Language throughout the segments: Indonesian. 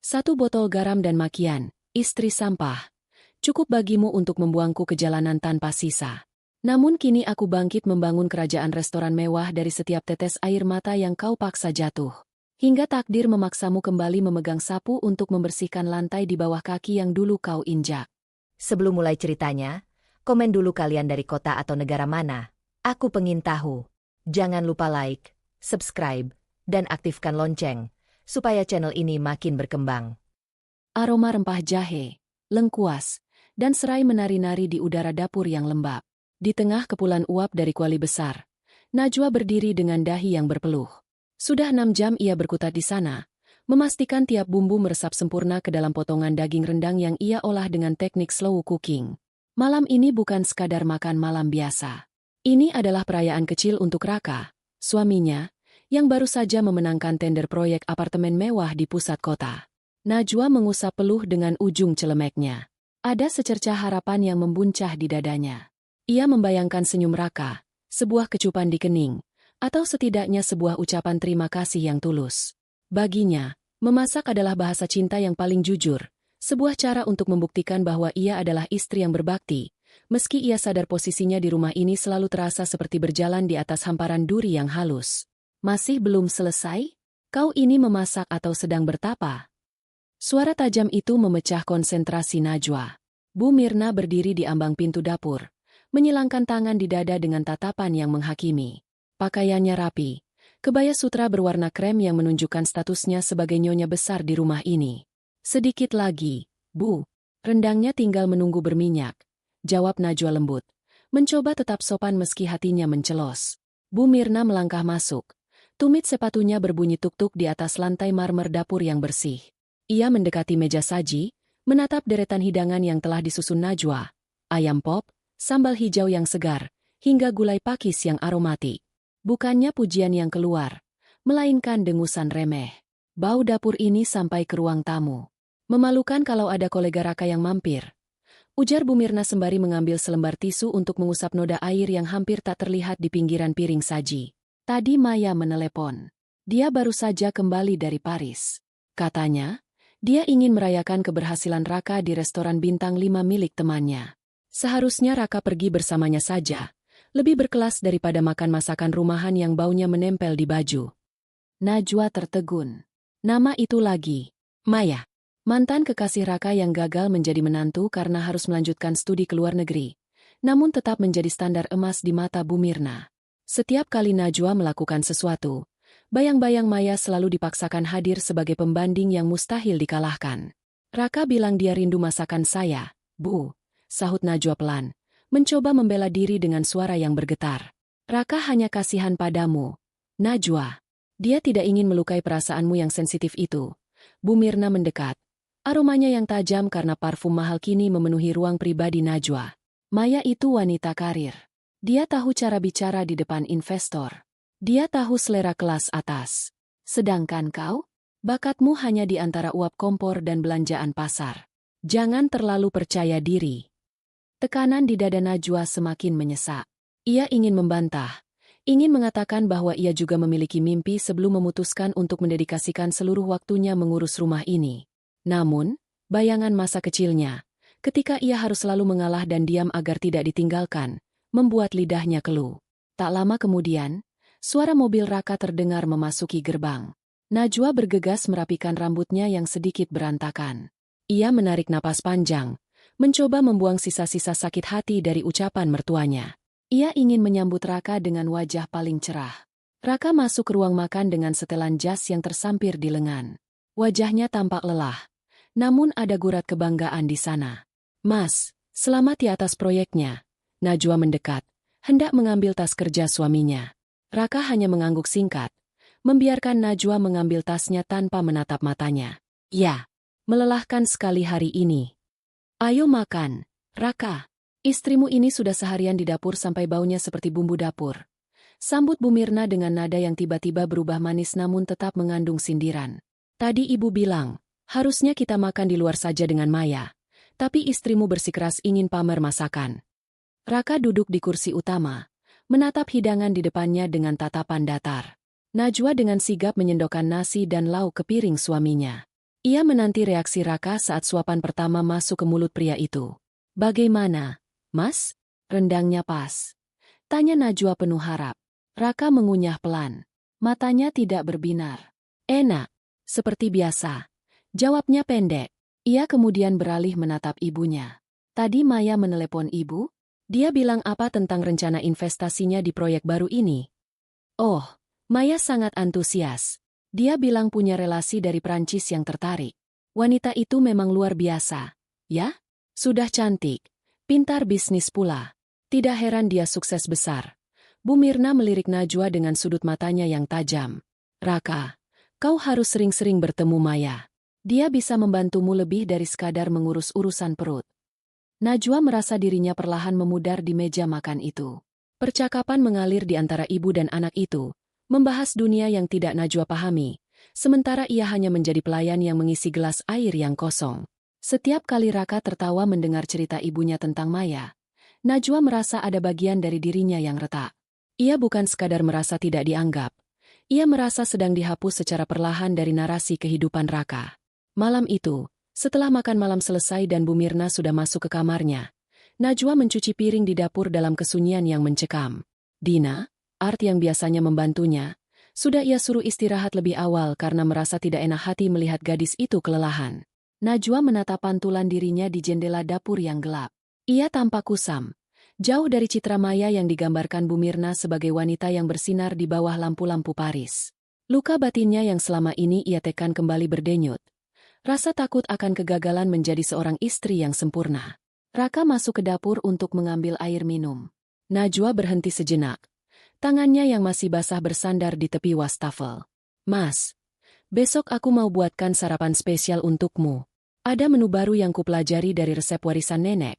1 botol garam dan makian, istri sampah. Cukup bagimu untuk membuangku ke jalanan tanpa sisa. Namun kini aku bangkit membangun kerajaan restoran mewah dari setiap tetes air mata yang kau paksa jatuh. Hingga takdir memaksamu kembali memegang sapu untuk membersihkan lantai di bawah kaki yang dulu kau injak. Sebelum mulai ceritanya, komen dulu kalian dari kota atau negara mana. Aku pengen tahu. Jangan lupa like, subscribe, dan aktifkan lonceng, supaya channel ini makin berkembang. Aroma rempah jahe, lengkuas, dan serai menari-nari di udara dapur yang lembab. Di tengah kepulan uap dari kuali besar, Najwa berdiri dengan dahi yang berpeluh. Sudah 6 jam ia berkutat di sana, memastikan tiap bumbu meresap sempurna ke dalam potongan daging rendang yang ia olah dengan teknik slow cooking. Malam ini bukan sekadar makan malam biasa. Ini adalah perayaan kecil untuk Raka, suaminya, yang baru saja memenangkan tender proyek apartemen mewah di pusat kota. Najwa mengusap peluh dengan ujung celemeknya. Ada secercah harapan yang membuncah di dadanya. Ia membayangkan senyum Raka, sebuah kecupan di kening, atau setidaknya sebuah ucapan terima kasih yang tulus. Baginya, memasak adalah bahasa cinta yang paling jujur, sebuah cara untuk membuktikan bahwa ia adalah istri yang berbakti, meski ia sadar posisinya di rumah ini selalu terasa seperti berjalan di atas hamparan duri yang halus. Masih belum selesai? Kau ini memasak atau sedang bertapa? Suara tajam itu memecah konsentrasi Najwa. Bu Mirna berdiri di ambang pintu dapur, menyilangkan tangan di dada dengan tatapan yang menghakimi. Pakaiannya rapi, kebaya sutra berwarna krem yang menunjukkan statusnya sebagai nyonya besar di rumah ini. Sedikit lagi, Bu. Rendangnya tinggal menunggu berminyak, jawab Najwa lembut, mencoba tetap sopan meski hatinya mencelos. Bu Mirna melangkah masuk. Tumit sepatunya berbunyi tuk-tuk di atas lantai marmer dapur yang bersih. Ia mendekati meja saji, menatap deretan hidangan yang telah disusun Najwa. Ayam pop, sambal hijau yang segar, hingga gulai pakis yang aromatik. Bukannya pujian yang keluar, melainkan dengusan remeh. Bau dapur ini sampai ke ruang tamu. Memalukan kalau ada kolega Raka yang mampir. Ujar Bu Mirna sembari mengambil selembar tisu untuk mengusap noda air yang hampir tak terlihat di pinggiran piring saji. Tadi Maya menelepon. Dia baru saja kembali dari Paris. Katanya, dia ingin merayakan keberhasilan Raka di restoran bintang 5 milik temannya. Seharusnya Raka pergi bersamanya saja, lebih berkelas daripada makan masakan rumahan yang baunya menempel di baju. Najwa tertegun. Nama itu lagi, Maya. Mantan kekasih Raka yang gagal menjadi menantu karena harus melanjutkan studi ke luar negeri, namun tetap menjadi standar emas di mata Bu Mirna. Setiap kali Najwa melakukan sesuatu, bayang-bayang Maya selalu dipaksakan hadir sebagai pembanding yang mustahil dikalahkan. Raka bilang dia rindu masakan saya, Bu, sahut Najwa pelan, mencoba membela diri dengan suara yang bergetar. Raka hanya kasihan padamu, Najwa. Dia tidak ingin melukai perasaanmu yang sensitif itu. Bu Mirna mendekat. Aromanya yang tajam karena parfum mahal kini memenuhi ruang pribadi Najwa. Maya itu wanita karir. Dia tahu cara bicara di depan investor. Dia tahu selera kelas atas. Sedangkan kau? Bakatmu hanya di antara uap kompor dan belanjaan pasar. Jangan terlalu percaya diri. Tekanan di dada Najwa semakin menyesak. Ia ingin membantah. Ingin mengatakan bahwa ia juga memiliki mimpi sebelum memutuskan untuk mendedikasikan seluruh waktunya mengurus rumah ini. Namun, bayangan masa kecilnya, ketika ia harus selalu mengalah dan diam agar tidak ditinggalkan, membuat lidahnya keluh. Tak lama kemudian, suara mobil Raka terdengar memasuki gerbang. Najwa bergegas merapikan rambutnya yang sedikit berantakan. Ia menarik napas panjang, mencoba membuang sisa-sisa sakit hati dari ucapan mertuanya. Ia ingin menyambut Raka dengan wajah paling cerah. Raka masuk ke ruang makan dengan setelan jas yang tersampir di lengan. Wajahnya tampak lelah. Namun ada gurat kebanggaan di sana. Mas, selamat di atas proyeknya. Najwa mendekat, hendak mengambil tas kerja suaminya. Raka hanya mengangguk singkat, membiarkan Najwa mengambil tasnya tanpa menatap matanya. Ya, melelahkan sekali hari ini. Ayo makan, Raka. Istrimu ini sudah seharian di dapur sampai baunya seperti bumbu dapur. Sambut Bu Mirna dengan nada yang tiba-tiba berubah manis namun tetap mengandung sindiran. Tadi ibu bilang, harusnya kita makan di luar saja dengan Maya, tapi istrimu bersikeras ingin pamer masakan. Raka duduk di kursi utama, menatap hidangan di depannya dengan tatapan datar. Najwa dengan sigap menyendokkan nasi dan lauk ke piring suaminya. Ia menanti reaksi Raka saat suapan pertama masuk ke mulut pria itu. Bagaimana, Mas? Rendangnya pas. Tanya Najwa penuh harap. Raka mengunyah pelan. Matanya tidak berbinar. Enak. Seperti biasa. Jawabnya pendek. Ia kemudian beralih menatap ibunya. Tadi Maya menelepon ibu? Dia bilang apa tentang rencana investasinya di proyek baru ini? Oh, Maya sangat antusias. Dia bilang punya relasi dari Prancis yang tertarik. Wanita itu memang luar biasa. Ya? Sudah cantik. Pintar bisnis pula. Tidak heran dia sukses besar. Bu Mirna melirik Najwa dengan sudut matanya yang tajam. Raka, kau harus sering-sering bertemu Maya. Dia bisa membantumu lebih dari sekadar mengurus urusan perut. Najwa merasa dirinya perlahan memudar di meja makan itu. Percakapan mengalir di antara ibu dan anak itu, membahas dunia yang tidak Najwa pahami, sementara ia hanya menjadi pelayan yang mengisi gelas air yang kosong. Setiap kali Raka tertawa mendengar cerita ibunya tentang Maya, Najwa merasa ada bagian dari dirinya yang retak. Ia bukan sekadar merasa tidak dianggap, ia merasa sedang dihapus secara perlahan dari narasi kehidupan Raka. Malam itu, setelah makan malam selesai dan Bu Mirna sudah masuk ke kamarnya, Najwa mencuci piring di dapur dalam kesunyian yang mencekam. Dina, Art yang biasanya membantunya, sudah ia suruh istirahat lebih awal karena merasa tidak enak hati melihat gadis itu kelelahan. Najwa menatap pantulan dirinya di jendela dapur yang gelap. Ia tampak kusam, jauh dari citra Maya yang digambarkan Bu Mirna sebagai wanita yang bersinar di bawah lampu-lampu Paris. Luka batinnya yang selama ini ia tekan kembali berdenyut. Rasa takut akan kegagalan menjadi seorang istri yang sempurna. Raka masuk ke dapur untuk mengambil air minum. Najwa berhenti sejenak. Tangannya yang masih basah bersandar di tepi wastafel. Mas, besok aku mau buatkan sarapan spesial untukmu. Ada menu baru yang kupelajari dari resep warisan nenek,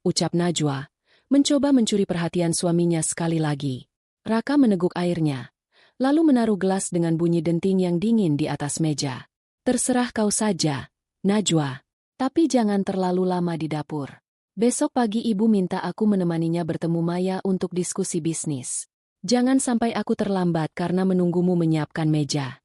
ucap Najwa, mencoba mencuri perhatian suaminya sekali lagi. Raka meneguk airnya, lalu menaruh gelas dengan bunyi denting yang dingin di atas meja. Terserah kau saja, Najwa, tapi jangan terlalu lama di dapur. Besok pagi ibu minta aku menemaninya bertemu Maya untuk diskusi bisnis. Jangan sampai aku terlambat karena menunggumu menyiapkan meja.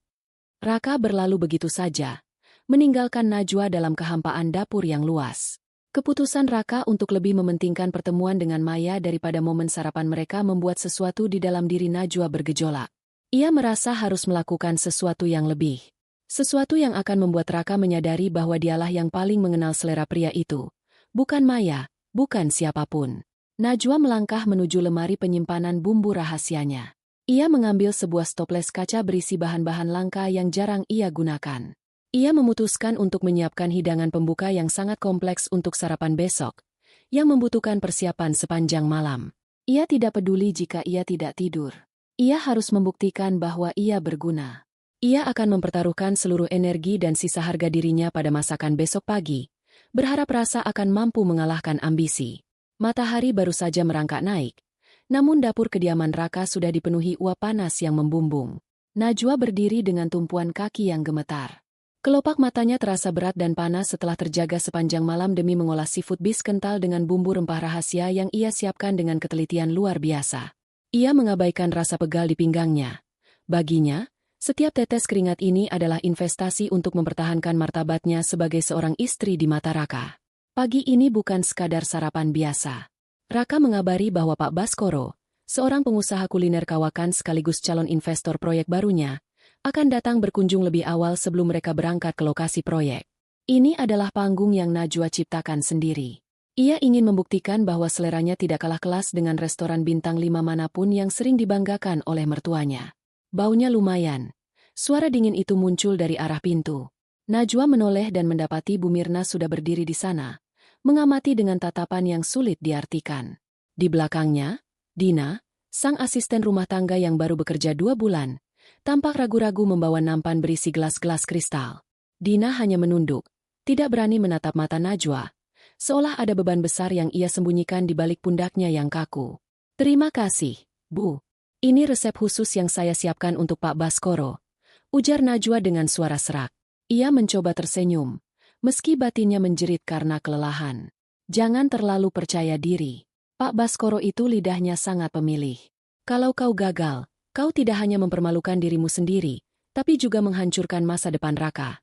Raka berlalu begitu saja, meninggalkan Najwa dalam kehampaan dapur yang luas. Keputusan Raka untuk lebih mementingkan pertemuan dengan Maya daripada momen sarapan mereka membuat sesuatu di dalam diri Najwa bergejolak. Ia merasa harus melakukan sesuatu yang lebih. Sesuatu yang akan membuat Raka menyadari bahwa dialah yang paling mengenal selera pria itu. Bukan Maya, bukan siapapun. Najwa melangkah menuju lemari penyimpanan bumbu rahasianya. Ia mengambil sebuah stoples kaca berisi bahan-bahan langka yang jarang ia gunakan. Ia memutuskan untuk menyiapkan hidangan pembuka yang sangat kompleks untuk sarapan besok, yang membutuhkan persiapan sepanjang malam. Ia tidak peduli jika ia tidak tidur. Ia harus membuktikan bahwa ia berguna. Ia akan mempertaruhkan seluruh energi dan sisa harga dirinya pada masakan besok pagi, berharap rasa akan mampu mengalahkan ambisi. Matahari baru saja merangkak naik, namun dapur kediaman Raka sudah dipenuhi uap panas yang membumbung. Najwa berdiri dengan tumpuan kaki yang gemetar. Kelopak matanya terasa berat dan panas setelah terjaga sepanjang malam demi mengolah seafood bis kental dengan bumbu rempah rahasia yang ia siapkan dengan ketelitian luar biasa. Ia mengabaikan rasa pegal di pinggangnya. Baginya, setiap tetes keringat ini adalah investasi untuk mempertahankan martabatnya sebagai seorang istri di mata Raka. Pagi ini bukan sekadar sarapan biasa. Raka mengabari bahwa Pak Baskoro, seorang pengusaha kuliner kawakan sekaligus calon investor proyek barunya, akan datang berkunjung lebih awal sebelum mereka berangkat ke lokasi proyek. Ini adalah panggung yang Najwa ciptakan sendiri. Ia ingin membuktikan bahwa seleranya tidak kalah kelas dengan restoran bintang 5 manapun yang sering dibanggakan oleh mertuanya. Baunya lumayan. Suara dingin itu muncul dari arah pintu. Najwa menoleh dan mendapati Bu Mirna sudah berdiri di sana, mengamati dengan tatapan yang sulit diartikan. Di belakangnya, Dina, sang asisten rumah tangga yang baru bekerja 2 bulan, tampak ragu-ragu membawa nampan berisi gelas-gelas kristal. Dina hanya menunduk, tidak berani menatap mata Najwa, seolah ada beban besar yang ia sembunyikan di balik pundaknya yang kaku. Terima kasih, Bu. Ini resep khusus yang saya siapkan untuk Pak Baskoro, ujar Najwa dengan suara serak. Ia mencoba tersenyum, meski batinnya menjerit karena kelelahan. Jangan terlalu percaya diri. Pak Baskoro itu lidahnya sangat pemilih. Kalau kau gagal, kau tidak hanya mempermalukan dirimu sendiri, tapi juga menghancurkan masa depan Raka.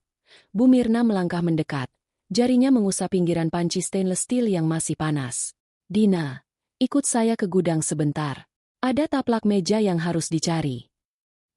Bu Mirna melangkah mendekat. Jarinya mengusap pinggiran panci stainless steel yang masih panas. Dina, ikut saya ke gudang sebentar. Ada taplak meja yang harus dicari.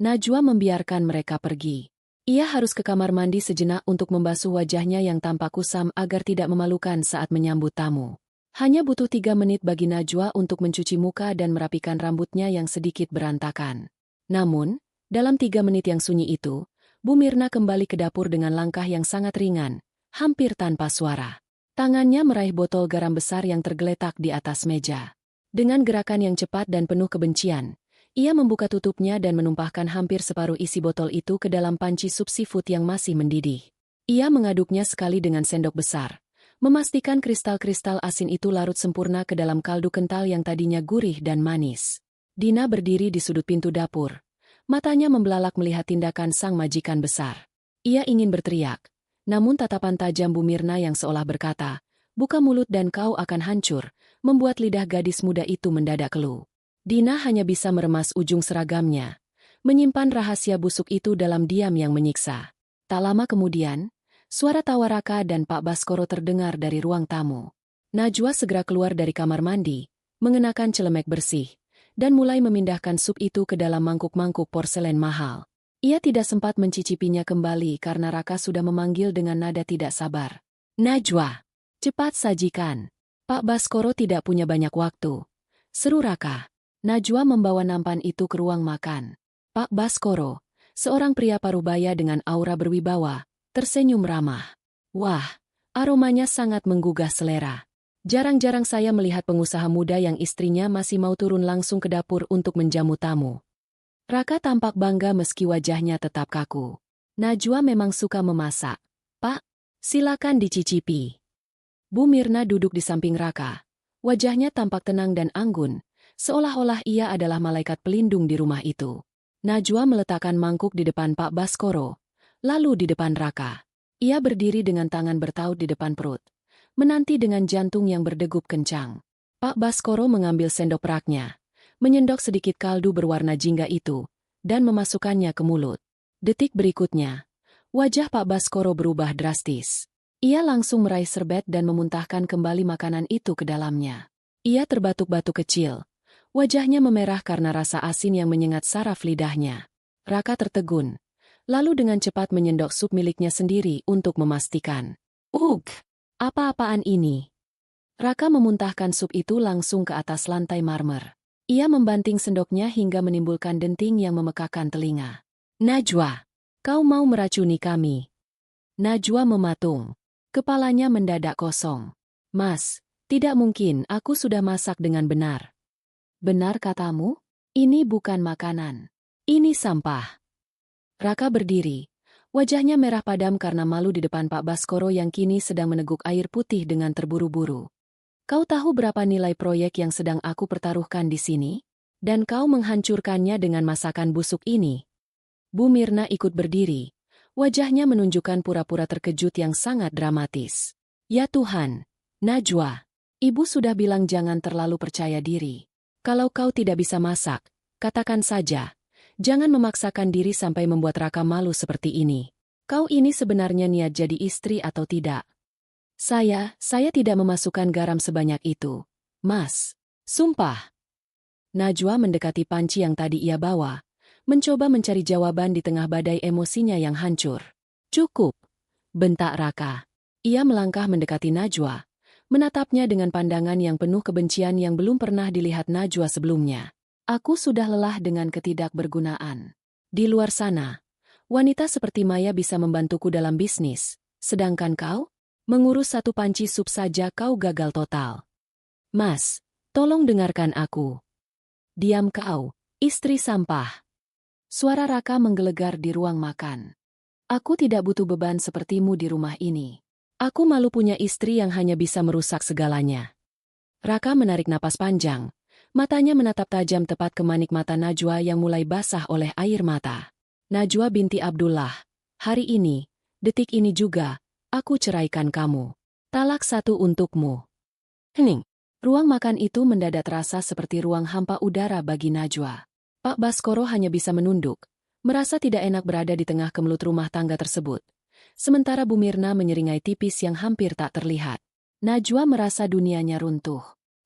Najwa membiarkan mereka pergi. Ia harus ke kamar mandi sejenak untuk membasuh wajahnya yang tampak kusam agar tidak memalukan saat menyambut tamu. Hanya butuh 3 menit bagi Najwa untuk mencuci muka dan merapikan rambutnya yang sedikit berantakan. Namun, dalam 3 menit yang sunyi itu, Bu Mirna kembali ke dapur dengan langkah yang sangat ringan, hampir tanpa suara. Tangannya meraih botol garam besar yang tergeletak di atas meja. Dengan gerakan yang cepat dan penuh kebencian, ia membuka tutupnya dan menumpahkan hampir separuh isi botol itu ke dalam panci sup seafood yang masih mendidih. Ia mengaduknya sekali dengan sendok besar, memastikan kristal-kristal asin itu larut sempurna ke dalam kaldu kental yang tadinya gurih dan manis. Dina berdiri di sudut pintu dapur. Matanya membelalak melihat tindakan sang majikan besar. Ia ingin berteriak, namun tatapan tajam Bu Mirna yang seolah berkata, "Buka mulut dan kau akan hancur," membuat lidah gadis muda itu mendadak keluh. Dina hanya bisa meremas ujung seragamnya, menyimpan rahasia busuk itu dalam diam yang menyiksa. Tak lama kemudian, suara tawa Raka dan Pak Baskoro terdengar dari ruang tamu. Najwa segera keluar dari kamar mandi, mengenakan celemek bersih, dan mulai memindahkan sup itu ke dalam mangkuk-mangkuk porselen mahal. Ia tidak sempat mencicipinya kembali karena Raka sudah memanggil dengan nada tidak sabar. "Najwa, cepat sajikan. Pak Baskoro tidak punya banyak waktu," seru Raka. Najwa membawa nampan itu ke ruang makan. Pak Baskoro, seorang pria parubaya dengan aura berwibawa, tersenyum ramah. "Wah, aromanya sangat menggugah selera. Jarang-jarang saya melihat pengusaha muda yang istrinya masih mau turun langsung ke dapur untuk menjamu tamu." Raka tampak bangga meski wajahnya tetap kaku. "Najwa memang suka memasak. Pak, silakan dicicipi." Bu Mirna duduk di samping Raka. Wajahnya tampak tenang dan anggun, seolah-olah ia adalah malaikat pelindung di rumah itu. Najwa meletakkan mangkuk di depan Pak Baskoro, lalu di depan Raka. Ia berdiri dengan tangan bertaut di depan perut, menanti dengan jantung yang berdegup kencang. Pak Baskoro mengambil sendok peraknya, menyendok sedikit kaldu berwarna jingga itu, dan memasukkannya ke mulut. Detik berikutnya, wajah Pak Baskoro berubah drastis. Ia langsung meraih serbet dan memuntahkan kembali makanan itu ke dalamnya. Ia terbatuk-batuk kecil. Wajahnya memerah karena rasa asin yang menyengat saraf lidahnya. Raka tertegun, lalu dengan cepat menyendok sup miliknya sendiri untuk memastikan. "Ugh, apa-apaan ini?" Raka memuntahkan sup itu langsung ke atas lantai marmer. Ia membanting sendoknya hingga menimbulkan denting yang memekakan telinga. "Najwa, kau mau meracuni kami?" Najwa mematung. Kepalanya mendadak kosong. "Mas, tidak mungkin, aku sudah masak dengan benar." "Benar katamu? Ini bukan makanan. Ini sampah." Raka berdiri. Wajahnya merah padam karena malu di depan Pak Baskoro yang kini sedang meneguk air putih dengan terburu-buru. "Kau tahu berapa nilai proyek yang sedang aku pertaruhkan di sini? Dan kau menghancurkannya dengan masakan busuk ini?" Bu Mirna ikut berdiri. Wajahnya menunjukkan pura-pura terkejut yang sangat dramatis. "Ya Tuhan, Najwa, ibu sudah bilang jangan terlalu percaya diri. Kalau kau tidak bisa masak, katakan saja. Jangan memaksakan diri sampai membuat Raka malu seperti ini. Kau ini sebenarnya niat jadi istri atau tidak?" Saya tidak memasukkan garam sebanyak itu, Mas. Sumpah." Najwa mendekati panci yang tadi ia bawa, mencoba mencari jawaban di tengah badai emosinya yang hancur. "Cukup," bentak Raka. Ia melangkah mendekati Najwa, menatapnya dengan pandangan yang penuh kebencian yang belum pernah dilihat Najwa sebelumnya. "Aku sudah lelah dengan ketidakbergunaan. Di luar sana, wanita seperti Maya bisa membantuku dalam bisnis, sedangkan kau? Mengurus satu panci sup saja kau gagal total. Mas, tolong dengarkan aku." "Diam kau, istri sampah." Suara Raka menggelegar di ruang makan. "Aku tidak butuh beban sepertimu di rumah ini. Aku malu punya istri yang hanya bisa merusak segalanya." Raka menarik napas panjang. Matanya menatap tajam tepat ke manik mata Najwa yang mulai basah oleh air mata. "Najwa binti Abdullah, hari ini, detik ini juga, aku ceraikan kamu. Talak 1 untukmu." Hening. Ruang makan itu mendadak terasa seperti ruang hampa udara bagi Najwa. Pak Baskoro hanya bisa menunduk, merasa tidak enak berada di tengah kemelut rumah tangga tersebut. sementara Bu Mirna menyeringai tipis yang hampir tak terlihat. Najwa merasa dunianya runtuh.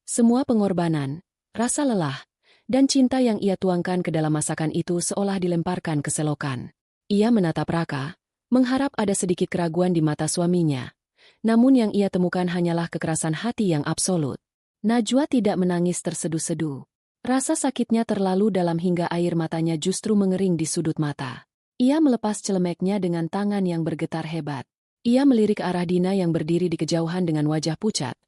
Semua pengorbanan, rasa lelah, dan cinta yang ia tuangkan ke dalam masakan itu seolah dilemparkan ke selokan. Ia menatap Raka, mengharap ada sedikit keraguan di mata suaminya. Namun yang ia temukan hanyalah kekerasan hati yang absolut. Najwa tidak menangis terseduh-seduh. Rasa sakitnya terlalu dalam hingga air matanya justru mengering di sudut mata. Ia melepas celemeknya dengan tangan yang bergetar hebat. Ia melirik arah Dina yang berdiri di kejauhan dengan wajah pucat.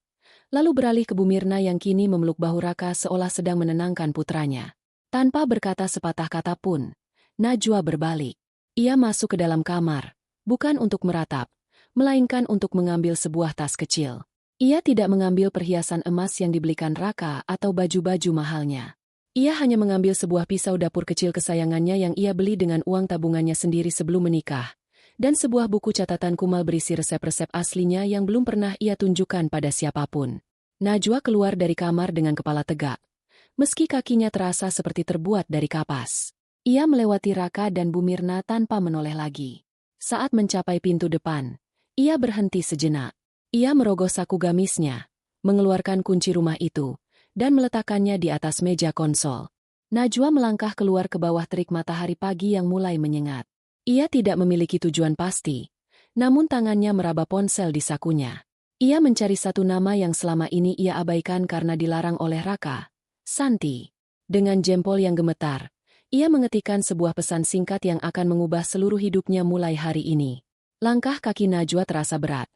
Lalu beralih ke Bu Mirna yang kini memeluk bahu Raka seolah sedang menenangkan putranya. Tanpa berkata sepatah kata pun, Najwa berbalik. Ia masuk ke dalam kamar, bukan untuk meratap, melainkan untuk mengambil sebuah tas kecil. Ia tidak mengambil perhiasan emas yang dibelikan Raka atau baju-baju mahalnya. Ia hanya mengambil sebuah pisau dapur kecil kesayangannya yang ia beli dengan uang tabungannya sendiri sebelum menikah, dan sebuah buku catatan kumal berisi resep-resep aslinya yang belum pernah ia tunjukkan pada siapapun. Najwa keluar dari kamar dengan kepala tegak, meski kakinya terasa seperti terbuat dari kapas. Ia melewati Raka dan Bu Mirna tanpa menoleh lagi. Saat mencapai pintu depan, ia berhenti sejenak. Ia merogoh saku gamisnya, mengeluarkan kunci rumah itu, dan meletakkannya di atas meja konsol. Najwa melangkah keluar ke bawah terik matahari pagi yang mulai menyengat. Ia tidak memiliki tujuan pasti, namun tangannya meraba ponsel di sakunya. Ia mencari satu nama yang selama ini ia abaikan karena dilarang oleh Raka, Santi. Dengan jempol yang gemetar, ia mengetikkan sebuah pesan singkat yang akan mengubah seluruh hidupnya mulai hari ini. Langkah kaki Najwa terasa berat.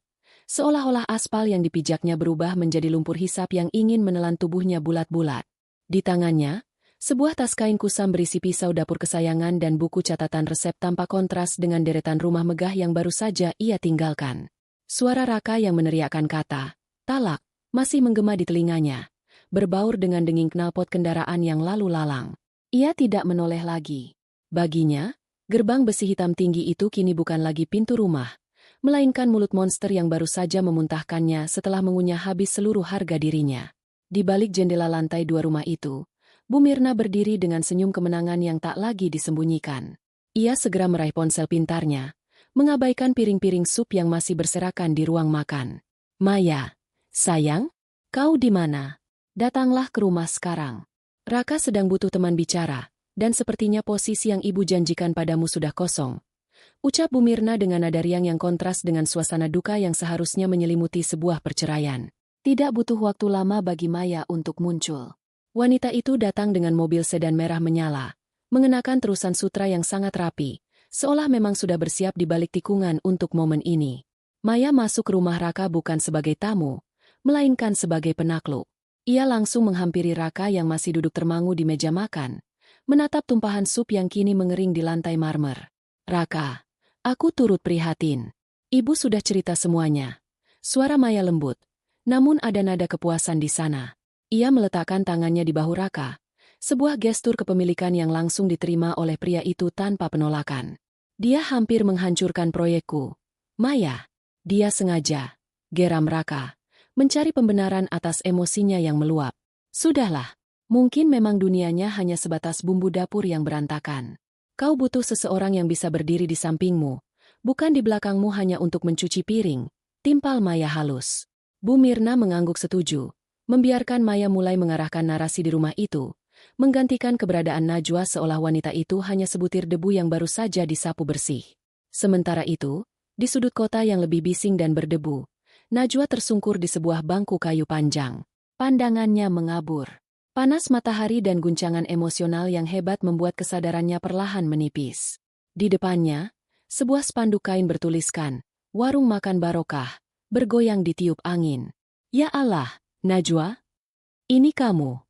Seolah-olah aspal yang dipijaknya berubah menjadi lumpur hisap yang ingin menelan tubuhnya bulat-bulat. Di tangannya, sebuah tas kain kusam berisi pisau dapur kesayangan dan buku catatan resep tanpa kontras dengan deretan rumah megah yang baru saja ia tinggalkan. Suara Raka yang meneriakkan kata, "Talak," masih menggema di telinganya, berbaur dengan denging knalpot kendaraan yang lalu lalang. Ia tidak menoleh lagi. Baginya, gerbang besi hitam tinggi itu kini bukan lagi pintu rumah, melainkan mulut monster yang baru saja memuntahkannya setelah mengunyah habis seluruh harga dirinya. Di balik jendela lantai 2 rumah itu, Bu Mirna berdiri dengan senyum kemenangan yang tak lagi disembunyikan. Ia segera meraih ponsel pintarnya, mengabaikan piring-piring sup yang masih berserakan di ruang makan. "Maya, sayang, kau di mana? Datanglah ke rumah sekarang. Raka sedang butuh teman bicara, dan sepertinya posisi yang ibu janjikan padamu sudah kosong," ucap Bu Mirna dengan nada riang yang kontras dengan suasana duka yang seharusnya menyelimuti sebuah perceraian. Tidak butuh waktu lama bagi Maya untuk muncul. Wanita itu datang dengan mobil sedan merah menyala, mengenakan terusan sutra yang sangat rapi, seolah memang sudah bersiap di balik tikungan untuk momen ini. Maya masuk ke rumah Raka bukan sebagai tamu, melainkan sebagai penakluk. Ia langsung menghampiri Raka yang masih duduk termangu di meja makan, menatap tumpahan sup yang kini mengering di lantai marmer. "Raka, aku turut prihatin. Ibu sudah cerita semuanya." Suara Maya lembut, namun ada nada kepuasan di sana. Ia meletakkan tangannya di bahu Raka, sebuah gestur kepemilikan yang langsung diterima oleh pria itu tanpa penolakan. "Dia hampir menghancurkan proyekku, Maya." "Dia sengaja," geram Raka, mencari pembenaran atas emosinya yang meluap. "Sudahlah, mungkin memang dunianya hanya sebatas bumbu dapur yang berantakan. Kau butuh seseorang yang bisa berdiri di sampingmu, bukan di belakangmu hanya untuk mencuci piring," timpal Maya halus. Bu Mirna mengangguk setuju, membiarkan Maya mulai mengarahkan narasi di rumah itu, menggantikan keberadaan Najwa seolah wanita itu hanya sebutir debu yang baru saja disapu bersih. Sementara itu, di sudut kota yang lebih bising dan berdebu, Najwa tersungkur di sebuah bangku kayu panjang. Pandangannya mengabur. Panas matahari dan guncangan emosional yang hebat membuat kesadarannya perlahan menipis. Di depannya, sebuah spanduk kain bertuliskan, "Warung Makan Barokah," bergoyang ditiup angin. "Ya Allah, Najwa? Ini kamu?"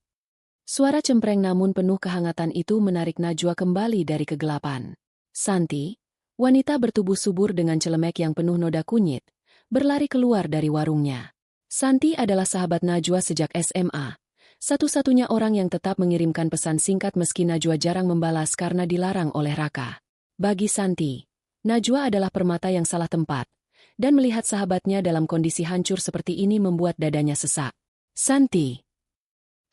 Suara cempreng namun penuh kehangatan itu menarik Najwa kembali dari kegelapan. Santi, wanita bertubuh subur dengan celemek yang penuh noda kunyit, berlari keluar dari warungnya. Santi adalah sahabat Najwa sejak SMA, satu-satunya orang yang tetap mengirimkan pesan singkat meski Najwa jarang membalas karena dilarang oleh Raka. Bagi Santi, Najwa adalah permata yang salah tempat, dan melihat sahabatnya dalam kondisi hancur seperti ini membuat dadanya sesak. "Santi."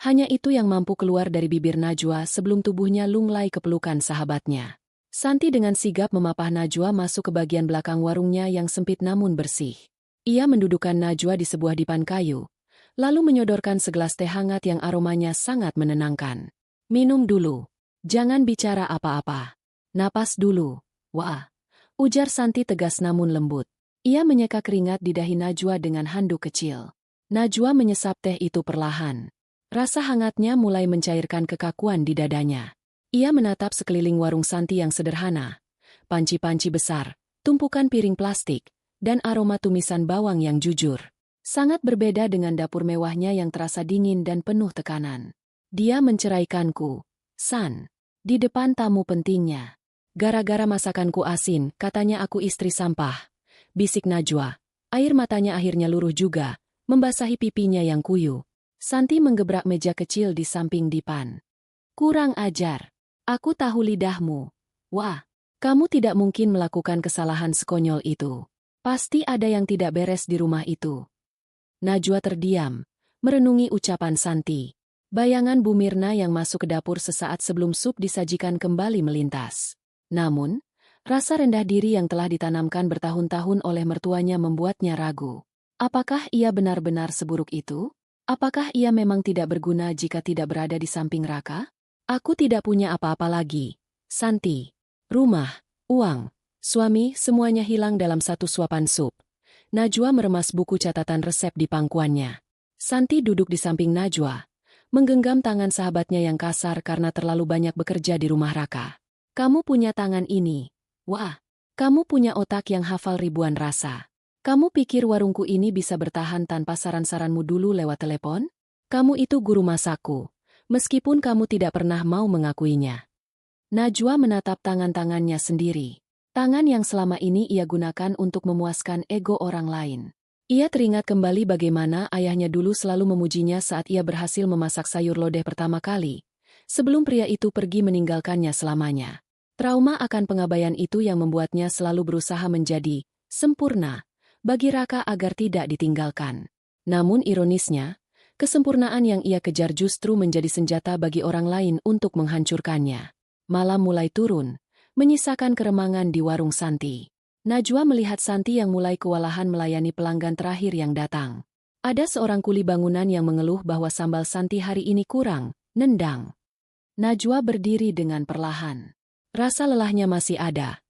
Hanya itu yang mampu keluar dari bibir Najwa sebelum tubuhnya lunglai ke pelukan sahabatnya. Santi dengan sigap memapah Najwa masuk ke bagian belakang warungnya yang sempit namun bersih. Ia mendudukkan Najwa di sebuah dipan kayu, lalu menyodorkan segelas teh hangat yang aromanya sangat menenangkan. Minum dulu. Jangan bicara apa-apa. Napas dulu. Wah, ujar Santi tegas namun lembut. Ia menyeka keringat di dahi Najwa dengan handuk kecil. Najwa menyesap teh itu perlahan. Rasa hangatnya mulai mencairkan kekakuan di dadanya. Ia menatap sekeliling warung Santi yang sederhana. Panci-panci besar, tumpukan piring plastik, dan aroma tumisan bawang yang jujur. Sangat berbeda dengan dapur mewahnya yang terasa dingin dan penuh tekanan. Dia menceraikanku, San. Di depan tamu pentingnya. Gara-gara masakanku asin, katanya aku istri sampah. Bisik Najwa. Air matanya akhirnya luruh juga, membasahi pipinya yang kuyu. Santi menggebrak meja kecil di samping dipan. Kurang ajar. Aku tahu lidahmu. Wah, kamu tidak mungkin melakukan kesalahan sekonyol itu. Pasti ada yang tidak beres di rumah itu. Najwa terdiam, merenungi ucapan Santi. Bayangan Bu Mirna yang masuk ke dapur sesaat sebelum sup disajikan kembali melintas. Namun, rasa rendah diri yang telah ditanamkan bertahun-tahun oleh mertuanya membuatnya ragu. Apakah ia benar-benar seburuk itu? Apakah ia memang tidak berguna jika tidak berada di samping Raka? Aku tidak punya apa-apa lagi. Santi. Rumah, uang, suami, semuanya hilang dalam satu suapan sup. Najwa meremas buku catatan resep di pangkuannya. Santi duduk di samping Najwa, menggenggam tangan sahabatnya yang kasar karena terlalu banyak bekerja di rumah Raka. Kamu punya tangan ini. Wah, kamu punya otak yang hafal ribuan rasa. Kamu pikir warungku ini bisa bertahan tanpa saran-saranmu dulu lewat telepon? Kamu itu guru masakku. Meskipun kamu tidak pernah mau mengakuinya. Najwa menatap tangan-tangannya sendiri. Tangan yang selama ini ia gunakan untuk memuaskan ego orang lain. Ia teringat kembali bagaimana ayahnya dulu selalu memujinya saat ia berhasil memasak sayur lodeh pertama kali, sebelum pria itu pergi meninggalkannya selamanya. Trauma akan pengabaian itu yang membuatnya selalu berusaha menjadi sempurna bagi Raka agar tidak ditinggalkan. Namun ironisnya, kesempurnaan yang ia kejar justru menjadi senjata bagi orang lain untuk menghancurkannya. Malam mulai turun, menyisakan keremangan di warung Santi. Najwa melihat Santi yang mulai kewalahan melayani pelanggan terakhir yang datang. Ada seorang kuli bangunan yang mengeluh bahwa sambal Santi hari ini kurang, nendang. Najwa berdiri dengan perlahan. Rasa lelahnya masih ada.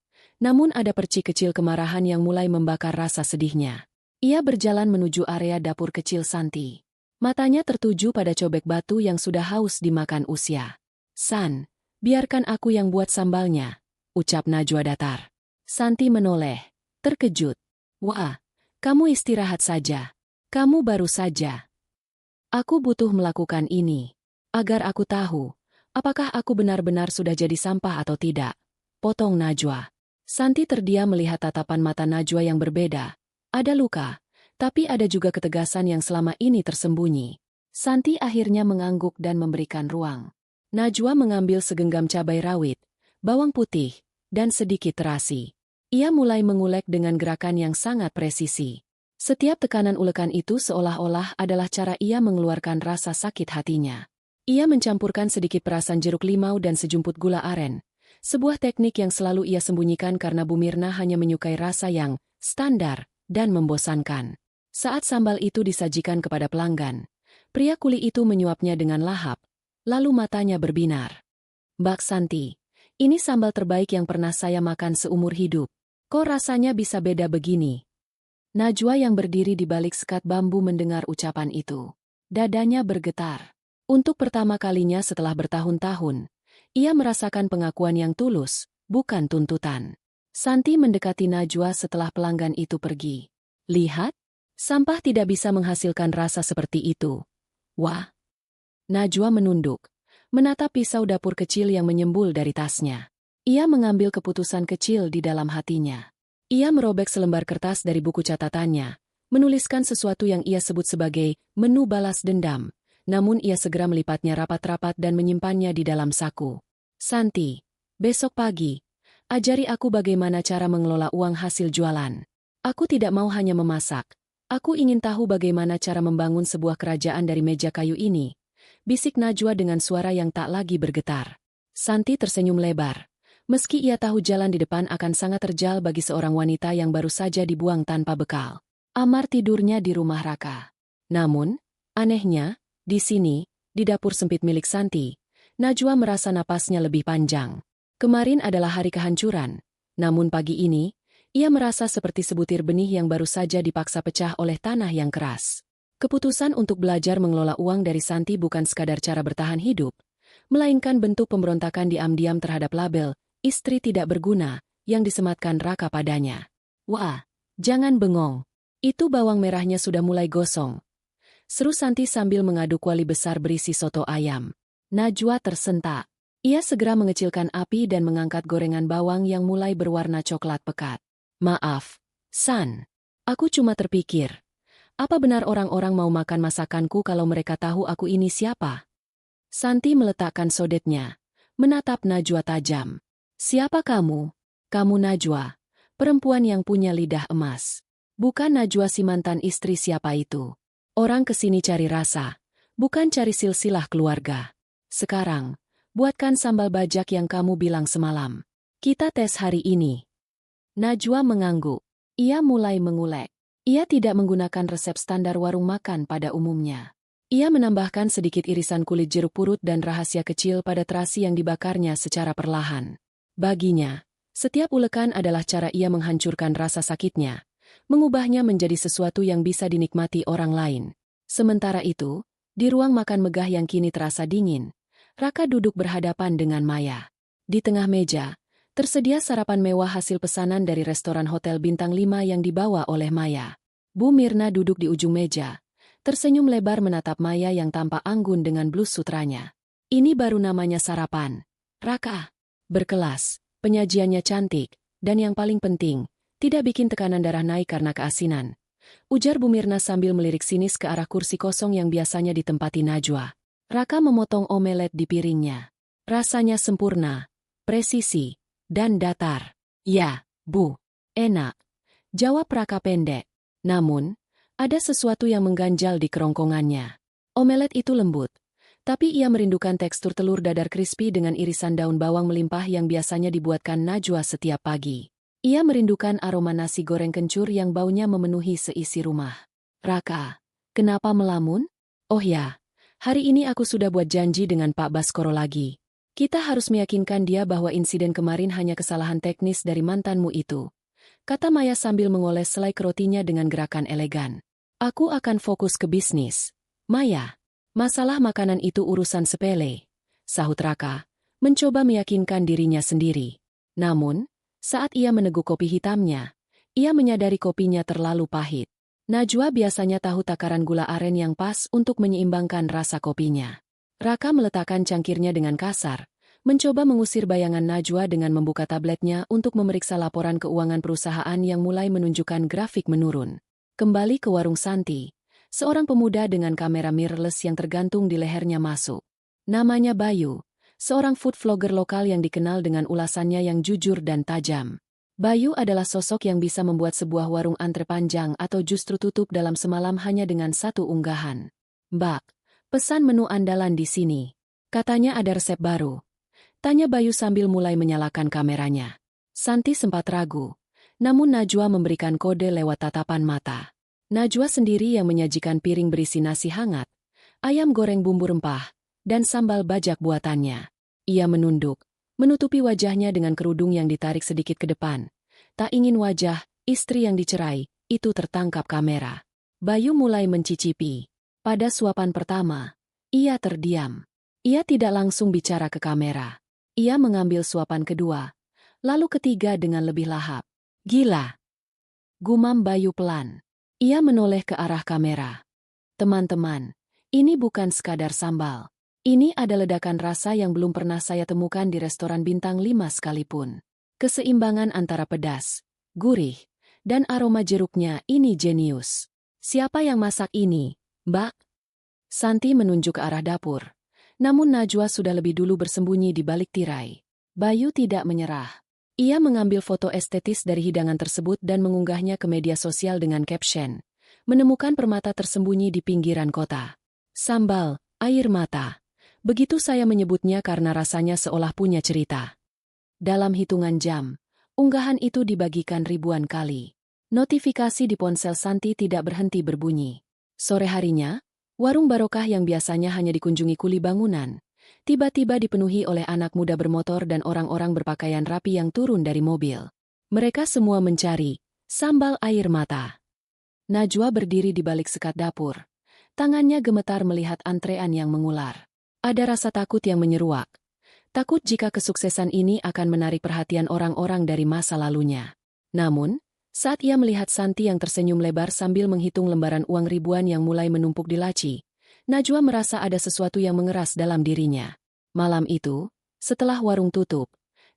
Namun ada percik kecil kemarahan yang mulai membakar rasa sedihnya. Ia berjalan menuju area dapur kecil Santi. Matanya tertuju pada cobek batu yang sudah haus dimakan usia. San, biarkan aku yang buat sambalnya, ucap Najwa datar. Santi menoleh, terkejut. Wah, kamu istirahat saja. Kamu baru saja. Aku butuh melakukan ini, agar aku tahu, apakah aku benar-benar sudah jadi sampah atau tidak. Potong Najwa. Santi terdiam melihat tatapan mata Najwa yang berbeda. Ada luka. Tapi ada juga ketegasan yang selama ini tersembunyi. Santi akhirnya mengangguk dan memberikan ruang. Najwa mengambil segenggam cabai rawit, bawang putih, dan sedikit terasi. Ia mulai mengulek dengan gerakan yang sangat presisi. Setiap tekanan ulekan itu seolah-olah adalah cara ia mengeluarkan rasa sakit hatinya. Ia mencampurkan sedikit perasan jeruk limau dan sejumput gula aren. Sebuah teknik yang selalu ia sembunyikan karena Bu Mirna hanya menyukai rasa yang standar dan membosankan. Saat sambal itu disajikan kepada pelanggan, pria kuli itu menyuapnya dengan lahap, lalu matanya berbinar. Mbak Santi, ini sambal terbaik yang pernah saya makan seumur hidup. Kok rasanya bisa beda begini? Najwa yang berdiri di balik sekat bambu mendengar ucapan itu. Dadanya bergetar. Untuk pertama kalinya setelah bertahun-tahun, ia merasakan pengakuan yang tulus, bukan tuntutan. Santi mendekati Najwa setelah pelanggan itu pergi. Lihat, sampah tidak bisa menghasilkan rasa seperti itu. Wah. Najwa menunduk, menatap pisau dapur kecil yang menyembul dari tasnya. Ia mengambil keputusan kecil di dalam hatinya. Ia merobek selembar kertas dari buku catatannya, menuliskan sesuatu yang ia sebut sebagai menu balas dendam, namun ia segera melipatnya rapat-rapat dan menyimpannya di dalam saku. Santi, besok pagi, ajari aku bagaimana cara mengelola uang hasil jualan. Aku tidak mau hanya memasak. Aku ingin tahu bagaimana cara membangun sebuah kerajaan dari meja kayu ini, bisik Najwa dengan suara yang tak lagi bergetar. Santi tersenyum lebar, Meski ia tahu jalan di depan akan sangat terjal bagi seorang wanita yang baru saja dibuang tanpa bekal. Amar tidurnya di rumah Raka. Namun, anehnya, di sini, di dapur sempit milik Santi, Najwa merasa napasnya lebih panjang. Kemarin adalah hari kehancuran, namun pagi ini, ia merasa seperti sebutir benih yang baru saja dipaksa pecah oleh tanah yang keras. Keputusan untuk belajar mengelola uang dari Santi bukan sekadar cara bertahan hidup, melainkan bentuk pemberontakan diam-diam terhadap label istri tidak berguna yang disematkan Raka padanya. Wah, jangan bengong. Itu bawang merahnya sudah mulai gosong. Seru Santi sambil mengaduk kuali besar berisi soto ayam. Najwa tersentak. Ia segera mengecilkan api dan mengangkat gorengan bawang yang mulai berwarna coklat pekat. Maaf, San. Aku cuma terpikir. Apa benar orang-orang mau makan masakanku kalau mereka tahu aku ini siapa? Santi meletakkan sodetnya, menatap Najwa tajam. Siapa kamu? Kamu Najwa, perempuan yang punya lidah emas. Bukan Najwa si mantan istri siapa itu. Orang kesini cari rasa, bukan cari silsilah keluarga. Sekarang, buatkan sambal bajak yang kamu bilang semalam. Kita tes hari ini. Najwa mengangguk. Ia mulai mengulek. Ia tidak menggunakan resep standar warung makan pada umumnya. Ia menambahkan sedikit irisan kulit jeruk purut dan rahasia kecil pada terasi yang dibakarnya secara perlahan. Baginya, setiap ulekan adalah cara ia menghancurkan rasa sakitnya, mengubahnya menjadi sesuatu yang bisa dinikmati orang lain. Sementara itu, di ruang makan megah yang kini terasa dingin, Raka duduk berhadapan dengan Maya. Di tengah meja, tersedia sarapan mewah hasil pesanan dari restoran hotel bintang 5 yang dibawa oleh Maya. Bu Mirna duduk di ujung meja, tersenyum lebar menatap Maya yang tampak anggun dengan blus sutranya. Ini baru namanya sarapan. Raka. Berkelas, penyajiannya cantik, dan yang paling penting, tidak bikin tekanan darah naik karena keasinan. Ujar Bu Mirna sambil melirik sinis ke arah kursi kosong yang biasanya ditempati Najwa. Raka memotong omelet di piringnya. Rasanya sempurna, presisi, dan datar. Ya, Bu. Enak. Jawab Raka pendek. Namun, ada sesuatu yang mengganjal di kerongkongannya. Omelet itu lembut. Tapi ia merindukan tekstur telur dadar crispy dengan irisan daun bawang melimpah yang biasanya dibuatkan Najwa setiap pagi. Ia merindukan aroma nasi goreng kencur yang baunya memenuhi seisi rumah. Raka, kenapa melamun? Oh ya, hari ini aku sudah buat janji dengan Pak Baskoro lagi. Kita harus meyakinkan dia bahwa insiden kemarin hanya kesalahan teknis dari mantanmu itu. Kata Maya sambil mengoles selai rotinya dengan gerakan elegan. Aku akan fokus ke bisnis. Maya. Masalah makanan itu urusan sepele, sahut Raka, mencoba meyakinkan dirinya sendiri. Namun, saat ia meneguk kopi hitamnya, ia menyadari kopinya terlalu pahit. Najwa biasanya tahu takaran gula aren yang pas untuk menyeimbangkan rasa kopinya. Raka meletakkan cangkirnya dengan kasar, mencoba mengusir bayangan Najwa dengan membuka tabletnya untuk memeriksa laporan keuangan perusahaan yang mulai menunjukkan grafik menurun. Kembali ke warung Santi. Seorang pemuda dengan kamera mirrorless yang tergantung di lehernya masuk. Namanya Bayu, seorang food vlogger lokal yang dikenal dengan ulasannya yang jujur dan tajam. Bayu adalah sosok yang bisa membuat sebuah warung antre panjang atau justru tutup dalam semalam hanya dengan satu unggahan. Mbak, pesan menu andalan di sini. Katanya ada resep baru. Tanya Bayu sambil mulai menyalakan kameranya. Santi sempat ragu, namun Najwa memberikan kode lewat tatapan mata. Najwa sendiri yang menyajikan piring berisi nasi hangat, ayam goreng bumbu rempah, dan sambal bajak buatannya. Ia menunduk, menutupi wajahnya dengan kerudung yang ditarik sedikit ke depan. Tak ingin wajah istri yang dicerai itu tertangkap kamera. Bayu mulai mencicipi. Pada suapan pertama, ia terdiam. Ia tidak langsung bicara ke kamera. Ia mengambil suapan kedua, lalu ketiga dengan lebih lahap. Gila! Gumam Bayu pelan. Ia menoleh ke arah kamera. Teman-teman, ini bukan sekadar sambal. Ini ada ledakan rasa yang belum pernah saya temukan di restoran bintang 5 sekalipun. Keseimbangan antara pedas, gurih, dan aroma jeruknya ini jenius. Siapa yang masak ini, Mbak? Santi menunjuk ke arah dapur. Namun Najwa sudah lebih dulu bersembunyi di balik tirai. Bayu tidak menyerah. Ia mengambil foto estetis dari hidangan tersebut dan mengunggahnya ke media sosial dengan caption, menemukan permata tersembunyi di pinggiran kota. Sambal, air mata. Begitu saya menyebutnya karena rasanya seolah punya cerita. Dalam hitungan jam, unggahan itu dibagikan ribuan kali. Notifikasi di ponsel Santi tidak berhenti berbunyi. Sore harinya, warung barokah yang biasanya hanya dikunjungi kuli bangunan, tiba-tiba dipenuhi oleh anak muda bermotor dan orang-orang berpakaian rapi yang turun dari mobil. Mereka semua mencari sambal air mata. Najwa berdiri di balik sekat dapur. Tangannya gemetar melihat antrean yang mengular. Ada rasa takut yang menyeruak. Takut jika kesuksesan ini akan menarik perhatian orang-orang dari masa lalunya. Namun, saat ia melihat Santi yang tersenyum lebar sambil menghitung lembaran uang ribuan yang mulai menumpuk di laci, Najwa merasa ada sesuatu yang mengeras dalam dirinya. Malam itu, setelah warung tutup,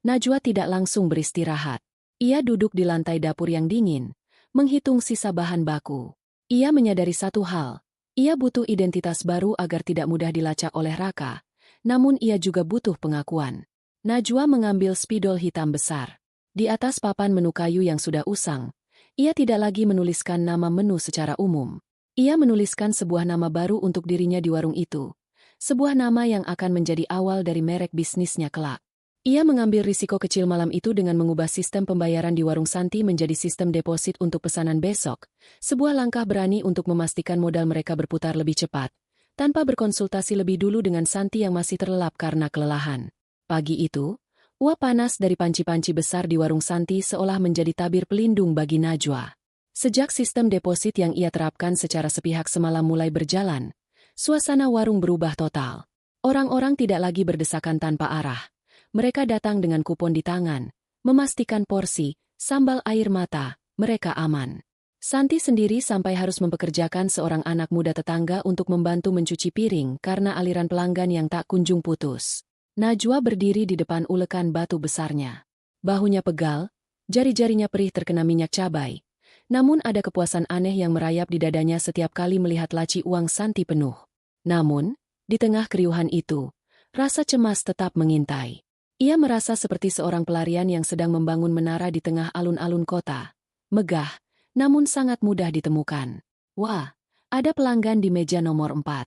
Najwa tidak langsung beristirahat. Ia duduk di lantai dapur yang dingin, menghitung sisa bahan baku. Ia menyadari satu hal, ia butuh identitas baru agar tidak mudah dilacak oleh Raka, namun ia juga butuh pengakuan. Najwa mengambil spidol hitam besar. Di atas papan menu kayu yang sudah usang, ia tidak lagi menuliskan nama menu secara umum. Ia menuliskan sebuah nama baru untuk dirinya di warung itu. Sebuah nama yang akan menjadi awal dari merek bisnisnya kelak. Ia mengambil risiko kecil malam itu dengan mengubah sistem pembayaran di warung Santi menjadi sistem deposit untuk pesanan besok. Sebuah langkah berani untuk memastikan modal mereka berputar lebih cepat, tanpa berkonsultasi lebih dulu dengan Santi yang masih terlelap karena kelelahan. Pagi itu, uap panas dari panci-panci besar di warung Santi seolah menjadi tabir pelindung bagi Najwa. Sejak sistem deposit yang ia terapkan secara sepihak semalam mulai berjalan, suasana warung berubah total. Orang-orang tidak lagi berdesakan tanpa arah. Mereka datang dengan kupon di tangan, memastikan porsi, sambal air mata, mereka aman. Santi sendiri sampai harus mempekerjakan seorang anak muda tetangga untuk membantu mencuci piring karena aliran pelanggan yang tak kunjung putus. Najwa berdiri di depan ulekan batu besarnya. Bahunya pegal, jari-jarinya perih terkena minyak cabai. Namun ada kepuasan aneh yang merayap di dadanya setiap kali melihat laci uang Santi penuh. Namun, di tengah keriuhan itu, rasa cemas tetap mengintai. Ia merasa seperti seorang pelarian yang sedang membangun menara di tengah alun-alun kota. Megah, namun sangat mudah ditemukan. Wah, ada pelanggan di meja nomor 4.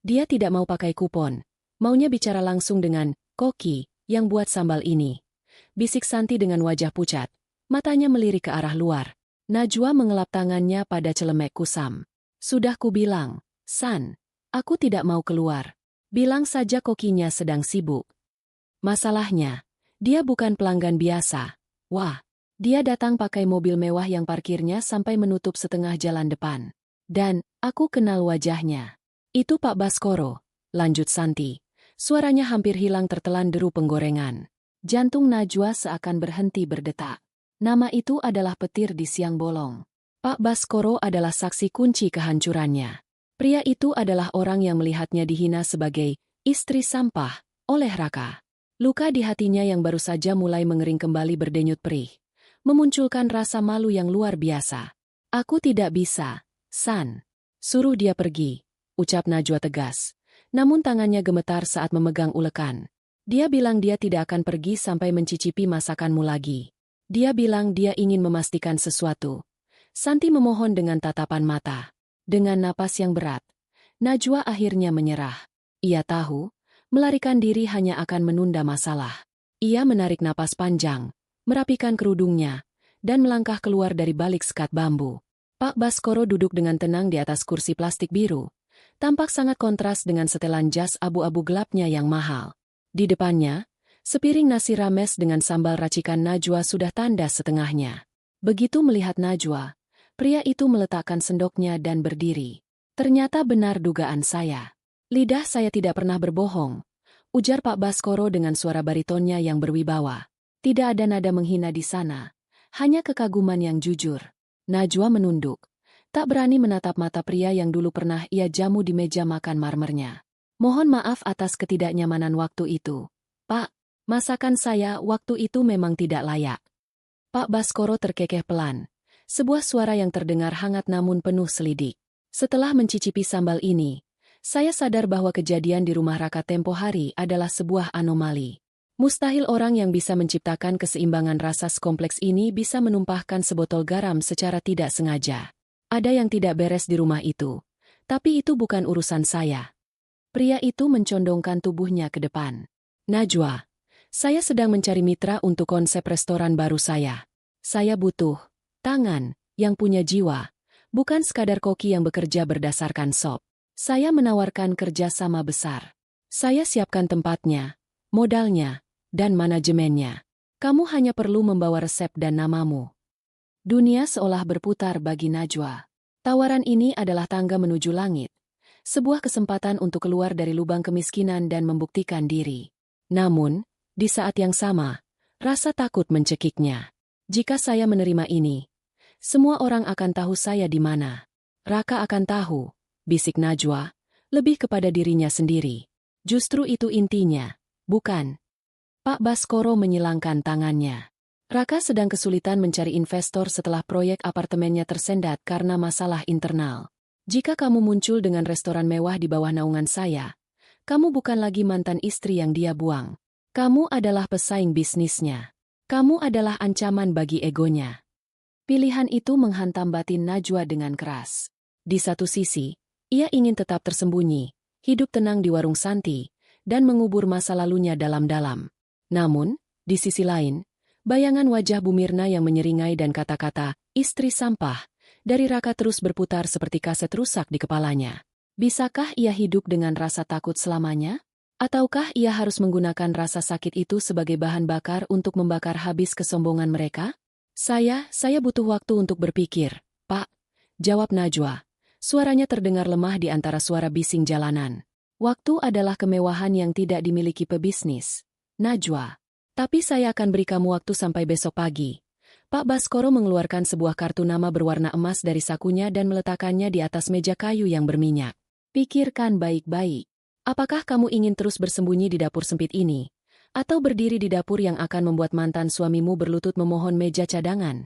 Dia tidak mau pakai kupon. Maunya bicara langsung dengan Koki yang buat sambal ini. Bisik Santi dengan wajah pucat. Matanya melirik ke arah luar. Najwa mengelap tangannya pada celemek kusam. Sudah kubilang, San, aku tidak mau keluar. Bilang saja Kokinya sedang sibuk. Masalahnya, dia bukan pelanggan biasa. Wah, dia datang pakai mobil mewah yang parkirnya sampai menutup setengah jalan depan. Dan, aku kenal wajahnya. Itu Pak Baskoro, lanjut Santi. Suaranya hampir hilang tertelan deru penggorengan. Jantung Najwa seakan berhenti berdetak. Nama itu adalah petir di siang bolong. Pak Baskoro adalah saksi kunci kehancurannya. Pria itu adalah orang yang melihatnya dihina sebagai istri sampah oleh Raka. Luka di hatinya yang baru saja mulai mengering kembali berdenyut perih, memunculkan rasa malu yang luar biasa. Aku tidak bisa, San. Suruh dia pergi, ucap Najwa tegas. Namun tangannya gemetar saat memegang ulekan. Dia bilang dia tidak akan pergi sampai mencicipi masakanmu lagi. Dia bilang dia ingin memastikan sesuatu. Santi memohon dengan tatapan mata. Dengan napas yang berat, Najwa akhirnya menyerah. Ia tahu, melarikan diri hanya akan menunda masalah. Ia menarik napas panjang, merapikan kerudungnya, dan melangkah keluar dari balik sekat bambu. Pak Baskoro duduk dengan tenang di atas kursi plastik biru. Tampak sangat kontras dengan setelan jas abu-abu gelapnya yang mahal. Di depannya, sepiring nasi rames dengan sambal racikan Najwa sudah tandas setengahnya. Begitu melihat Najwa, pria itu meletakkan sendoknya dan berdiri. Ternyata benar dugaan saya. Lidah saya tidak pernah berbohong, ujar Pak Baskoro dengan suara baritonnya yang berwibawa. Tidak ada nada menghina di sana, hanya kekaguman yang jujur. Najwa menunduk. Tak berani menatap mata pria yang dulu pernah ia jamu di meja makan marmernya. Mohon maaf atas ketidaknyamanan waktu itu. Pak, masakan saya waktu itu memang tidak layak. Pak Baskoro terkekeh pelan. Sebuah suara yang terdengar hangat namun penuh selidik. Setelah mencicipi sambal ini, saya sadar bahwa kejadian di rumah Raka tempo hari adalah sebuah anomali. Mustahil orang yang bisa menciptakan keseimbangan rasa sekompleks ini bisa menumpahkan sebotol garam secara tidak sengaja. Ada yang tidak beres di rumah itu, tapi itu bukan urusan saya. Pria itu mencondongkan tubuhnya ke depan. Najwa, Saya sedang mencari mitra untuk konsep restoran baru saya. Saya butuh tangan yang punya jiwa, bukan sekadar koki yang bekerja berdasarkan sop. Saya menawarkan kerjasama besar. Saya siapkan tempatnya, modalnya, dan manajemennya. Kamu hanya perlu membawa resep dan namamu. Dunia seolah berputar bagi Najwa. Tawaran ini adalah tangga menuju langit. Sebuah kesempatan untuk keluar dari lubang kemiskinan dan membuktikan diri. Namun, di saat yang sama, rasa takut mencekiknya. Jika saya menerima ini, semua orang akan tahu saya di mana. Raka akan tahu, bisik Najwa, lebih kepada dirinya sendiri. Justru itu intinya, bukan? Pak Baskoro menyilangkan tangannya. Raka sedang kesulitan mencari investor setelah proyek apartemennya tersendat karena masalah internal. Jika kamu muncul dengan restoran mewah di bawah naungan saya, kamu bukan lagi mantan istri yang dia buang. Kamu adalah pesaing bisnisnya. Kamu adalah ancaman bagi egonya. Pilihan itu menghantam batin Najwa dengan keras. Di satu sisi, ia ingin tetap tersembunyi, hidup tenang di warung Santi, dan mengubur masa lalunya dalam-dalam. Namun, di sisi lain, bayangan wajah Bu Mirna yang menyeringai dan kata-kata, istri sampah, dari Raka terus berputar seperti kaset rusak di kepalanya. Bisakah ia hidup dengan rasa takut selamanya? Ataukah ia harus menggunakan rasa sakit itu sebagai bahan bakar untuk membakar habis kesombongan mereka? Saya butuh waktu untuk berpikir, Pak, jawab Najwa. Suaranya terdengar lemah di antara suara bising jalanan. Waktu adalah kemewahan yang tidak dimiliki pebisnis. Najwa. Tapi saya akan beri kamu waktu sampai besok pagi. Pak Baskoro mengeluarkan sebuah kartu nama berwarna emas dari sakunya dan meletakkannya di atas meja kayu yang berminyak. Pikirkan baik-baik. Apakah kamu ingin terus bersembunyi di dapur sempit ini? Atau berdiri di dapur yang akan membuat mantan suamimu berlutut memohon meja cadangan?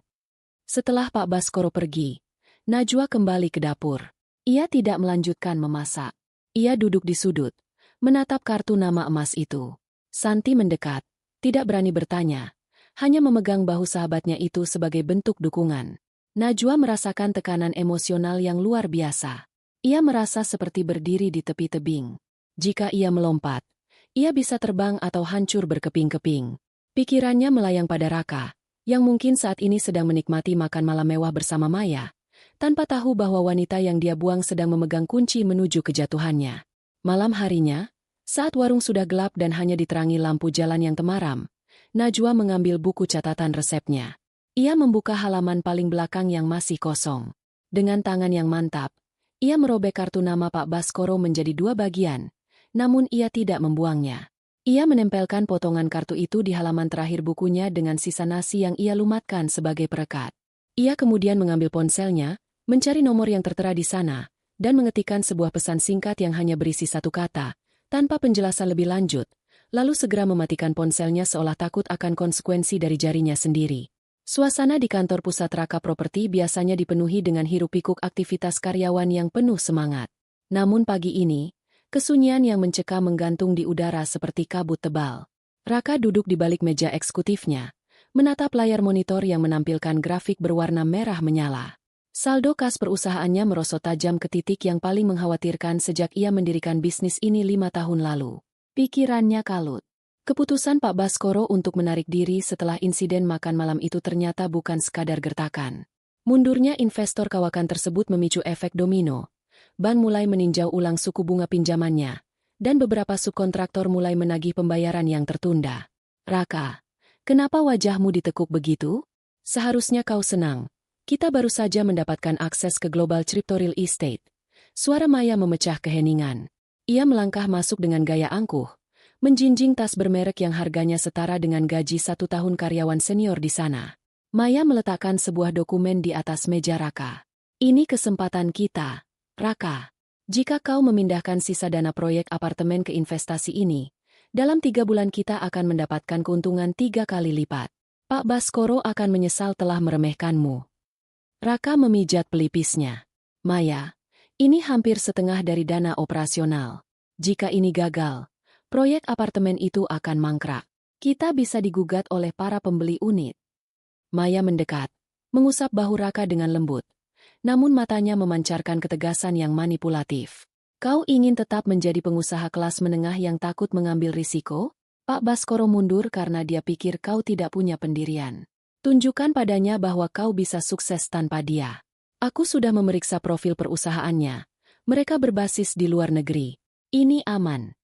Setelah Pak Baskoro pergi, Najwa kembali ke dapur. Ia tidak melanjutkan memasak. Ia duduk di sudut, menatap kartu nama emas itu. Santi mendekat, tidak berani bertanya, hanya memegang bahu sahabatnya itu sebagai bentuk dukungan. Najwa merasakan tekanan emosional yang luar biasa. Ia merasa seperti berdiri di tepi tebing. Jika ia melompat, ia bisa terbang atau hancur berkeping-keping. Pikirannya melayang pada Raka, yang mungkin saat ini sedang menikmati makan malam mewah bersama Maya, tanpa tahu bahwa wanita yang dia buang sedang memegang kunci menuju kejatuhannya. Malam harinya, saat warung sudah gelap dan hanya diterangi lampu jalan yang temaram, Najwa mengambil buku catatan resepnya. Ia membuka halaman paling belakang yang masih kosong. Dengan tangan yang mantap, ia merobek kartu nama Pak Baskoro menjadi 2 bagian, namun ia tidak membuangnya. Ia menempelkan potongan kartu itu di halaman terakhir bukunya dengan sisa nasi yang ia lumatkan sebagai perekat. Ia kemudian mengambil ponselnya, mencari nomor yang tertera di sana, dan mengetikkan sebuah pesan singkat yang hanya berisi 1 kata, tanpa penjelasan lebih lanjut, lalu segera mematikan ponselnya seolah takut akan konsekuensi dari jarinya sendiri. Suasana di kantor pusat Raka Properti biasanya dipenuhi dengan hiruk-pikuk aktivitas karyawan yang penuh semangat. Namun pagi ini, kesunyian yang mencekam menggantung di udara seperti kabut tebal. Raka duduk di balik meja eksekutifnya, menatap layar monitor yang menampilkan grafik berwarna merah menyala. Saldo kas perusahaannya merosot tajam ke titik yang paling mengkhawatirkan sejak ia mendirikan bisnis ini 5 tahun lalu. Pikirannya kalut. Keputusan Pak Baskoro untuk menarik diri setelah insiden makan malam itu ternyata bukan sekadar gertakan. Mundurnya investor kawakan tersebut memicu efek domino. Bank mulai meninjau ulang suku bunga pinjamannya, dan beberapa subkontraktor mulai menagih pembayaran yang tertunda. Raka, kenapa wajahmu ditekuk begitu? Seharusnya kau senang. Kita baru saja mendapatkan akses ke Global Crypto Real Estate. Suara Maya memecah keheningan. Ia melangkah masuk dengan gaya angkuh, menjinjing tas bermerek yang harganya setara dengan gaji 1 tahun karyawan senior di sana. Maya meletakkan sebuah dokumen di atas meja Raka. Ini kesempatan kita, Raka. Jika kau memindahkan sisa dana proyek apartemen ke investasi ini, dalam 3 bulan kita akan mendapatkan keuntungan 3 kali lipat. Pak Baskoro akan menyesal telah meremehkanmu. Raka memijat pelipisnya. Maya, ini hampir setengah dari dana operasional. Jika ini gagal, proyek apartemen itu akan mangkrak. Kita bisa digugat oleh para pembeli unit. Maya mendekat, mengusap bahu Raka dengan lembut. Namun matanya memancarkan ketegasan yang manipulatif. Kau ingin tetap menjadi pengusaha kelas menengah yang takut mengambil risiko? Pak Baskoro mundur karena dia pikir kau tidak punya pendirian. Tunjukkan padanya bahwa kau bisa sukses tanpa dia. Aku sudah memeriksa profil perusahaannya. Mereka berbasis di luar negeri. Ini aman.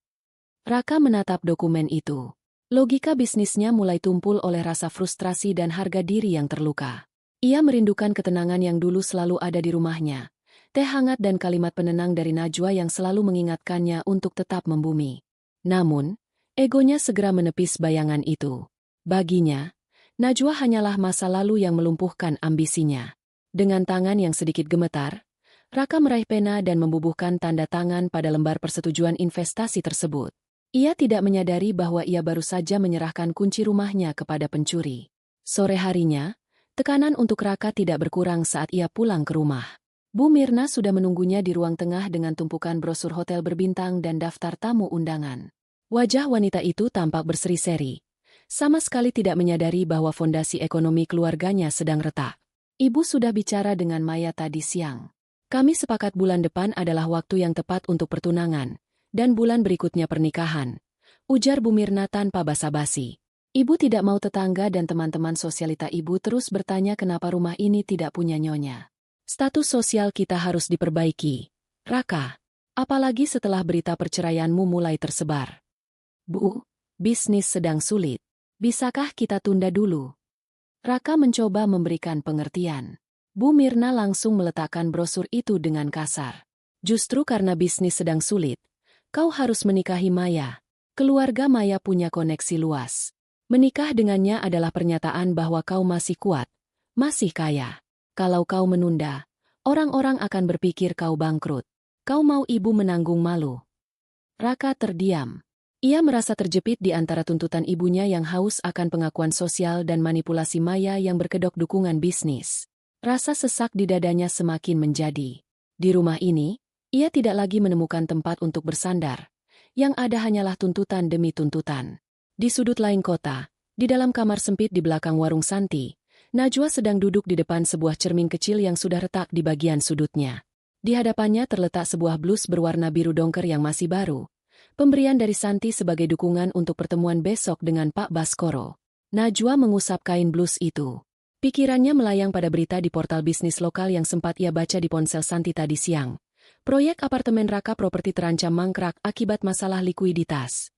Raka menatap dokumen itu. Logika bisnisnya mulai tumpul oleh rasa frustrasi dan harga diri yang terluka. Ia merindukan ketenangan yang dulu selalu ada di rumahnya. Teh hangat dan kalimat penenang dari Najwa yang selalu mengingatkannya untuk tetap membumi. Namun, egonya segera menepis bayangan itu. Baginya, Najwa hanyalah masa lalu yang melumpuhkan ambisinya. Dengan tangan yang sedikit gemetar, Raka meraih pena dan membubuhkan tanda tangan pada lembar persetujuan investasi tersebut. Ia tidak menyadari bahwa ia baru saja menyerahkan kunci rumahnya kepada pencuri. Sore harinya, tekanan untuk Raka tidak berkurang saat ia pulang ke rumah. Bu Mirna sudah menunggunya di ruang tengah dengan tumpukan brosur hotel berbintang dan daftar tamu undangan. Wajah wanita itu tampak berseri-seri. Sama sekali tidak menyadari bahwa fondasi ekonomi keluarganya sedang retak. Ibu sudah bicara dengan Maya tadi siang. Kami sepakat bulan depan adalah waktu yang tepat untuk pertunangan, dan bulan berikutnya pernikahan, ujar Bu Mirna tanpa basa-basi. Ibu tidak mau tetangga dan teman-teman sosialita ibu terus bertanya kenapa rumah ini tidak punya nyonya. Status sosial kita harus diperbaiki, Raka. Apalagi setelah berita perceraianmu mulai tersebar. Bu, bisnis sedang sulit. Bisakah kita tunda dulu? Raka mencoba memberikan pengertian. Bu Mirna langsung meletakkan brosur itu dengan kasar. Justru karena bisnis sedang sulit, kau harus menikahi Maya. Keluarga Maya punya koneksi luas. Menikah dengannya adalah pernyataan bahwa kau masih kuat, masih kaya. Kalau kau menunda, orang-orang akan berpikir kau bangkrut. Kau mau ibu menanggung malu. Raka terdiam. Ia merasa terjepit di antara tuntutan ibunya yang haus akan pengakuan sosial dan manipulasi Maya yang berkedok dukungan bisnis. Rasa sesak di dadanya semakin menjadi. Di rumah ini, ia tidak lagi menemukan tempat untuk bersandar. Yang ada hanyalah tuntutan demi tuntutan. Di sudut lain kota, di dalam kamar sempit di belakang warung Santi, Najwa sedang duduk di depan sebuah cermin kecil yang sudah retak di bagian sudutnya. Di hadapannya terletak sebuah blus berwarna biru dongker yang masih baru. Pemberian dari Santi sebagai dukungan untuk pertemuan besok dengan Pak Baskoro. Najwa mengusap kain blus itu. Pikirannya melayang pada berita di portal bisnis lokal yang sempat ia baca di ponsel Santi tadi siang. Proyek apartemen Raka Properti terancam mangkrak akibat masalah likuiditas.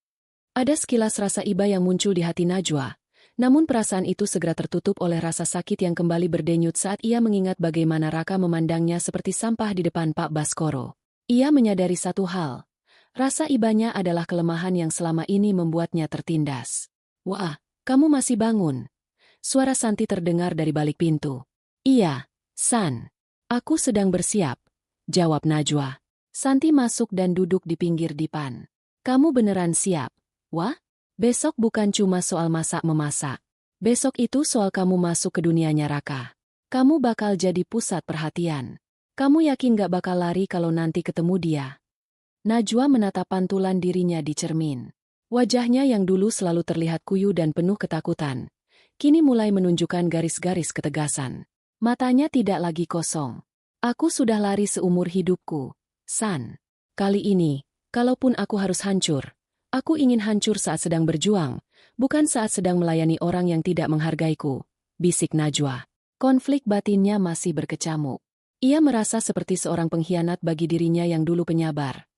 Ada sekilas rasa iba yang muncul di hati Najwa, namun perasaan itu segera tertutup oleh rasa sakit yang kembali berdenyut saat ia mengingat bagaimana Raka memandangnya seperti sampah di depan Pak Baskoro. Ia menyadari satu hal. Rasa ibanya adalah kelemahan yang selama ini membuatnya tertindas. Wah, kamu masih bangun. Suara Santi terdengar dari balik pintu. Iya, San. Aku sedang bersiap, jawab Najwa. Santi masuk dan duduk di pinggir dipan. Kamu beneran siap? Wah, besok bukan cuma soal masak-memasak. Besok itu soal kamu masuk ke dunianya Raka. Kamu bakal jadi pusat perhatian. Kamu yakin gak bakal lari kalau nanti ketemu dia? Najwa menatap pantulan dirinya di cermin. Wajahnya yang dulu selalu terlihat kuyu dan penuh ketakutan, kini mulai menunjukkan garis-garis ketegasan. Matanya tidak lagi kosong. Aku sudah lari seumur hidupku, San. Kali ini, kalaupun aku harus hancur, aku ingin hancur saat sedang berjuang, bukan saat sedang melayani orang yang tidak menghargaiku, bisik Najwa. Konflik batinnya masih berkecamuk. Ia merasa seperti seorang pengkhianat bagi dirinya yang dulu penyabar.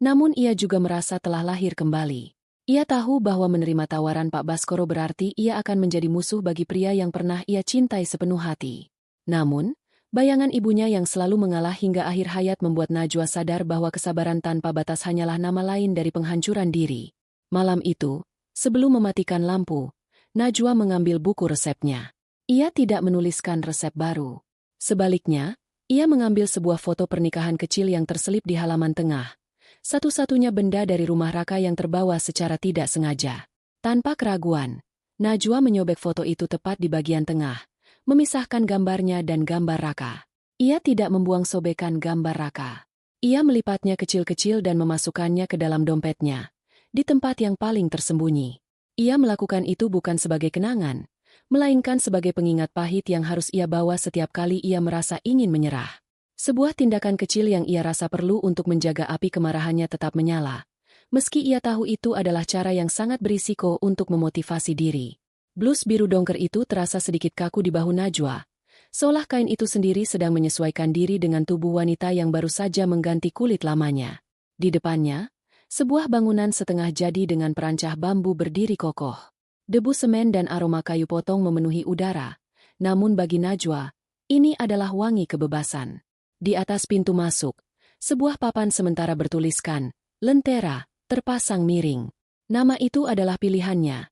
Namun ia juga merasa telah lahir kembali. Ia tahu bahwa menerima tawaran Pak Baskoro berarti ia akan menjadi musuh bagi pria yang pernah ia cintai sepenuh hati. Namun, bayangan ibunya yang selalu mengalah hingga akhir hayat membuat Najwa sadar bahwa kesabaran tanpa batas hanyalah nama lain dari penghancuran diri. Malam itu, sebelum mematikan lampu, Najwa mengambil buku resepnya. Ia tidak menuliskan resep baru. Sebaliknya, ia mengambil sebuah foto pernikahan kecil yang terselip di halaman tengah. Satu-satunya benda dari rumah Raka yang terbawa secara tidak sengaja. Tanpa keraguan, Najwa menyobek foto itu tepat di bagian tengah, memisahkan gambarnya dan gambar Raka. Ia tidak membuang sobekan gambar Raka. Ia melipatnya kecil-kecil dan memasukkannya ke dalam dompetnya, di tempat yang paling tersembunyi. Ia melakukan itu bukan sebagai kenangan, melainkan sebagai pengingat pahit yang harus ia bawa setiap kali ia merasa ingin menyerah. Sebuah tindakan kecil yang ia rasa perlu untuk menjaga api kemarahannya tetap menyala, Meski ia tahu itu adalah cara yang sangat berisiko untuk memotivasi diri. Blus biru dongker itu terasa sedikit kaku di bahu Najwa, seolah kain itu sendiri sedang menyesuaikan diri dengan tubuh wanita yang baru saja mengganti kulit lamanya. Di depannya, sebuah bangunan setengah jadi dengan perancah bambu berdiri kokoh. Debu semen dan aroma kayu potong memenuhi udara, namun bagi Najwa, ini adalah wangi kebebasan. Di atas pintu masuk, sebuah papan sementara bertuliskan, Lentera, terpasang miring. Nama itu adalah pilihannya.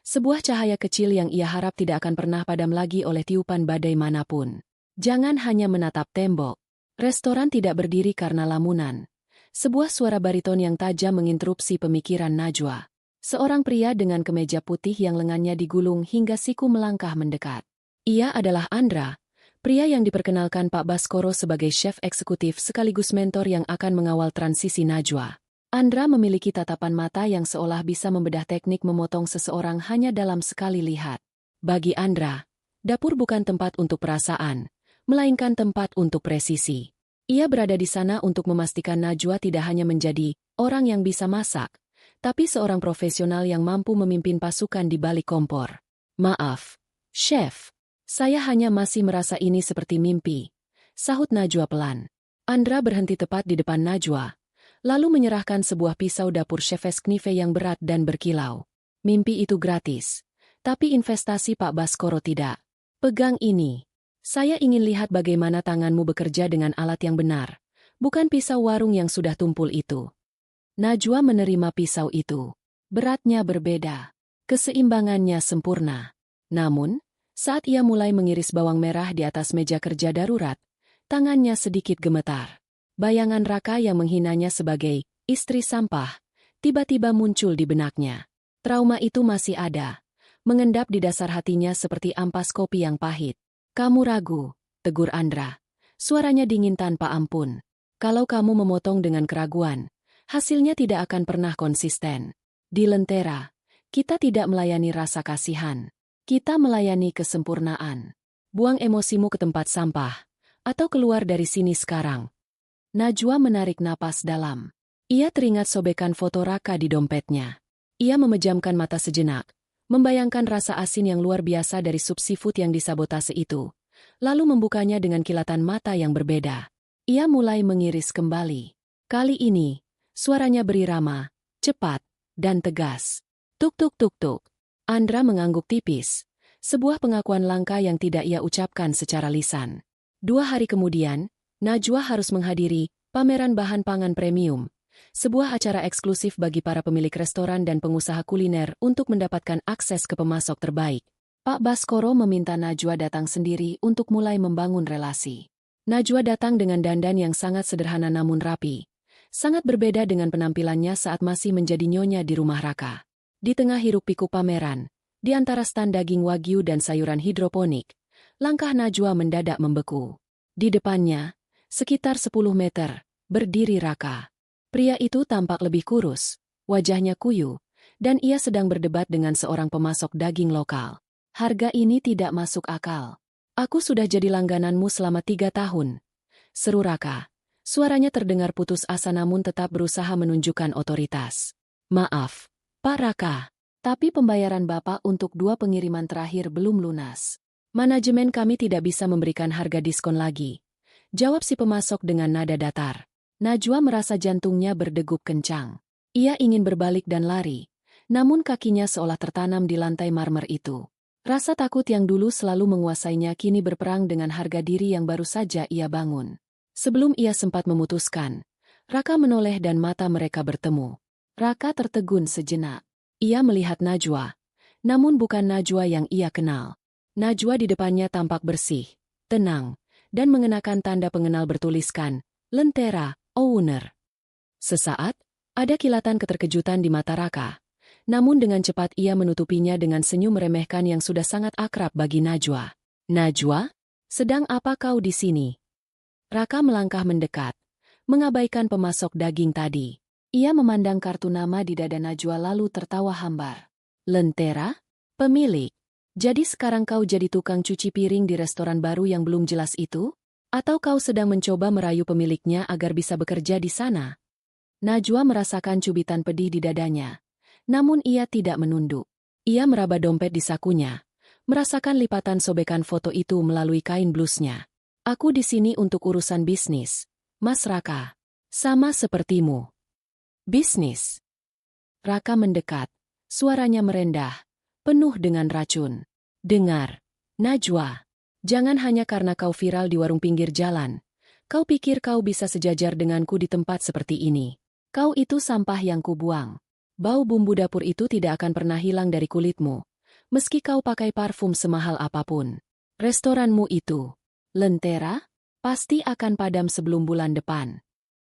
Sebuah cahaya kecil yang ia harap tidak akan pernah padam lagi oleh tiupan badai manapun. Jangan hanya menatap tembok. Restoran tidak berdiri karena lamunan. Sebuah suara bariton yang tajam menginterupsi pemikiran Najwa. Seorang pria dengan kemeja putih yang lengannya digulung hingga siku melangkah mendekat. Ia adalah Andra, pria yang diperkenalkan Pak Baskoro sebagai chef eksekutif sekaligus mentor yang akan mengawal transisi Najwa. Andra memiliki tatapan mata yang seolah bisa membedah teknik memotong seseorang hanya dalam sekali lihat. Bagi Andra, dapur bukan tempat untuk perasaan, melainkan tempat untuk presisi. Ia berada di sana untuk memastikan Najwa tidak hanya menjadi orang yang bisa masak, tapi seorang profesional yang mampu memimpin pasukan di balik kompor. Maaf, Chef. Saya hanya masih merasa ini seperti mimpi, sahut Najwa pelan. Andra berhenti tepat di depan Najwa, lalu menyerahkan sebuah pisau dapur Chefsknife yang berat dan berkilau. Mimpi itu gratis, tapi investasi Pak Baskoro tidak. Pegang ini. Saya ingin lihat bagaimana tanganmu bekerja dengan alat yang benar, bukan pisau warung yang sudah tumpul itu. Najwa menerima pisau itu. Beratnya berbeda. Keseimbangannya sempurna. Namun, saat ia mulai mengiris bawang merah di atas meja kerja darurat, tangannya sedikit gemetar. Bayangan Raka yang menghinanya sebagai istri sampah tiba-tiba muncul di benaknya. Trauma itu masih ada, mengendap di dasar hatinya seperti ampas kopi yang pahit. Kamu ragu, tegur Andra. Suaranya dingin tanpa ampun. Kalau kamu memotong dengan keraguan, hasilnya tidak akan pernah konsisten. Di Lentera, kita tidak melayani rasa kasihan. Kita melayani kesempurnaan. Buang emosimu ke tempat sampah, atau keluar dari sini sekarang. Najwa menarik napas dalam. Ia teringat sobekan foto Raka di dompetnya. Ia memejamkan mata sejenak, membayangkan rasa asin yang luar biasa dari sup seafood yang disabotase itu, lalu membukanya dengan kilatan mata yang berbeda. Ia mulai mengiris kembali. Kali ini, suaranya berirama, cepat, dan tegas. Tuk tuk tuk tuk. Andra mengangguk tipis, sebuah pengakuan langka yang tidak ia ucapkan secara lisan. 2 hari kemudian, Najwa harus menghadiri pameran bahan pangan premium, sebuah acara eksklusif bagi para pemilik restoran dan pengusaha kuliner untuk mendapatkan akses ke pemasok terbaik. Pak Baskoro meminta Najwa datang sendiri untuk mulai membangun relasi. Najwa datang dengan dandan yang sangat sederhana namun rapi, sangat berbeda dengan penampilannya saat masih menjadi nyonya di rumah Raka. Di tengah hiruk-pikuk pameran, di antara stan daging wagyu dan sayuran hidroponik, langkah Najwa mendadak membeku. Di depannya, sekitar 10 meter, berdiri Raka. Pria itu tampak lebih kurus, wajahnya kuyu, dan ia sedang berdebat dengan seorang pemasok daging lokal. Harga ini tidak masuk akal. Aku sudah jadi langgananmu selama 3 tahun. Seru Raka. Suaranya terdengar putus asa namun tetap berusaha menunjukkan otoritas. Maaf, Pak Raka, tapi pembayaran Bapak untuk 2 pengiriman terakhir belum lunas. Manajemen kami tidak bisa memberikan harga diskon lagi. Jawab si pemasok dengan nada datar. Najwa merasa jantungnya berdegup kencang. Ia ingin berbalik dan lari, namun kakinya seolah tertanam di lantai marmer itu. Rasa takut yang dulu selalu menguasainya kini berperang dengan harga diri yang baru saja ia bangun. Sebelum ia sempat memutuskan, Raka menoleh dan mata mereka bertemu. Raka tertegun sejenak. Ia melihat Najwa, namun bukan Najwa yang ia kenal. Najwa di depannya tampak bersih, tenang, dan mengenakan tanda pengenal bertuliskan, Lentera, Owner. Sesaat, ada kilatan keterkejutan di mata Raka. Namun dengan cepat ia menutupinya dengan senyum meremehkan yang sudah sangat akrab bagi Najwa. Najwa, sedang apa kau di sini? Raka melangkah mendekat, mengabaikan pemasok daging tadi. Ia memandang kartu nama di dada Najwa lalu tertawa hambar. Lentera? Pemilik. Jadi sekarang kau jadi tukang cuci piring di restoran baru yang belum jelas itu? Atau kau sedang mencoba merayu pemiliknya agar bisa bekerja di sana? Najwa merasakan cubitan pedih di dadanya. Namun ia tidak menunduk. Ia meraba dompet di sakunya, merasakan lipatan sobekan foto itu melalui kain blusnya. Aku di sini untuk urusan bisnis, Mas Raka. Sama sepertimu. Bisnis. Raka mendekat. Suaranya merendah, penuh dengan racun. Dengar, Najwa. Jangan hanya karena kau viral di warung pinggir jalan. Kau pikir kau bisa sejajar denganku di tempat seperti ini. Kau itu sampah yang kubuang. Bau bumbu dapur itu tidak akan pernah hilang dari kulitmu. Meski kau pakai parfum semahal apapun. Restoranmu itu, Lentera, pasti akan padam sebelum bulan depan.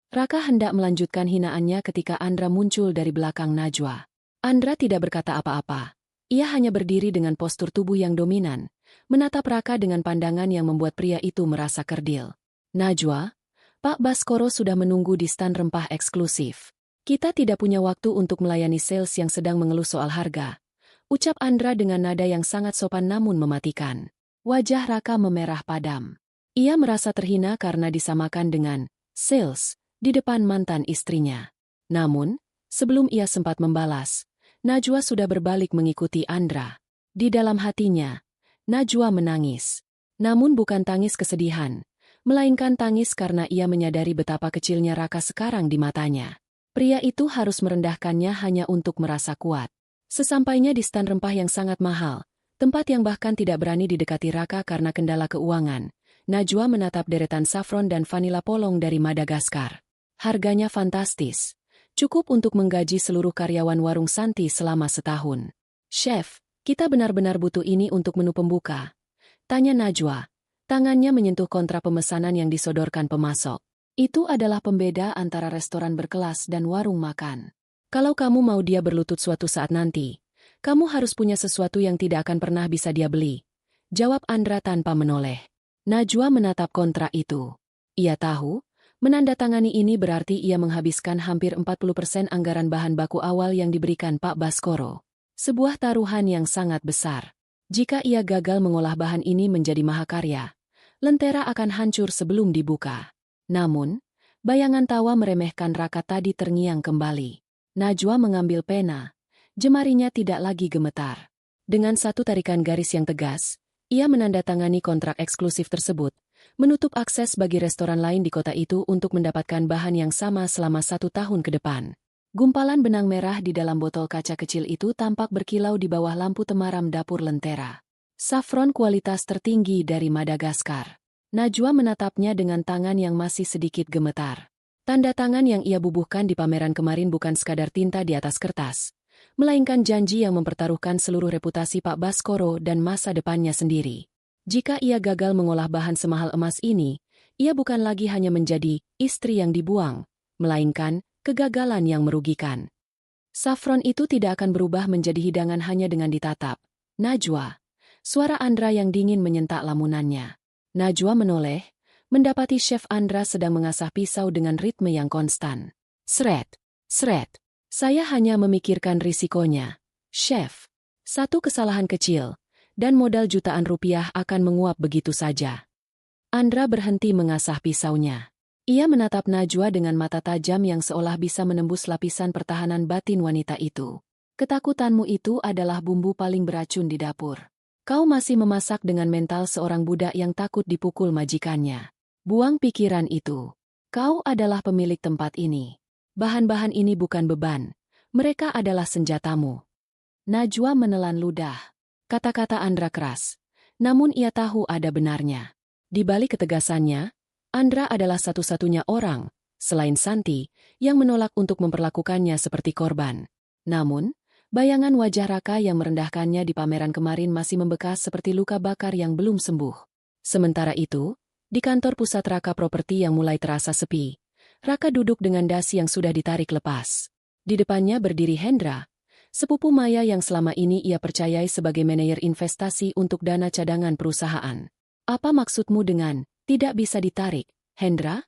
Raka hendak melanjutkan hinaannya ketika Andra muncul dari belakang Najwa. Andra tidak berkata apa-apa. Ia hanya berdiri dengan postur tubuh yang dominan, menatap Raka dengan pandangan yang membuat pria itu merasa kerdil. Najwa, Pak Baskoro sudah menunggu di stan rempah eksklusif. Kita tidak punya waktu untuk melayani sales yang sedang mengeluh soal harga. Ucap Andra dengan nada yang sangat sopan namun mematikan. Wajah Raka memerah padam. Ia merasa terhina karena disamakan dengan sales di depan mantan istrinya. Namun, sebelum ia sempat membalas, Najwa sudah berbalik mengikuti Andra. Di dalam hatinya, Najwa menangis. Namun bukan tangis kesedihan, melainkan tangis karena ia menyadari betapa kecilnya Raka sekarang di matanya. Pria itu harus merendahkannya hanya untuk merasa kuat. Sesampainya di stan rempah yang sangat mahal, tempat yang bahkan tidak berani didekati Raka karena kendala keuangan, Najwa menatap deretan saffron dan vanila polong dari Madagaskar. Harganya fantastis. Cukup untuk menggaji seluruh karyawan warung Santi selama setahun. Chef, kita benar-benar butuh ini untuk menu pembuka. Tanya Najwa. Tangannya menyentuh kontra pemesanan yang disodorkan pemasok. Itu adalah pembeda antara restoran berkelas dan warung makan. Kalau kamu mau dia berlutut suatu saat nanti, kamu harus punya sesuatu yang tidak akan pernah bisa dia beli. Jawab Andra tanpa menoleh. Najwa menatap kontra itu. Ia tahu, menandatangani ini berarti ia menghabiskan hampir 40% anggaran bahan baku awal yang diberikan Pak Baskoro. Sebuah taruhan yang sangat besar. Jika ia gagal mengolah bahan ini menjadi mahakarya, Lentera akan hancur sebelum dibuka. Namun, bayangan tawa meremehkan Raka tadi terngiang kembali. Najwa mengambil pena. Jemarinya tidak lagi gemetar. Dengan satu tarikan garis yang tegas, ia menandatangani kontrak eksklusif tersebut, menutup akses bagi restoran lain di kota itu untuk mendapatkan bahan yang sama selama 1 tahun ke depan. Gumpalan benang merah di dalam botol kaca kecil itu tampak berkilau di bawah lampu temaram dapur Lentera. Saffron kualitas tertinggi dari Madagaskar. Najwa menatapnya dengan tangan yang masih sedikit gemetar. Tanda tangan yang ia bubuhkan di pameran kemarin bukan sekadar tinta di atas kertas, melainkan janji yang mempertaruhkan seluruh reputasi Pak Baskoro dan masa depannya sendiri. Jika ia gagal mengolah bahan semahal emas ini, ia bukan lagi hanya menjadi istri yang dibuang, melainkan kegagalan yang merugikan. Saffron itu tidak akan berubah menjadi hidangan hanya dengan ditatap. Najwa. Suara Andra yang dingin menyentak lamunannya. Najwa menoleh, mendapati Chef Andra sedang mengasah pisau dengan ritme yang konstan. Sret, sret. Saya hanya memikirkan risikonya. Chef, satu kesalahan kecil, dan modal jutaan rupiah akan menguap begitu saja. Andra berhenti mengasah pisaunya. Ia menatap Najwa dengan mata tajam yang seolah bisa menembus lapisan pertahanan batin wanita itu. Ketakutanmu itu adalah bumbu paling beracun di dapur. Kau masih memasak dengan mental seorang budak yang takut dipukul majikannya. Buang pikiran itu. Kau adalah pemilik tempat ini. Bahan-bahan ini bukan beban. Mereka adalah senjatamu. Najwa menelan ludah. Kata-kata Andra keras. Namun ia tahu ada benarnya. Di balik ketegasannya, Andra adalah satu-satunya orang, selain Santi, yang menolak untuk memperlakukannya seperti korban. Namun, bayangan wajah Raka yang merendahkannya di pameran kemarin masih membekas seperti luka bakar yang belum sembuh. Sementara itu, di kantor pusat Raka Properti yang mulai terasa sepi, Raka duduk dengan dasi yang sudah ditarik lepas. Di depannya berdiri Hendra, sepupu Maya yang selama ini ia percayai sebagai manajer investasi untuk dana cadangan perusahaan. Apa maksudmu dengan tidak bisa ditarik, Hendra?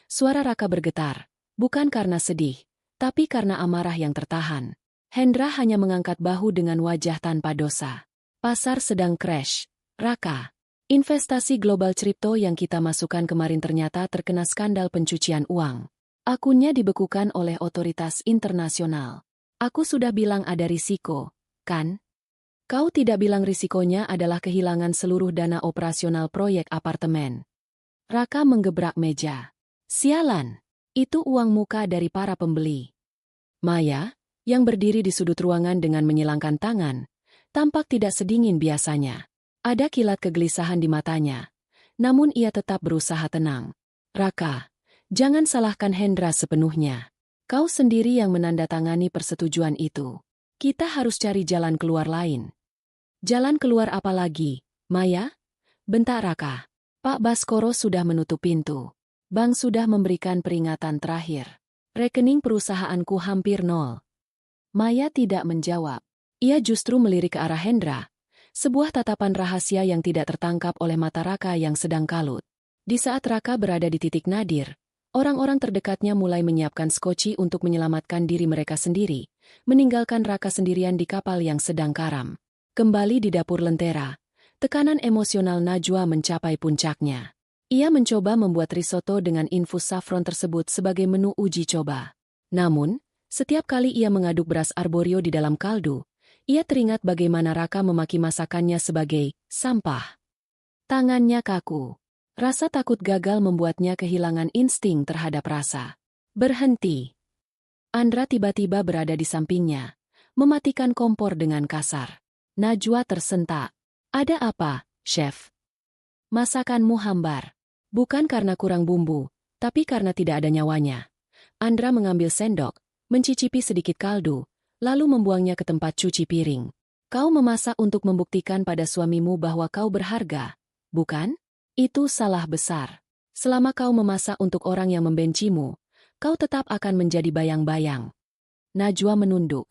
Suara Raka bergetar, bukan karena sedih, tapi karena amarah yang tertahan. Hendra hanya mengangkat bahu dengan wajah tanpa dosa. Pasar sedang crash. Raka. Investasi global kripto yang kita masukkan kemarin ternyata terkena skandal pencucian uang. Akunnya dibekukan oleh otoritas internasional. Aku sudah bilang ada risiko, kan? Kau tidak bilang risikonya adalah kehilangan seluruh dana operasional proyek apartemen. Raka menggebrak meja. Sialan, itu uang muka dari para pembeli. Maya, yang berdiri di sudut ruangan dengan menyilangkan tangan, tampak tidak sedingin biasanya. Ada kilat kegelisahan di matanya. Namun ia tetap berusaha tenang. Raka, jangan salahkan Hendra sepenuhnya. Kau sendiri yang menandatangani persetujuan itu. Kita harus cari jalan keluar lain. Jalan keluar apa lagi, Maya? Bentak Raka. Pak Baskoro sudah menutup pintu. Bank sudah memberikan peringatan terakhir. Rekening perusahaanku hampir nol. Maya tidak menjawab. Ia justru melirik ke arah Hendra. Sebuah tatapan rahasia yang tidak tertangkap oleh mata Raka yang sedang kalut. Di saat Raka berada di titik nadir, orang-orang terdekatnya mulai menyiapkan skoci untuk menyelamatkan diri mereka sendiri, meninggalkan Raka sendirian di kapal yang sedang karam. Kembali di dapur lentera, tekanan emosional Najwa mencapai puncaknya. Ia mencoba membuat risotto dengan infus saffron tersebut sebagai menu uji coba. Namun, setiap kali ia mengaduk beras arborio di dalam kaldu, ia teringat bagaimana Raka memaki masakannya sebagai sampah. Tangannya kaku. Rasa takut gagal membuatnya kehilangan insting terhadap rasa. Berhenti. Andra tiba-tiba berada di sampingnya, mematikan kompor dengan kasar. Najwa tersentak. Ada apa, Chef? Masakanmu hambar. Bukan karena kurang bumbu, tapi karena tidak ada nyawanya. Andra mengambil sendok, mencicipi sedikit kaldu, lalu membuangnya ke tempat cuci piring. Kau memasak untuk membuktikan pada suamimu bahwa kau berharga, bukan? Itu salah besar. Selama kau memasak untuk orang yang membencimu, kau tetap akan menjadi bayang-bayang. Najwa menunduk.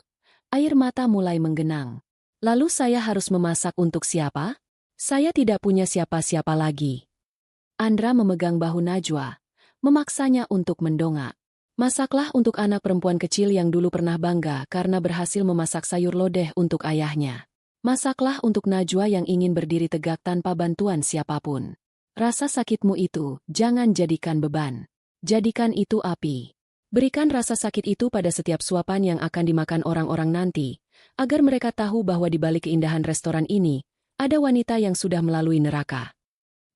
Air mata mulai menggenang. Lalu saya harus memasak untuk siapa? Saya tidak punya siapa-siapa lagi. Andra memegang bahu Najwa, memaksanya untuk mendongak. Masaklah untuk anak perempuan kecil yang dulu pernah bangga karena berhasil memasak sayur lodeh untuk ayahnya. Masaklah untuk Najwa yang ingin berdiri tegak tanpa bantuan siapapun. Rasa sakitmu itu, jangan jadikan beban. Jadikan itu api. Berikan rasa sakit itu pada setiap suapan yang akan dimakan orang-orang nanti, agar mereka tahu bahwa di balik keindahan restoran ini, ada wanita yang sudah melalui neraka.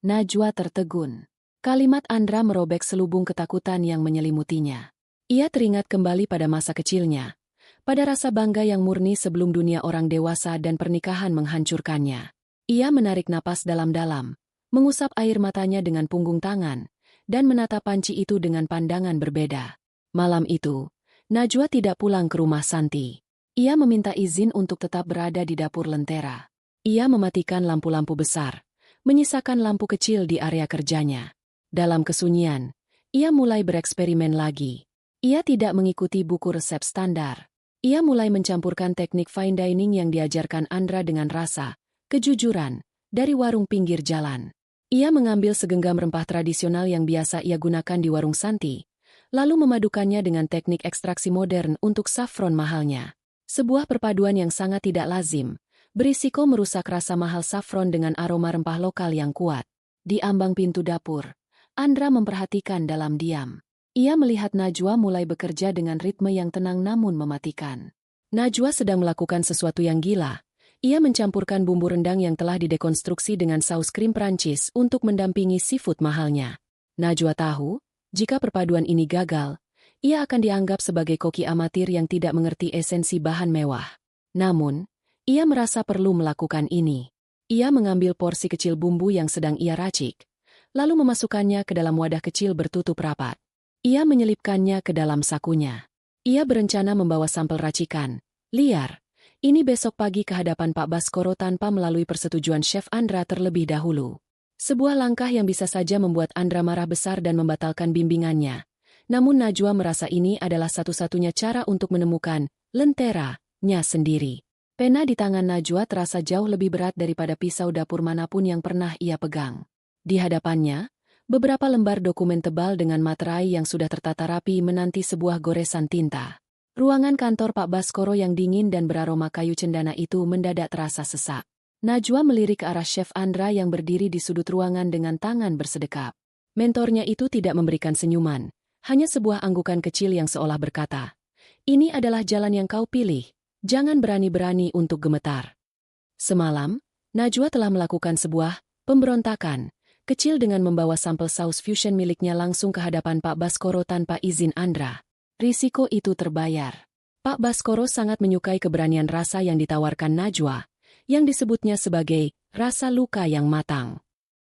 Najwa tertegun. Kalimat Andra merobek selubung ketakutan yang menyelimutinya. Ia teringat kembali pada masa kecilnya, pada rasa bangga yang murni sebelum dunia orang dewasa dan pernikahan menghancurkannya. Ia menarik napas dalam-dalam, mengusap air matanya dengan punggung tangan, dan menatap panci itu dengan pandangan berbeda. Malam itu, Najwa tidak pulang ke rumah Santi. Ia meminta izin untuk tetap berada di dapur lentera. Ia mematikan lampu-lampu besar, menyisakan lampu kecil di area kerjanya. Dalam kesunyian, ia mulai bereksperimen lagi. Ia tidak mengikuti buku resep standar. Ia mulai mencampurkan teknik fine dining yang diajarkan Andra dengan rasa, kejujuran, dari warung pinggir jalan. Ia mengambil segenggam rempah tradisional yang biasa ia gunakan di warung Santi, lalu memadukannya dengan teknik ekstraksi modern untuk saffron mahalnya. Sebuah perpaduan yang sangat tidak lazim, berisiko merusak rasa mahal saffron dengan aroma rempah lokal yang kuat. Di ambang pintu dapur, Andra memperhatikan dalam diam. Ia melihat Najwa mulai bekerja dengan ritme yang tenang namun mematikan. Najwa sedang melakukan sesuatu yang gila. Ia mencampurkan bumbu rendang yang telah didekonstruksi dengan saus krim Prancis untuk mendampingi seafood mahalnya. Najwa tahu, jika perpaduan ini gagal, ia akan dianggap sebagai koki amatir yang tidak mengerti esensi bahan mewah. Namun, ia merasa perlu melakukan ini. Ia mengambil porsi kecil bumbu yang sedang ia racik, lalu memasukkannya ke dalam wadah kecil bertutup rapat. Ia menyelipkannya ke dalam sakunya. Ia berencana membawa sampel racikan, liar, ini besok pagi ke hadapan Pak Baskoro tanpa melalui persetujuan Chef Andra terlebih dahulu. Sebuah langkah yang bisa saja membuat Andra marah besar dan membatalkan bimbingannya. Namun Najwa merasa ini adalah satu-satunya cara untuk menemukan lentera-nya sendiri. Pena di tangan Najwa terasa jauh lebih berat daripada pisau dapur manapun yang pernah ia pegang. Di hadapannya, beberapa lembar dokumen tebal dengan materai yang sudah tertata rapi menanti sebuah goresan tinta. Ruangan kantor Pak Baskoro yang dingin dan beraroma kayu cendana itu mendadak terasa sesak. Najwa melirik ke arah Chef Andra yang berdiri di sudut ruangan dengan tangan bersedekap. Mentornya itu tidak memberikan senyuman, Hanya sebuah anggukan kecil yang seolah berkata, "Ini adalah jalan yang kau pilih, jangan berani-berani untuk gemetar." Semalam, Najwa telah melakukan sebuah pemberontakan kecil dengan membawa sampel saus fusion miliknya langsung ke hadapan Pak Baskoro tanpa izin Andra. Risiko itu terbayar. Pak Baskoro sangat menyukai keberanian rasa yang ditawarkan Najwa, yang disebutnya sebagai rasa luka yang matang.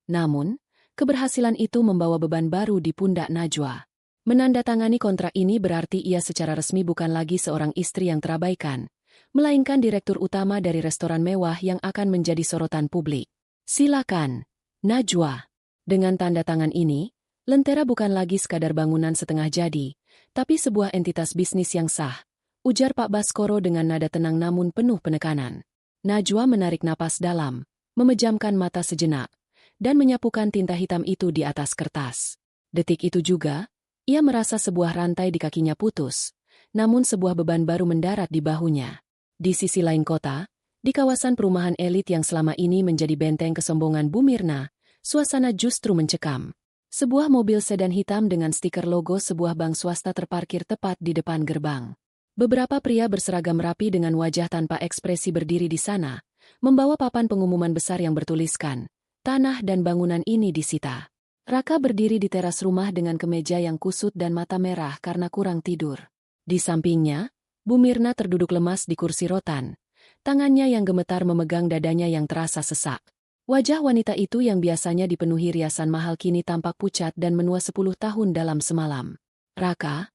Namun, keberhasilan itu membawa beban baru di pundak Najwa. Menandatangani kontrak ini berarti ia secara resmi bukan lagi seorang istri yang terabaikan, melainkan direktur utama dari restoran mewah yang akan menjadi sorotan publik. Silakan, Najwa. Dengan tanda tangan ini, Lentera bukan lagi sekadar bangunan setengah jadi, tapi sebuah entitas bisnis yang sah, ujar Pak Baskoro dengan nada tenang namun penuh penekanan. Najwa menarik napas dalam, memejamkan mata sejenak, dan menyapukan tinta hitam itu di atas kertas. Detik itu juga, ia merasa sebuah rantai di kakinya putus, namun sebuah beban baru mendarat di bahunya. Di sisi lain kota, di kawasan perumahan elit yang selama ini menjadi benteng kesombongan Bu Mirna, suasana justru mencekam. Sebuah mobil sedan hitam dengan stiker logo sebuah bank swasta terparkir tepat di depan gerbang. Beberapa pria berseragam rapi dengan wajah tanpa ekspresi berdiri di sana, membawa papan pengumuman besar yang bertuliskan, "Tanah dan bangunan ini disita." Raka berdiri di teras rumah dengan kemeja yang kusut dan mata merah karena kurang tidur. Di sampingnya, Bu Mirna terduduk lemas di kursi rotan. Tangannya yang gemetar memegang dadanya yang terasa sesak. Wajah wanita itu yang biasanya dipenuhi riasan mahal kini tampak pucat dan menua 10 tahun dalam semalam. "Raka,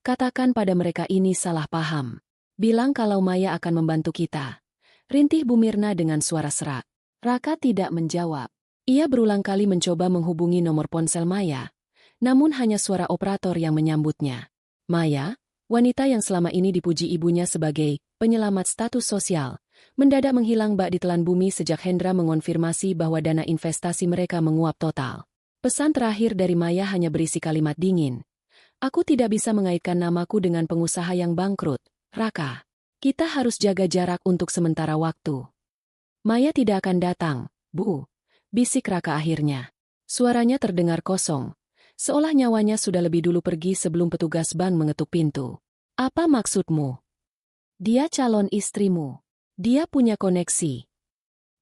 katakan pada mereka ini salah paham. Bilang kalau Maya akan membantu kita." Rintih Bu Mirna dengan suara serak. Raka tidak menjawab. Ia berulang kali mencoba menghubungi nomor ponsel Maya, namun hanya suara operator yang menyambutnya. Maya, wanita yang selama ini dipuji ibunya sebagai penyelamat status sosial, mendadak menghilang bak ditelan bumi sejak Hendra mengonfirmasi bahwa dana investasi mereka menguap total. Pesan terakhir dari Maya hanya berisi kalimat dingin. "Aku tidak bisa mengaitkan namaku dengan pengusaha yang bangkrut, Raka. Kita harus jaga jarak untuk sementara waktu." "Maya tidak akan datang, Bu," bisik Raka akhirnya. Suaranya terdengar kosong, seolah nyawanya sudah lebih dulu pergi sebelum petugas bank mengetuk pintu. "Apa maksudmu? Dia calon istrimu. Dia punya koneksi."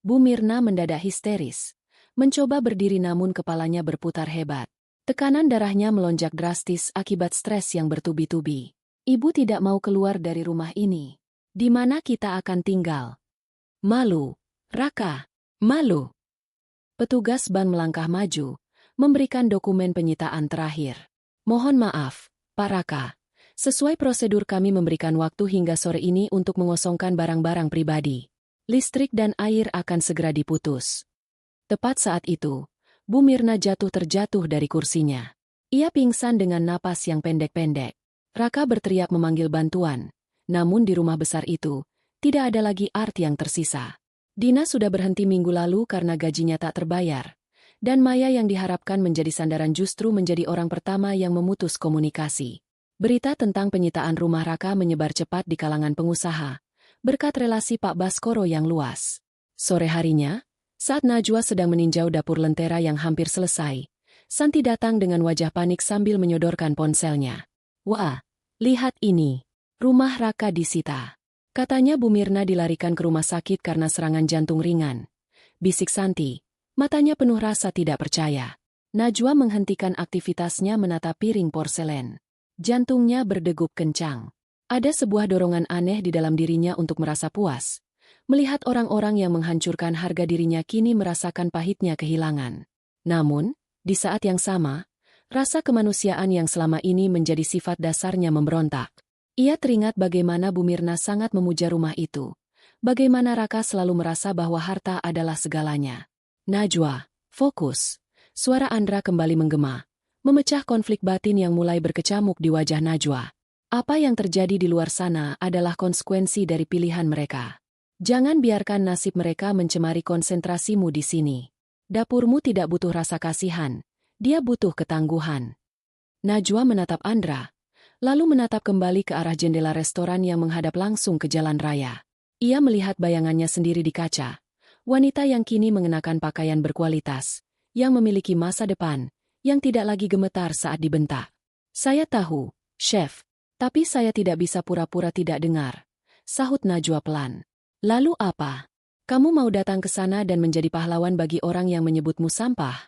Bu Mirna mendadak histeris. Mencoba berdiri namun kepalanya berputar hebat. Tekanan darahnya melonjak drastis akibat stres yang bertubi-tubi. "Ibu tidak mau keluar dari rumah ini. Di mana kita akan tinggal?" "Malu, Raka, malu." Petugas bank melangkah maju, memberikan dokumen penyitaan terakhir. "Mohon maaf, Pak Raka. Sesuai prosedur kami memberikan waktu hingga sore ini untuk mengosongkan barang-barang pribadi. Listrik dan air akan segera diputus." Tepat saat itu, Bu Mirna jatuh terjatuh dari kursinya. Ia pingsan dengan napas yang pendek-pendek. Raka berteriak memanggil bantuan, namun di rumah besar itu, tidak ada lagi art yang tersisa. Dina sudah berhenti minggu lalu karena gajinya tak terbayar, dan Maya yang diharapkan menjadi sandaran justru menjadi orang pertama yang memutus komunikasi. Berita tentang penyitaan rumah Raka menyebar cepat di kalangan pengusaha, berkat relasi Pak Baskoro yang luas. Sore harinya, saat Najwa sedang meninjau dapur Lentera yang hampir selesai, Santi datang dengan wajah panik sambil menyodorkan ponselnya. "Wah, lihat ini. Rumah Raka disita." Katanya Bu Mirna dilarikan ke rumah sakit karena serangan jantung ringan. Bisik Santi, matanya penuh rasa tidak percaya. Najwa menghentikan aktivitasnya menatap piring porselen. Jantungnya berdegup kencang. Ada sebuah dorongan aneh di dalam dirinya untuk merasa puas. Melihat orang-orang yang menghancurkan harga dirinya kini merasakan pahitnya kehilangan. Namun, di saat yang sama, rasa kemanusiaan yang selama ini menjadi sifat dasarnya memberontak. Ia teringat bagaimana Bu Mirna sangat memuja rumah itu. Bagaimana Raka selalu merasa bahwa harta adalah segalanya. "Najwa, fokus." Suara Andra kembali menggema, memecah konflik batin yang mulai berkecamuk di wajah Najwa. Apa yang terjadi di luar sana adalah konsekuensi dari pilihan mereka. Jangan biarkan nasib mereka mencemari konsentrasimu di sini. Dapurmu tidak butuh rasa kasihan, dia butuh ketangguhan. Najwa menatap Andra, lalu menatap kembali ke arah jendela restoran yang menghadap langsung ke jalan raya. Ia melihat bayangannya sendiri di kaca, wanita yang kini mengenakan pakaian berkualitas, yang memiliki masa depan, yang tidak lagi gemetar saat dibentak. Saya tahu, Chef. Tapi saya tidak bisa pura-pura tidak dengar. Sahut Najwa pelan. Lalu apa? Kamu mau datang ke sana dan menjadi pahlawan bagi orang yang menyebutmu sampah?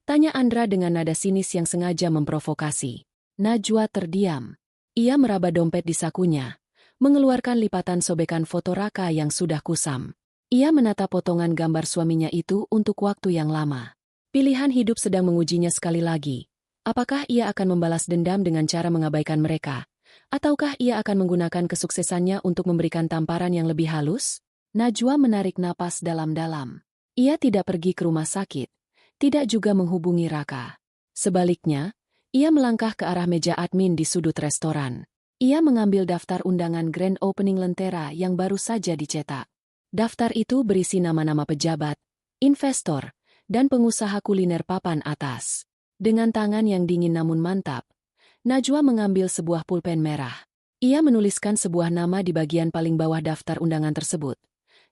Tanya Andra dengan nada sinis yang sengaja memprovokasi. Najwa terdiam. Ia meraba dompet di sakunya, mengeluarkan lipatan sobekan foto Raka yang sudah kusam. Ia menatap potongan gambar suaminya itu untuk waktu yang lama. Pilihan hidup sedang mengujinya sekali lagi. Apakah ia akan membalas dendam dengan cara mengabaikan mereka? Ataukah ia akan menggunakan kesuksesannya untuk memberikan tamparan yang lebih halus? Najwa menarik napas dalam-dalam. Ia tidak pergi ke rumah sakit, tidak juga menghubungi Raka. Sebaliknya, ia melangkah ke arah meja admin di sudut restoran. Ia mengambil daftar undangan grand opening Lentera yang baru saja dicetak. Daftar itu berisi nama-nama pejabat, investor, dan pengusaha kuliner papan atas. Dengan tangan yang dingin namun mantap, Najwa mengambil sebuah pulpen merah. Ia menuliskan sebuah nama di bagian paling bawah daftar undangan tersebut,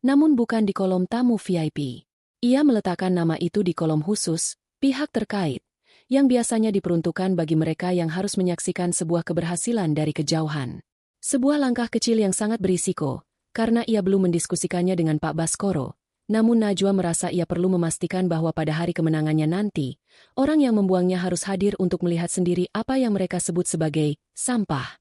namun bukan di kolom tamu VIP. Ia meletakkan nama itu di kolom khusus, pihak terkait, yang biasanya diperuntukkan bagi mereka yang harus menyaksikan sebuah keberhasilan dari kejauhan. Sebuah langkah kecil yang sangat berisiko, karena ia belum mendiskusikannya dengan Pak Baskoro. Namun Najwa merasa ia perlu memastikan bahwa pada hari kemenangannya nanti, orang yang membuangnya harus hadir untuk melihat sendiri apa yang mereka sebut sebagai sampah.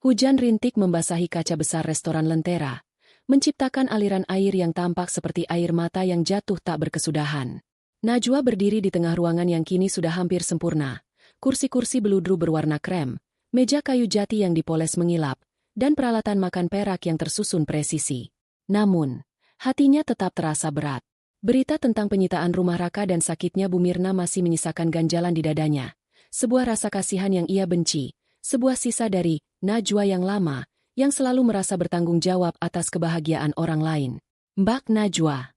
Hujan rintik membasahi kaca besar restoran Lentera, menciptakan aliran air yang tampak seperti air mata yang jatuh tak berkesudahan. Najwa berdiri di tengah ruangan yang kini sudah hampir sempurna. Kursi-kursi beludru berwarna krem, meja kayu jati yang dipoles mengilap, dan peralatan makan perak yang tersusun presisi. Namun, hatinya tetap terasa berat. Berita tentang penyitaan rumah Raka dan sakitnya Bu Mirna masih menyisakan ganjalan di dadanya. Sebuah rasa kasihan yang ia benci, sebuah sisa dari Najwa yang lama, yang selalu merasa bertanggung jawab atas kebahagiaan orang lain. Mbak Najwa.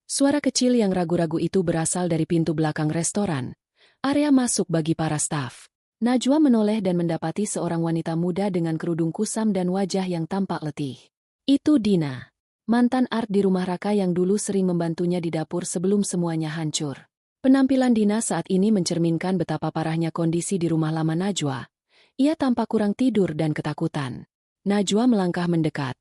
Suara kecil yang ragu-ragu itu berasal dari pintu belakang restoran, area masuk bagi para staf. Najwa menoleh dan mendapati seorang wanita muda dengan kerudung kusam dan wajah yang tampak letih. Itu Dina. Mantan art di rumah Raka yang dulu sering membantunya di dapur sebelum semuanya hancur. Penampilan Dina saat ini mencerminkan betapa parahnya kondisi di rumah lama Najwa. Ia tampak kurang tidur dan ketakutan. Najwa melangkah mendekat.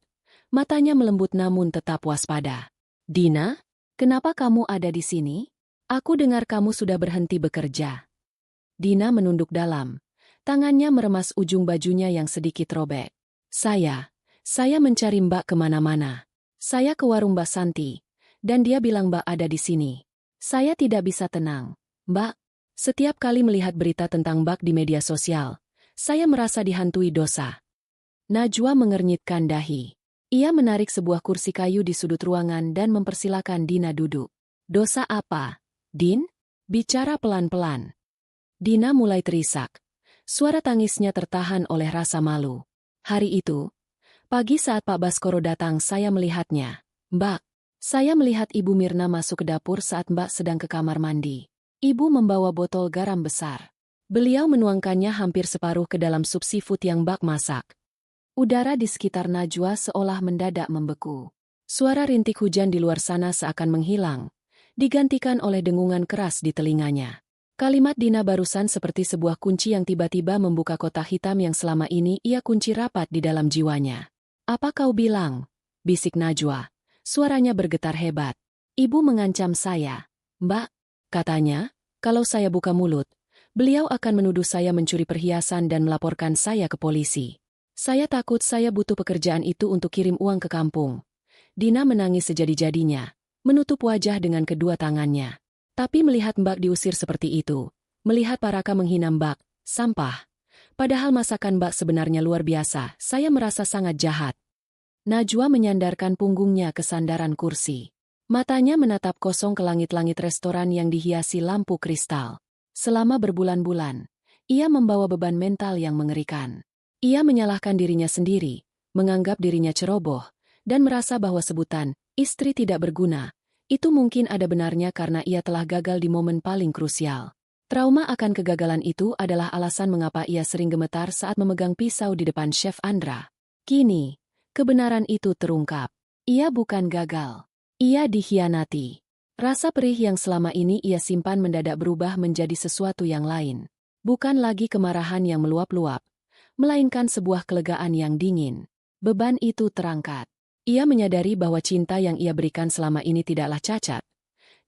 Matanya melembut namun tetap waspada. Dina, kenapa kamu ada di sini? Aku dengar kamu sudah berhenti bekerja. Dina menunduk dalam. Tangannya meremas ujung bajunya yang sedikit robek. Saya mencari Mbak kemana-mana. Saya ke warung Mbak Santi, dan dia bilang Mbak ada di sini. Saya tidak bisa tenang. Mbak, setiap kali melihat berita tentang Mbak di media sosial, saya merasa dihantui dosa. Najwa mengernyitkan dahi. Ia menarik sebuah kursi kayu di sudut ruangan dan mempersilakan Dina duduk. Dosa apa, Din? Bicara pelan-pelan. Dina mulai terisak. Suara tangisnya tertahan oleh rasa malu. Hari itu, pagi saat Pak Baskoro datang saya melihatnya. Mbak, saya melihat Ibu Mirna masuk ke dapur saat Mbak sedang ke kamar mandi. Ibu membawa botol garam besar. Beliau menuangkannya hampir separuh ke dalam sup seafood yang Mbak masak. Udara di sekitar Najwa seolah mendadak membeku. Suara rintik hujan di luar sana seakan menghilang, digantikan oleh dengungan keras di telinganya. Kalimat Dina barusan seperti sebuah kunci yang tiba-tiba membuka kotak hitam yang selama ini ia kunci rapat di dalam jiwanya. Apa kau bilang? Bisik Najwa. Suaranya bergetar hebat. Ibu mengancam saya. Mbak, katanya, kalau saya buka mulut, beliau akan menuduh saya mencuri perhiasan dan melaporkan saya ke polisi. Saya takut saya butuh pekerjaan itu untuk kirim uang ke kampung. Dina menangis sejadi-jadinya, menutup wajah dengan kedua tangannya. Tapi melihat Mbak diusir seperti itu, melihat Pak Raka menghina Mbak, sampah. Padahal masakan Mbak sebenarnya luar biasa, saya merasa sangat jahat. Najwa menyandarkan punggungnya ke sandaran kursi. Matanya menatap kosong ke langit-langit restoran yang dihiasi lampu kristal. Selama berbulan-bulan, ia membawa beban mental yang mengerikan. Ia menyalahkan dirinya sendiri, menganggap dirinya ceroboh, dan merasa bahwa sebutan istri tidak berguna. Itu mungkin ada benarnya karena ia telah gagal di momen paling krusial. Trauma akan kegagalan itu adalah alasan mengapa ia sering gemetar saat memegang pisau di depan Chef Andra. Kini, kebenaran itu terungkap. Ia bukan gagal. Ia dikhianati. Rasa perih yang selama ini ia simpan mendadak berubah menjadi sesuatu yang lain. Bukan lagi kemarahan yang meluap-luap, melainkan sebuah kelegaan yang dingin. Beban itu terangkat. Ia menyadari bahwa cinta yang ia berikan selama ini tidaklah cacat.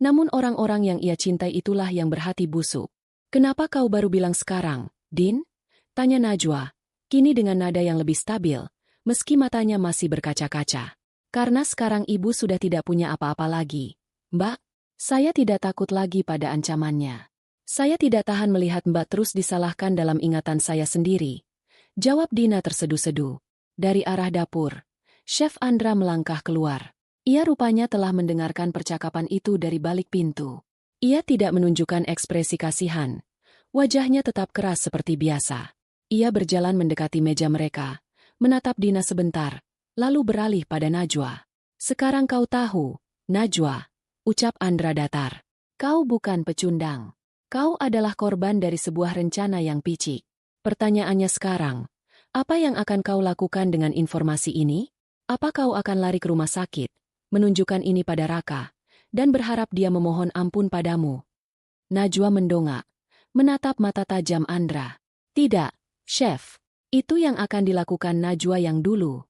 Namun orang-orang yang ia cintai itulah yang berhati busuk. "Kenapa kau baru bilang sekarang, Din?" tanya Najwa, kini dengan nada yang lebih stabil, meski matanya masih berkaca-kaca. "Karena sekarang ibu sudah tidak punya apa-apa lagi. Mbak, saya tidak takut lagi pada ancamannya. Saya tidak tahan melihat Mbak terus disalahkan dalam ingatan saya sendiri," jawab Dina terseduh-seduh. Dari arah dapur, Chef Andra melangkah keluar. Ia rupanya telah mendengarkan percakapan itu dari balik pintu. Ia tidak menunjukkan ekspresi kasihan. Wajahnya tetap keras seperti biasa. Ia berjalan mendekati meja mereka, menatap Dina sebentar, lalu beralih pada Najwa. "Sekarang kau tahu, Najwa," ucap Andra datar. "Kau bukan pecundang. Kau adalah korban dari sebuah rencana yang picik. Pertanyaannya sekarang, apa yang akan kau lakukan dengan informasi ini? Apa kau akan lari ke rumah sakit, menunjukkan ini pada Raka, dan berharap dia memohon ampun padamu?" Najwa mendongak, menatap mata tajam Andra. "Tidak, Chef. Itu yang akan dilakukan Najwa yang dulu."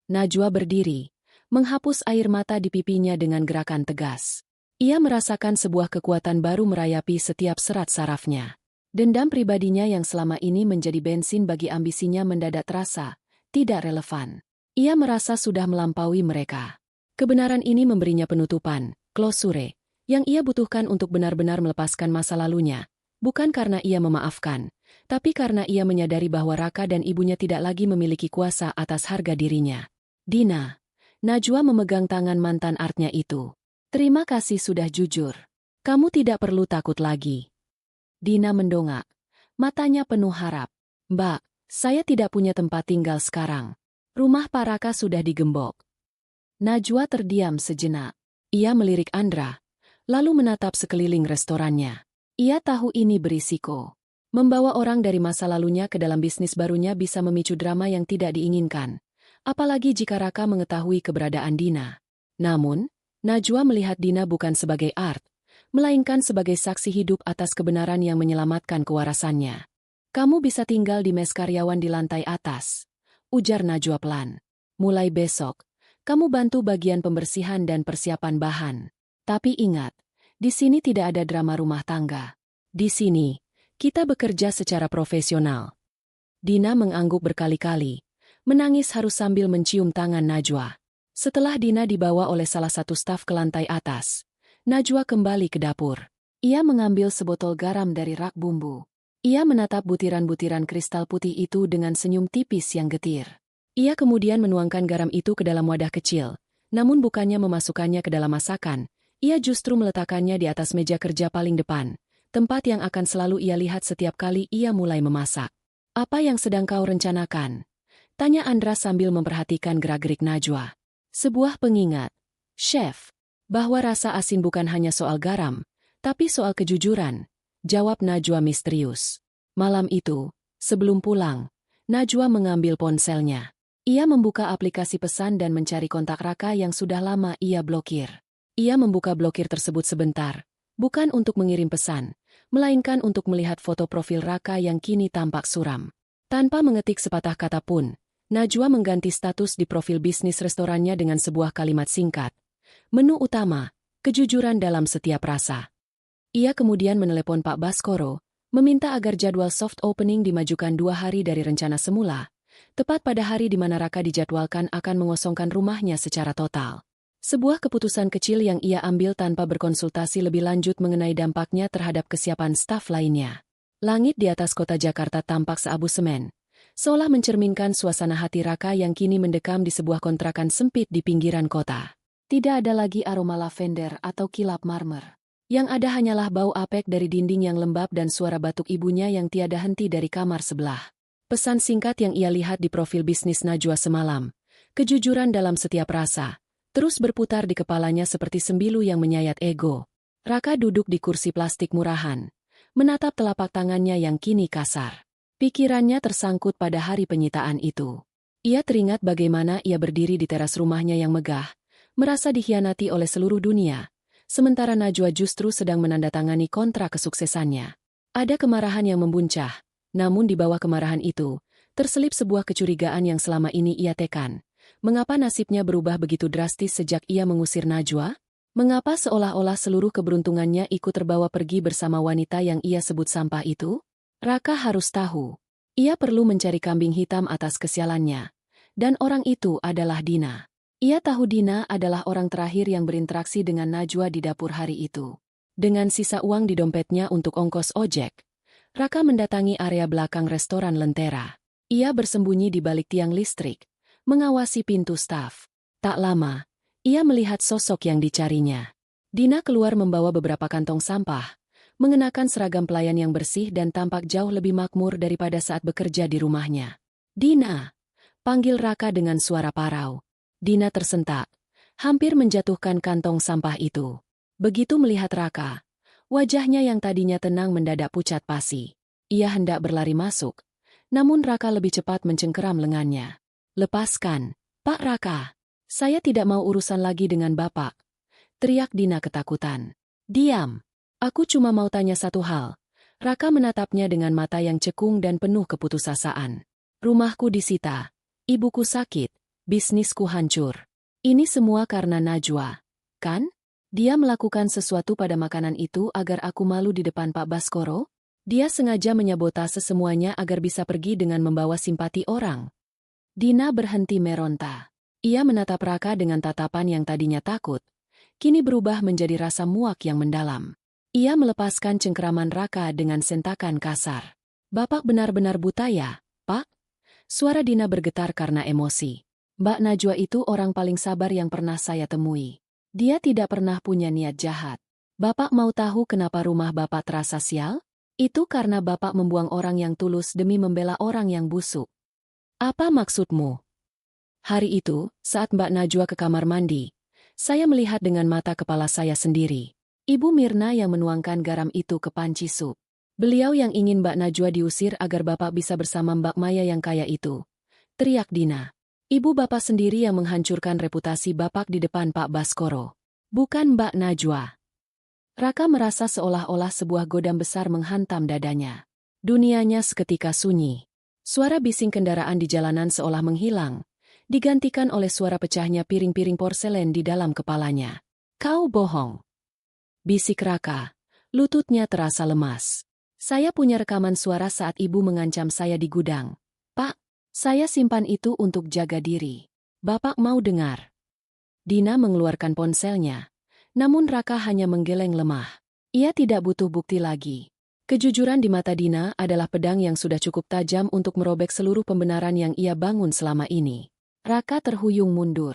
Najwa berdiri, menghapus air mata di pipinya dengan gerakan tegas. Ia merasakan sebuah kekuatan baru merayapi setiap serat sarafnya. Dendam pribadinya yang selama ini menjadi bensin bagi ambisinya mendadak terasa tidak relevan. Ia merasa sudah melampaui mereka. Kebenaran ini memberinya penutupan, klosure, yang ia butuhkan untuk benar-benar melepaskan masa lalunya, bukan karena ia memaafkan, tapi karena ia menyadari bahwa Raka dan ibunya tidak lagi memiliki kuasa atas harga dirinya. "Dina," Najwa memegang tangan mantan artnya itu. "Terima kasih sudah jujur. Kamu tidak perlu takut lagi." Dina mendongak. Matanya penuh harap. "Mbak, saya tidak punya tempat tinggal sekarang. Rumah Pak Raka sudah digembok." Najwa terdiam sejenak. Ia melirik Andra, lalu menatap sekeliling restorannya. Ia tahu ini berisiko. Membawa orang dari masa lalunya ke dalam bisnis barunya bisa memicu drama yang tidak diinginkan. Apalagi jika Raka mengetahui keberadaan Dina. Namun, Najwa melihat Dina bukan sebagai art, melainkan sebagai saksi hidup atas kebenaran yang menyelamatkan kewarasannya. "Kamu bisa tinggal di mes karyawan di lantai atas," ujar Najwa pelan. "Mulai besok, kamu bantu bagian pembersihan dan persiapan bahan. Tapi ingat, di sini tidak ada drama rumah tangga. Di sini, kita bekerja secara profesional." Dina mengangguk berkali-kali, menangis harus sambil mencium tangan Najwa. Setelah Dina dibawa oleh salah satu staf ke lantai atas, Najwa kembali ke dapur. Ia mengambil sebotol garam dari rak bumbu. Ia menatap butiran-butiran kristal putih itu dengan senyum tipis yang getir. Ia kemudian menuangkan garam itu ke dalam wadah kecil, namun bukannya memasukkannya ke dalam masakan, ia justru meletakkannya di atas meja kerja paling depan, tempat yang akan selalu ia lihat setiap kali ia mulai memasak. "Apa yang sedang kau rencanakan?" tanya Andra sambil memperhatikan gerak-gerik Najwa. "Sebuah pengingat, Chef, bahwa rasa asin bukan hanya soal garam, tapi soal kejujuran," jawab Najwa misterius. Malam itu, sebelum pulang, Najwa mengambil ponselnya. Ia membuka aplikasi pesan dan mencari kontak Raka yang sudah lama ia blokir. Ia membuka blokir tersebut sebentar, bukan untuk mengirim pesan, melainkan untuk melihat foto profil Raka yang kini tampak suram. Tanpa mengetik sepatah kata pun, Najwa mengganti status di profil bisnis restorannya dengan sebuah kalimat singkat. "Menu utama, kejujuran dalam setiap rasa." Ia kemudian menelepon Pak Baskoro, meminta agar jadwal soft opening dimajukan 2 hari dari rencana semula, tepat pada hari di mana Raka dijadwalkan akan mengosongkan rumahnya secara total. Sebuah keputusan kecil yang ia ambil tanpa berkonsultasi lebih lanjut mengenai dampaknya terhadap kesiapan staf lainnya. Langit di atas kota Jakarta tampak seabu semen, seolah mencerminkan suasana hati Raka yang kini mendekam di sebuah kontrakan sempit di pinggiran kota. Tidak ada lagi aroma lavender atau kilap marmer. Yang ada hanyalah bau apek dari dinding yang lembab dan suara batuk ibunya yang tiada henti dari kamar sebelah. Pesan singkat yang ia lihat di profil bisnis Najwa semalam, kejujuran dalam setiap rasa, terus berputar di kepalanya seperti sembilu yang menyayat ego. Raka duduk di kursi plastik murahan, menatap telapak tangannya yang kini kasar. Pikirannya tersangkut pada hari penyitaan itu. Ia teringat bagaimana ia berdiri di teras rumahnya yang megah, merasa dikhianati oleh seluruh dunia, sementara Najwa justru sedang menandatangani kontrak kesuksesannya. Ada kemarahan yang membuncah, namun di bawah kemarahan itu, terselip sebuah kecurigaan yang selama ini ia tekan. Mengapa nasibnya berubah begitu drastis sejak ia mengusir Najwa? Mengapa seolah-olah seluruh keberuntungannya ikut terbawa pergi bersama wanita yang ia sebut sampah itu? Raka harus tahu. Ia perlu mencari kambing hitam atas kesialannya. Dan orang itu adalah Dina. Ia tahu Dina adalah orang terakhir yang berinteraksi dengan Najwa di dapur hari itu. Dengan sisa uang di dompetnya untuk ongkos ojek, Raka mendatangi area belakang restoran Lentera. Ia bersembunyi di balik tiang listrik, mengawasi pintu staf. Tak lama, ia melihat sosok yang dicarinya. Dina keluar membawa beberapa kantong sampah, mengenakan seragam pelayan yang bersih dan tampak jauh lebih makmur daripada saat bekerja di rumahnya. "Dina!" panggil Raka dengan suara parau. Dina tersentak, hampir menjatuhkan kantong sampah itu. Begitu melihat Raka, wajahnya yang tadinya tenang mendadak pucat pasi. Ia hendak berlari masuk, namun Raka lebih cepat mencengkeram lengannya. "Lepaskan, Pak Raka. Saya tidak mau urusan lagi dengan Bapak," teriak Dina ketakutan. "Diam. Aku cuma mau tanya satu hal." Raka menatapnya dengan mata yang cekung dan penuh keputusasaan. "Rumahku disita, ibuku sakit, bisnisku hancur. Ini semua karena Najwa, kan? Dia melakukan sesuatu pada makanan itu agar aku malu di depan Pak Baskoro? Dia sengaja menyabotase semuanya agar bisa pergi dengan membawa simpati orang." Dina berhenti meronta. Ia menatap Raka dengan tatapan yang tadinya takut, kini berubah menjadi rasa muak yang mendalam. Ia melepaskan cengkeraman Raka dengan sentakan kasar. "Bapak benar-benar buta ya, Pak?" Suara Dina bergetar karena emosi. "Mbak Najwa itu orang paling sabar yang pernah saya temui. Dia tidak pernah punya niat jahat. Bapak mau tahu kenapa rumah Bapak terasa sial? Itu karena Bapak membuang orang yang tulus demi membela orang yang busuk." "Apa maksudmu?" "Hari itu, saat Mbak Najwa ke kamar mandi, saya melihat dengan mata kepala saya sendiri. Ibu Mirna yang menuangkan garam itu ke panci sup. Beliau yang ingin Mbak Najwa diusir agar Bapak bisa bersama Mbak Maya yang kaya itu," teriak Dina. "Ibu Bapak sendiri yang menghancurkan reputasi Bapak di depan Pak Baskoro. Bukan Mbak Najwa." Raka merasa seolah-olah sebuah godam besar menghantam dadanya. Dunianya seketika sunyi. Suara bising kendaraan di jalanan seolah menghilang, digantikan oleh suara pecahnya piring-piring porselen di dalam kepalanya. "Kau bohong," bisik Raka. Lututnya terasa lemas. "Saya punya rekaman suara saat ibu mengancam saya di gudang. Pak, saya simpan itu untuk jaga diri. Bapak mau dengar?" Dina mengeluarkan ponselnya, namun Raka hanya menggeleng lemah. Ia tidak butuh bukti lagi. Kejujuran di mata Dina adalah pedang yang sudah cukup tajam untuk merobek seluruh pembenaran yang ia bangun selama ini. Raka terhuyung mundur.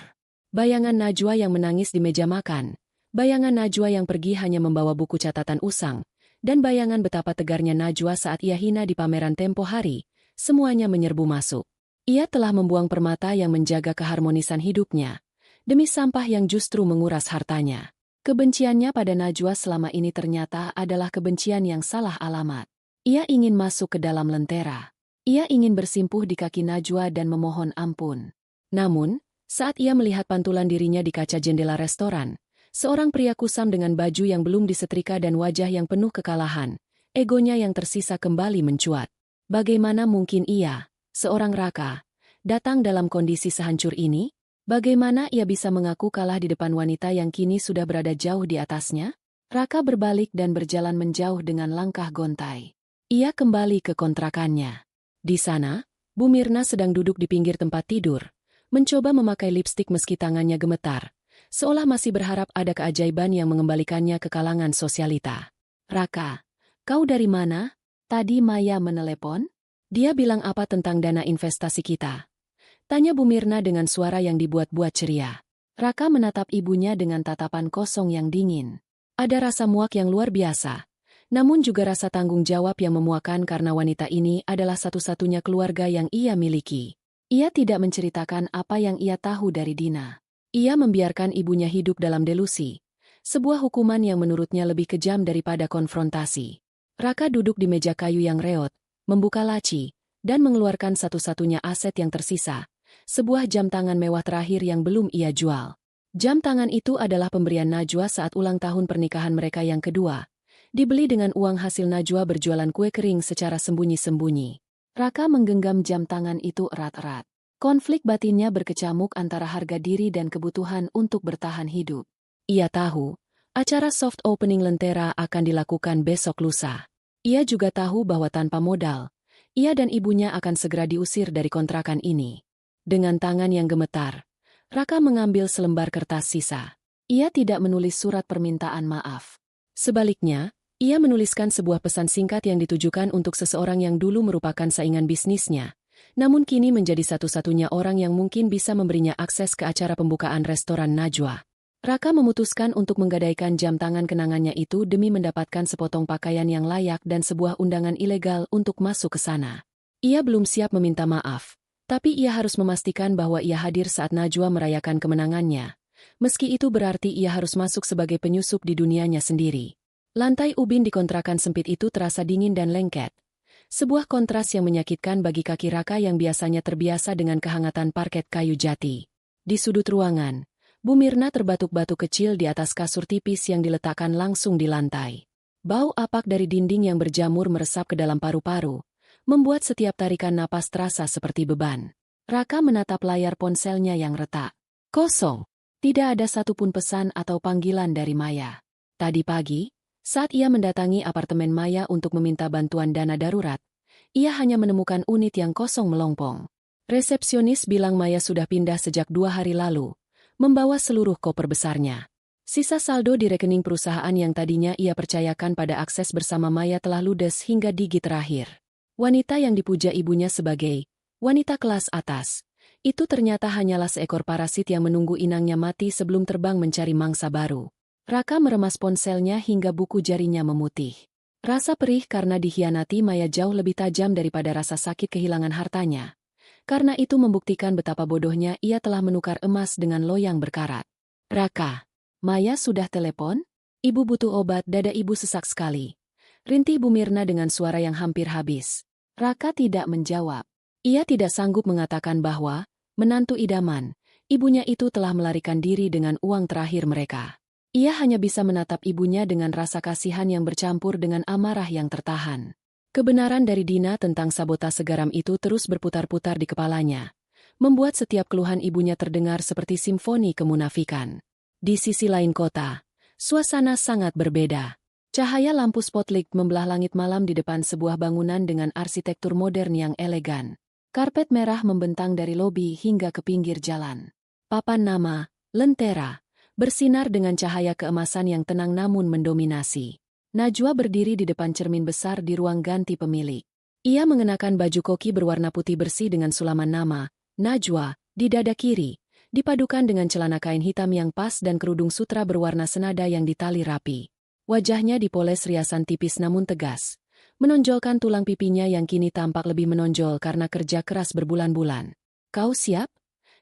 Bayangan Najwa yang menangis di meja makan, bayangan Najwa yang pergi hanya membawa buku catatan usang, dan bayangan betapa tegarnya Najwa saat ia hina di pameran tempo hari, semuanya menyerbu masuk. Ia telah membuang permata yang menjaga keharmonisan hidupnya, demi sampah yang justru menguras hartanya. Kebenciannya pada Najwa selama ini ternyata adalah kebencian yang salah alamat. Ia ingin masuk ke dalam Lentera. Ia ingin bersimpuh di kaki Najwa dan memohon ampun. Namun, saat ia melihat pantulan dirinya di kaca jendela restoran, seorang pria kusam dengan baju yang belum disetrika dan wajah yang penuh kekalahan, egonya yang tersisa kembali mencuat. Bagaimana mungkin ia, seorang Raka, datang dalam kondisi sehancur ini? Bagaimana ia bisa mengaku kalah di depan wanita yang kini sudah berada jauh di atasnya? Raka berbalik dan berjalan menjauh dengan langkah gontai. Ia kembali ke kontrakannya. Di sana, Bu Mirna sedang duduk di pinggir tempat tidur, mencoba memakai lipstik meski tangannya gemetar, seolah masih berharap ada keajaiban yang mengembalikannya ke kalangan sosialita. "Raka, kau dari mana? Tadi Maya menelepon? Dia bilang apa tentang dana investasi kita?" tanya Bu Mirna dengan suara yang dibuat-buat ceria. Raka menatap ibunya dengan tatapan kosong yang dingin. Ada rasa muak yang luar biasa, namun juga rasa tanggung jawab yang memuakan karena wanita ini adalah satu-satunya keluarga yang ia miliki. Ia tidak menceritakan apa yang ia tahu dari Dina. Ia membiarkan ibunya hidup dalam delusi, sebuah hukuman yang menurutnya lebih kejam daripada konfrontasi. Raka duduk di meja kayu yang reot, membuka laci, dan mengeluarkan satu-satunya aset yang tersisa, sebuah jam tangan mewah terakhir yang belum ia jual. Jam tangan itu adalah pemberian Najwa saat ulang tahun pernikahan mereka yang kedua, Dibeli dengan uang hasil Najwa berjualan kue kering secara sembunyi-sembunyi. Raka menggenggam jam tangan itu erat-erat. Konflik batinnya berkecamuk antara harga diri dan kebutuhan untuk bertahan hidup. Ia tahu, acara soft opening Lentera akan dilakukan besok lusa. Ia juga tahu bahwa tanpa modal, ia dan ibunya akan segera diusir dari kontrakan ini. Dengan tangan yang gemetar, Raka mengambil selembar kertas sisa. Ia tidak menulis surat permintaan maaf. Sebaliknya, ia menuliskan sebuah pesan singkat yang ditujukan untuk seseorang yang dulu merupakan saingan bisnisnya, namun kini menjadi satu-satunya orang yang mungkin bisa memberinya akses ke acara pembukaan restoran Najwa. Raka memutuskan untuk menggadaikan jam tangan kenangannya itu demi mendapatkan sepotong pakaian yang layak dan sebuah undangan ilegal untuk masuk ke sana. Ia belum siap meminta maaf, tapi ia harus memastikan bahwa ia hadir saat Najwa merayakan kemenangannya. Meski itu berarti ia harus masuk sebagai penyusup di dunianya sendiri. Lantai ubin di kontrakan sempit itu terasa dingin dan lengket. Sebuah kontras yang menyakitkan bagi kaki Raka yang biasanya terbiasa dengan kehangatan parket kayu jati. Di sudut ruangan, Bu Mirna terbatuk-batuk kecil di atas kasur tipis yang diletakkan langsung di lantai. Bau apak dari dinding yang berjamur meresap ke dalam paru-paru, membuat setiap tarikan napas terasa seperti beban. Raka menatap layar ponselnya yang retak. Kosong. Tidak ada satupun pesan atau panggilan dari Maya. Tadi pagi, saat ia mendatangi apartemen Maya untuk meminta bantuan dana darurat, ia hanya menemukan unit yang kosong melompong. Resepsionis bilang Maya sudah pindah sejak 2 hari lalu, membawa seluruh koper besarnya. Sisa saldo di rekening perusahaan yang tadinya ia percayakan pada akses bersama Maya telah ludes hingga gigi terakhir. Wanita yang dipuja ibunya sebagai wanita kelas atas, itu ternyata hanyalah seekor parasit yang menunggu inangnya mati sebelum terbang mencari mangsa baru. Raka meremas ponselnya hingga buku jarinya memutih. Rasa perih karena dikhianati Maya jauh lebih tajam daripada rasa sakit kehilangan hartanya. Karena itu membuktikan betapa bodohnya ia telah menukar emas dengan loyang berkarat. Raka, Maya sudah telepon? Ibu butuh obat, dada ibu sesak sekali. Rintih Bu Mirna dengan suara yang hampir habis. Raka tidak menjawab. Ia tidak sanggup mengatakan bahwa, menantu idaman, ibunya itu telah melarikan diri dengan uang terakhir mereka. Ia hanya bisa menatap ibunya dengan rasa kasihan yang bercampur dengan amarah yang tertahan. Kebenaran dari Dina tentang sabotase garam itu terus berputar-putar di kepalanya, membuat setiap keluhan ibunya terdengar seperti simfoni kemunafikan. Di sisi lain kota, suasana sangat berbeda. Cahaya lampu spotlight membelah langit malam di depan sebuah bangunan dengan arsitektur modern yang elegan. Karpet merah membentang dari lobi hingga ke pinggir jalan. Papan nama, Lentera, bersinar dengan cahaya keemasan yang tenang namun mendominasi. Najwa berdiri di depan cermin besar di ruang ganti pemilik. Ia mengenakan baju koki berwarna putih bersih dengan sulaman nama, Najwa, di dada kiri, dipadukan dengan celana kain hitam yang pas dan kerudung sutra berwarna senada yang ditali rapi. Wajahnya dipoles riasan tipis namun tegas, menonjolkan tulang pipinya yang kini tampak lebih menonjol karena kerja keras berbulan-bulan. "Kau siap?"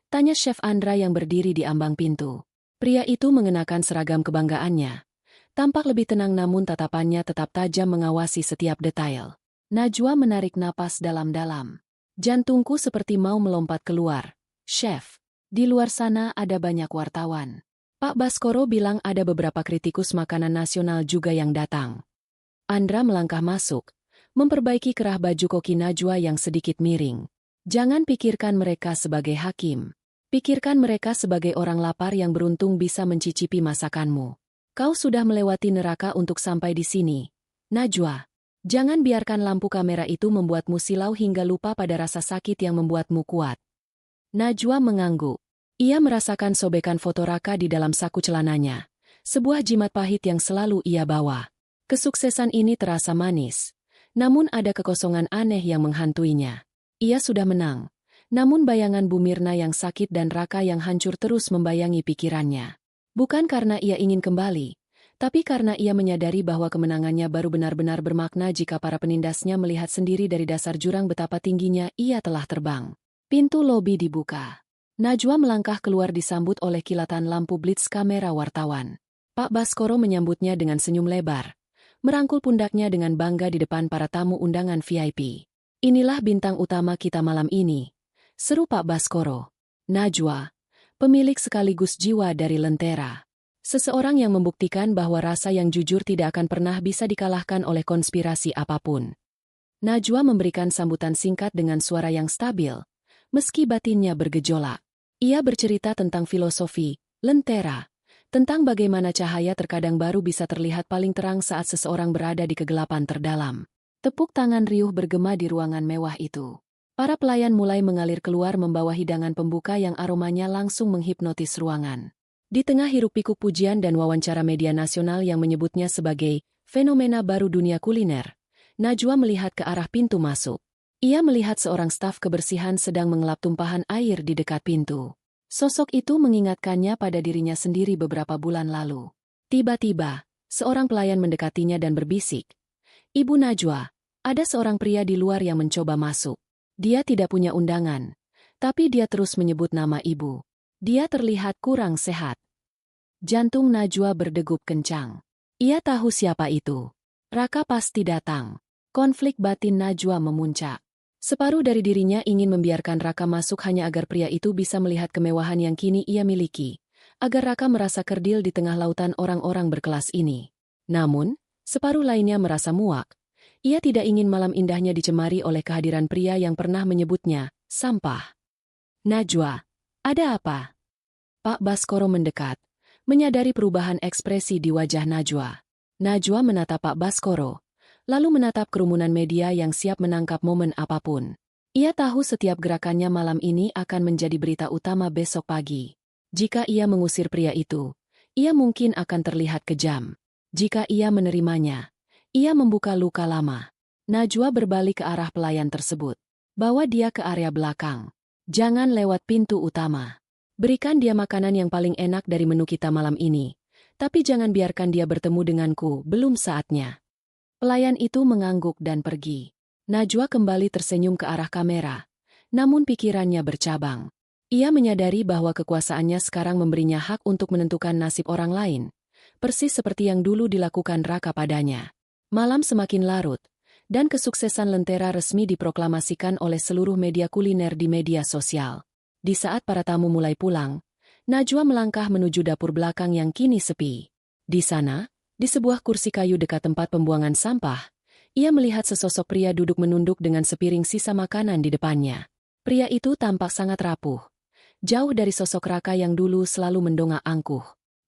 tanya Chef Andra yang berdiri di ambang pintu. Pria itu mengenakan seragam kebanggaannya. Tampak lebih tenang namun tatapannya tetap tajam mengawasi setiap detail. Najwa menarik napas dalam-dalam. "Jantungku seperti mau melompat keluar. Chef, di luar sana ada banyak wartawan. Pak Baskoro bilang ada beberapa kritikus makanan nasional juga yang datang." Andra melangkah masuk, memperbaiki kerah baju koki Najwa yang sedikit miring. "Jangan pikirkan mereka sebagai hakim. Pikirkan mereka sebagai orang lapar yang beruntung bisa mencicipi masakanmu. Kau sudah melewati neraka untuk sampai di sini, Najwa. Jangan biarkan lampu kamera itu membuatmu silau hingga lupa pada rasa sakit yang membuatmu kuat." Najwa mengangguk. Ia merasakan sobekan foto Raka di dalam saku celananya, sebuah jimat pahit yang selalu ia bawa. Kesuksesan ini terasa manis, namun ada kekosongan aneh yang menghantuinya. Ia sudah menang, namun bayangan Bu Mirna yang sakit dan Raka yang hancur terus membayangi pikirannya. Bukan karena ia ingin kembali, tapi karena ia menyadari bahwa kemenangannya baru benar-benar bermakna jika para penindasnya melihat sendiri dari dasar jurang betapa tingginya ia telah terbang. Pintu lobi dibuka. Najwa melangkah keluar disambut oleh kilatan lampu blitz kamera wartawan. Pak Baskoro menyambutnya dengan senyum lebar, merangkul pundaknya dengan bangga di depan para tamu undangan VIP. "Inilah bintang utama kita malam ini," seru Pak Baskoro. "Najwa, pemilik sekaligus jiwa dari Lentera." Seseorang yang membuktikan bahwa rasa yang jujur tidak akan pernah bisa dikalahkan oleh konspirasi apapun. Najwa memberikan sambutan singkat dengan suara yang stabil, meski batinnya bergejolak. Ia bercerita tentang filosofi, lentera, tentang bagaimana cahaya terkadang baru bisa terlihat paling terang saat seseorang berada di kegelapan terdalam. Tepuk tangan riuh bergema di ruangan mewah itu. Para pelayan mulai mengalir keluar membawa hidangan pembuka yang aromanya langsung menghipnotis ruangan. Di tengah hiruk-pikuk pujian dan wawancara media nasional yang menyebutnya sebagai fenomena baru dunia kuliner, Najwa melihat ke arah pintu masuk. Ia melihat seorang staf kebersihan sedang mengelap tumpahan air di dekat pintu. Sosok itu mengingatkannya pada dirinya sendiri beberapa bulan lalu. Tiba-tiba, seorang pelayan mendekatinya dan berbisik, "Ibu Najwa, ada seorang pria di luar yang mencoba masuk. Dia tidak punya undangan, tapi dia terus menyebut nama ibu. Dia terlihat kurang sehat." Jantung Najwa berdegup kencang. Ia tahu siapa itu. Raka pasti datang. Konflik batin Najwa memuncak. Separuh dari dirinya ingin membiarkan Raka masuk hanya agar pria itu bisa melihat kemewahan yang kini ia miliki, agar Raka merasa kerdil di tengah lautan orang-orang berkelas ini. Namun, separuh lainnya merasa muak. Ia tidak ingin malam indahnya dicemari oleh kehadiran pria yang pernah menyebutnya sampah. "Najwa, ada apa?" Pak Baskoro mendekat, menyadari perubahan ekspresi di wajah Najwa. Najwa menatap Pak Baskoro, lalu menatap kerumunan media yang siap menangkap momen apapun. Ia tahu setiap gerakannya malam ini akan menjadi berita utama besok pagi. Jika ia mengusir pria itu, ia mungkin akan terlihat kejam. Jika ia menerimanya, ia membuka luka lama. Najwa berbalik ke arah pelayan tersebut. "Bawa dia ke area belakang. Jangan lewat pintu utama. Berikan dia makanan yang paling enak dari menu kita malam ini. Tapi jangan biarkan dia bertemu denganku, belum saatnya." Pelayan itu mengangguk dan pergi. Najwa kembali tersenyum ke arah kamera. Namun pikirannya bercabang. Ia menyadari bahwa kekuasaannya sekarang memberinya hak untuk menentukan nasib orang lain. Persis seperti yang dulu dilakukan Raka padanya. Malam semakin larut, dan kesuksesan Lentera resmi diproklamasikan oleh seluruh media kuliner di media sosial. Di saat para tamu mulai pulang, Najwa melangkah menuju dapur belakang yang kini sepi. Di sana, di sebuah kursi kayu dekat tempat pembuangan sampah, ia melihat sesosok pria duduk menunduk dengan sepiring sisa makanan di depannya. Pria itu tampak sangat rapuh, jauh dari sosok Raka yang dulu selalu mendongak angkuh.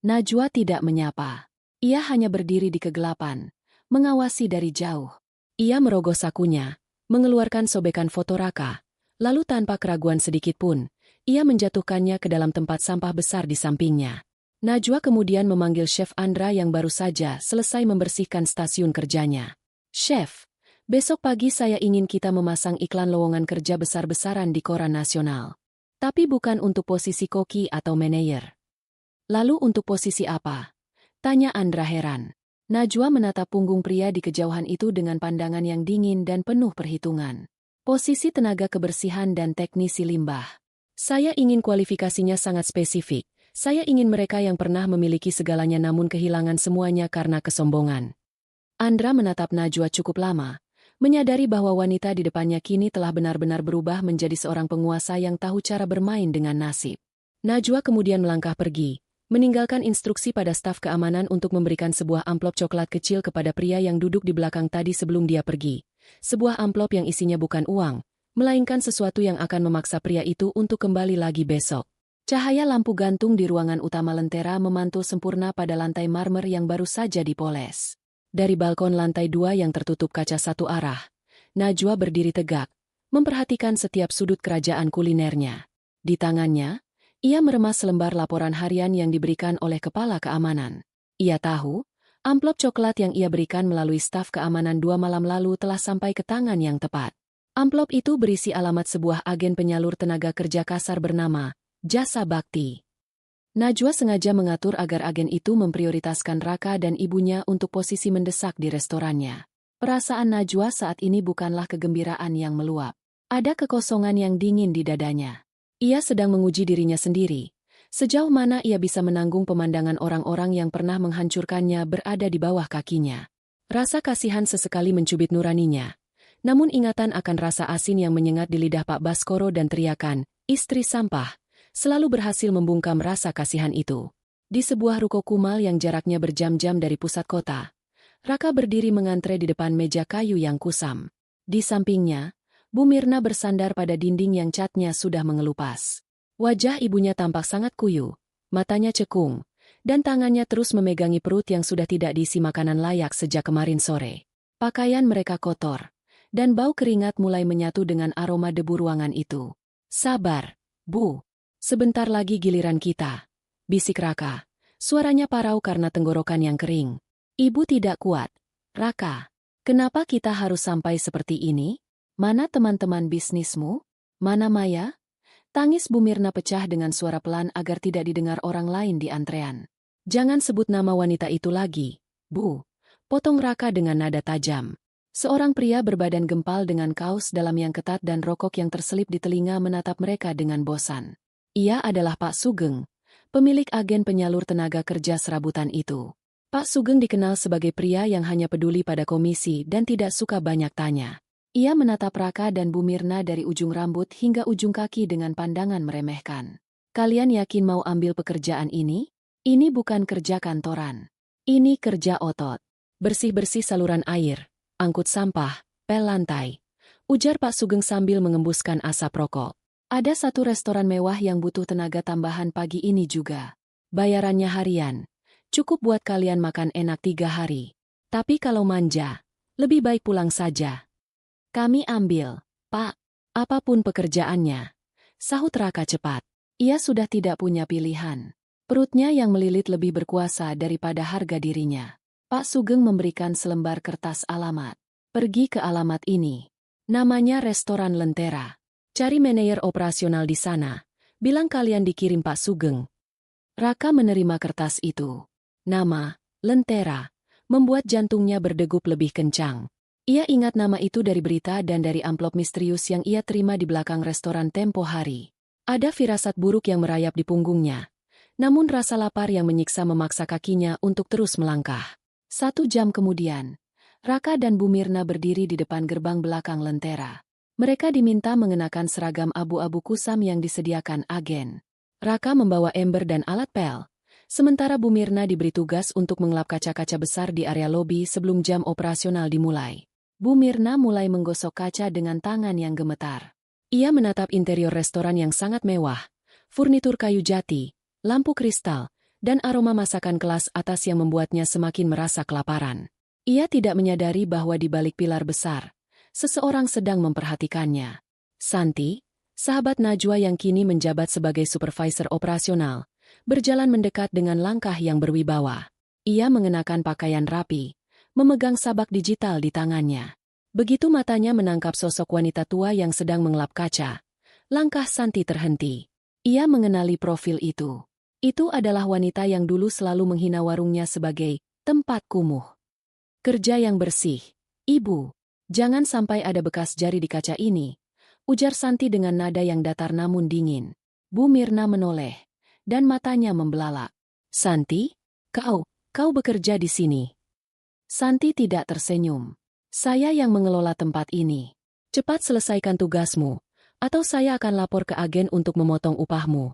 Najwa tidak menyapa. Ia hanya berdiri di kegelapan, mengawasi dari jauh. Ia merogoh sakunya, mengeluarkan sobekan foto Raka, lalu tanpa keraguan sedikit pun, ia menjatuhkannya ke dalam tempat sampah besar di sampingnya. Najwa kemudian memanggil Chef Andra yang baru saja selesai membersihkan stasiun kerjanya. "Chef, besok pagi saya ingin kita memasang iklan lowongan kerja besar-besaran di koran nasional. Tapi bukan untuk posisi koki atau manajer." "Lalu untuk posisi apa?" tanya Andra heran. Najwa menatap punggung pria di kejauhan itu dengan pandangan yang dingin dan penuh perhitungan. "Posisi tenaga kebersihan dan teknisi limbah. Saya ingin kualifikasinya sangat spesifik. Saya ingin mereka yang pernah memiliki segalanya namun kehilangan semuanya karena kesombongan." Andra menatap Najwa cukup lama, menyadari bahwa wanita di depannya kini telah benar-benar berubah menjadi seorang penguasa yang tahu cara bermain dengan nasib. Najwa kemudian melangkah pergi, meninggalkan instruksi pada staf keamanan untuk memberikan sebuah amplop coklat kecil kepada pria yang duduk di belakang tadi sebelum dia pergi. Sebuah amplop yang isinya bukan uang, melainkan sesuatu yang akan memaksa pria itu untuk kembali lagi besok. Cahaya lampu gantung di ruangan utama Lentera memantul sempurna pada lantai marmer yang baru saja dipoles. Dari balkon lantai 2 yang tertutup kaca satu arah, Najwa berdiri tegak, memperhatikan setiap sudut kerajaan kulinernya. Di tangannya, ia meremas selembar laporan harian yang diberikan oleh kepala keamanan. Ia tahu, amplop coklat yang ia berikan melalui staf keamanan 2 malam lalu telah sampai ke tangan yang tepat. Amplop itu berisi alamat sebuah agen penyalur tenaga kerja kasar bernama Jasa Bakti. Najwa sengaja mengatur agar agen itu memprioritaskan Raka dan ibunya untuk posisi mendesak di restorannya. Perasaan Najwa saat ini bukanlah kegembiraan yang meluap. Ada kekosongan yang dingin di dadanya. Ia sedang menguji dirinya sendiri. Sejauh mana ia bisa menanggung pemandangan orang-orang yang pernah menghancurkannya berada di bawah kakinya. Rasa kasihan sesekali mencubit nuraninya. Namun ingatan akan rasa asin yang menyengat di lidah Pak Baskoro dan teriakan, "Istri sampah," selalu berhasil membungkam rasa kasihan itu. Di sebuah ruko kumal yang jaraknya berjam-jam dari pusat kota, Raka berdiri mengantre di depan meja kayu yang kusam. Di sampingnya, Bu Mirna bersandar pada dinding yang catnya sudah mengelupas. Wajah ibunya tampak sangat kuyu, matanya cekung, dan tangannya terus memegangi perut yang sudah tidak diisi makanan layak sejak kemarin sore. Pakaian mereka kotor, dan bau keringat mulai menyatu dengan aroma debu ruangan itu. "Sabar, Bu. Sebentar lagi giliran kita," bisik Raka. Suaranya parau karena tenggorokan yang kering. "Ibu tidak kuat. Raka, kenapa kita harus sampai seperti ini? Mana teman-teman bisnismu? Mana Maya?" Tangis Bu Mirna pecah dengan suara pelan agar tidak didengar orang lain di antrean. "Jangan sebut nama wanita itu lagi, Bu," potong Raka dengan nada tajam. Seorang pria berbadan gempal dengan kaos dalam yang ketat dan rokok yang terselip di telinga menatap mereka dengan bosan. Ia adalah Pak Sugeng, pemilik agen penyalur tenaga kerja serabutan itu. Pak Sugeng dikenal sebagai pria yang hanya peduli pada komisi dan tidak suka banyak tanya. Ia menatap Raka dan Bu Mirna dari ujung rambut hingga ujung kaki dengan pandangan meremehkan. "Kalian yakin mau ambil pekerjaan ini? Ini bukan kerja kantoran. Ini kerja otot. Bersih-bersih saluran air, angkut sampah, pel lantai," ujar Pak Sugeng sambil mengembuskan asap rokok. "Ada satu restoran mewah yang butuh tenaga tambahan pagi ini juga. Bayarannya harian. Cukup buat kalian makan enak 3 hari. Tapi kalau manja, lebih baik pulang saja." "Kami ambil, Pak. Apapun pekerjaannya," sahut Raka cepat. Ia sudah tidak punya pilihan. Perutnya yang melilit lebih berkuasa daripada harga dirinya. Pak Sugeng memberikan selembar kertas alamat. "Pergi ke alamat ini. Namanya Restoran Lentera. Cari manajer operasional di sana. Bilang kalian dikirim Pak Sugeng." Raka menerima kertas itu. Nama, Lentera, membuat jantungnya berdegup lebih kencang. Ia ingat nama itu dari berita dan dari amplop misterius yang ia terima di belakang restoran tempo hari. Ada firasat buruk yang merayap di punggungnya. Namun rasa lapar yang menyiksa memaksa kakinya untuk terus melangkah. 1 jam kemudian, Raka dan Bu Mirna berdiri di depan gerbang belakang Lentera. Mereka diminta mengenakan seragam abu-abu kusam yang disediakan agen. Raka membawa ember dan alat pel, sementara Bu Mirna diberi tugas untuk mengelap kaca-kaca besar di area lobi sebelum jam operasional dimulai. Bu Mirna mulai menggosok kaca dengan tangan yang gemetar. Ia menatap interior restoran yang sangat mewah, furnitur kayu jati, lampu kristal, dan aroma masakan kelas atas yang membuatnya semakin merasa kelaparan. Ia tidak menyadari bahwa di balik pilar besar, seseorang sedang memperhatikannya. Santi, sahabat Najwa yang kini menjabat sebagai supervisor operasional, berjalan mendekat dengan langkah yang berwibawa. Ia mengenakan pakaian rapi, memegang sabak digital di tangannya. Begitu matanya menangkap sosok wanita tua yang sedang mengelap kaca, langkah Santi terhenti. Ia mengenali profil itu. Itu adalah wanita yang dulu selalu menghina warungnya sebagai tempat kumuh. "Kerja yang bersih, Ibu. Jangan sampai ada bekas jari di kaca ini," ujar Santi dengan nada yang datar namun dingin. Bu Mirna menoleh, dan matanya membelalak. "Santi, kau bekerja di sini?" Santi tidak tersenyum. "Saya yang mengelola tempat ini. Cepat selesaikan tugasmu, atau saya akan lapor ke agen untuk memotong upahmu."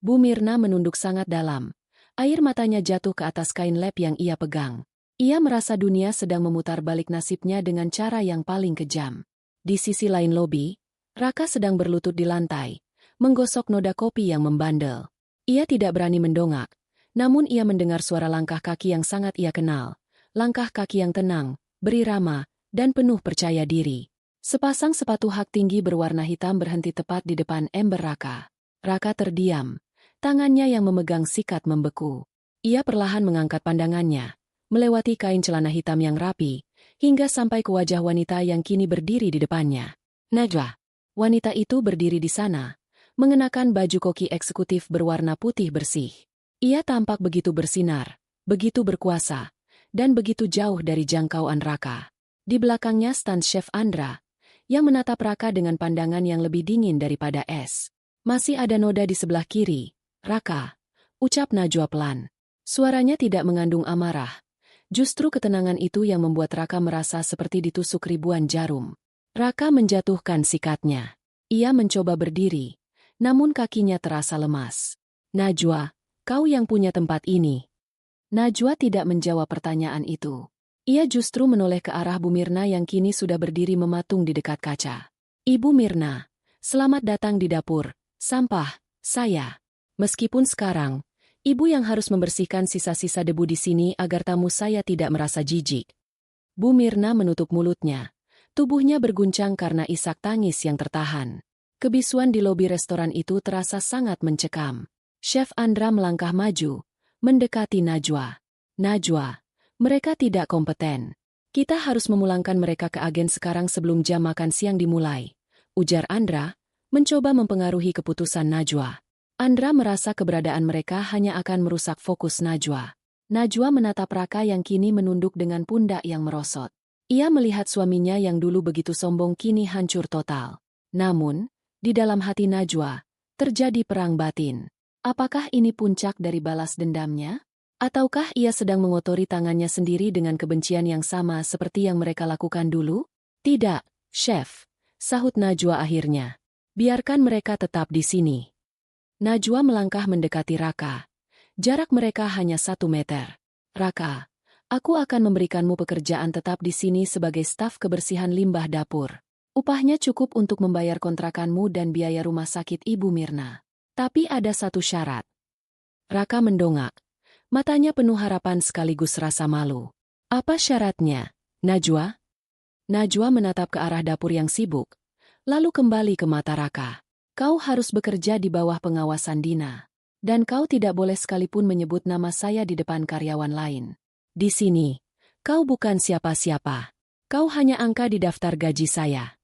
Bu Mirna menunduk sangat dalam. Air matanya jatuh ke atas kain lap yang ia pegang. Ia merasa dunia sedang memutar balik nasibnya dengan cara yang paling kejam. Di sisi lain lobi, Raka sedang berlutut di lantai, menggosok noda kopi yang membandel. Ia tidak berani mendongak, namun ia mendengar suara langkah kaki yang sangat ia kenal. Langkah kaki yang tenang, berirama, dan penuh percaya diri. Sepasang sepatu hak tinggi berwarna hitam berhenti tepat di depan ember Raka. Raka terdiam. Tangannya yang memegang sikat membeku. Ia perlahan mengangkat pandangannya, melewati kain celana hitam yang rapi, hingga sampai ke wajah wanita yang kini berdiri di depannya. Najwa. Wanita itu berdiri di sana, mengenakan baju koki eksekutif berwarna putih bersih. Ia tampak begitu bersinar, begitu berkuasa, dan begitu jauh dari jangkauan Raka. Di belakangnya stand Chef Andra, yang menatap Raka dengan pandangan yang lebih dingin daripada es. "Masih ada noda di sebelah kiri, Raka," ucap Najwa pelan. Suaranya tidak mengandung amarah. Justru ketenangan itu yang membuat Raka merasa seperti ditusuk ribuan jarum. Raka menjatuhkan sikatnya. Ia mencoba berdiri, namun kakinya terasa lemas. "Najwa, Kau yang punya tempat ini. Najwa tidak menjawab pertanyaan itu. Ia justru menoleh ke arah Bu Mirna yang kini sudah berdiri mematung di dekat kaca. Ibu Mirna, selamat datang di dapur. Sampah, saya. Meskipun sekarang, ibu yang harus membersihkan sisa-sisa debu di sini agar tamu saya tidak merasa jijik. Bu Mirna menutup mulutnya. Tubuhnya berguncang karena isak tangis yang tertahan. Kebisuan di lobi restoran itu terasa sangat mencekam. Chef Andra melangkah maju, mendekati Najwa. Najwa, mereka tidak kompeten. Kita harus memulangkan mereka ke agen sekarang sebelum jam makan siang dimulai, ujar Andra, mencoba mempengaruhi keputusan Najwa. Andra merasa keberadaan mereka hanya akan merusak fokus Najwa. Najwa menatap Raka yang kini menunduk dengan pundak yang merosot. Ia melihat suaminya yang dulu begitu sombong kini hancur total. Namun, di dalam hati Najwa, terjadi perang batin. Apakah ini puncak dari balas dendamnya? Ataukah ia sedang mengotori tangannya sendiri dengan kebencian yang sama seperti yang mereka lakukan dulu? Tidak, Chef, sahut Najwa akhirnya. Biarkan mereka tetap di sini. Najwa melangkah mendekati Raka. Jarak mereka hanya 1 meter. Raka, aku akan memberikanmu pekerjaan tetap di sini sebagai staf kebersihan limbah dapur. Upahnya cukup untuk membayar kontrakanmu dan biaya rumah sakit Ibu Mirna. Tapi ada satu syarat. Raka mendongak. Matanya penuh harapan sekaligus rasa malu. Apa syaratnya, Najwa? Najwa menatap ke arah dapur yang sibuk, lalu kembali ke mata Raka. Kau harus bekerja di bawah pengawasan Dina. Dan kau tidak boleh sekalipun menyebut nama saya di depan karyawan lain. Di sini, kau bukan siapa-siapa. Kau hanya angka di daftar gaji saya.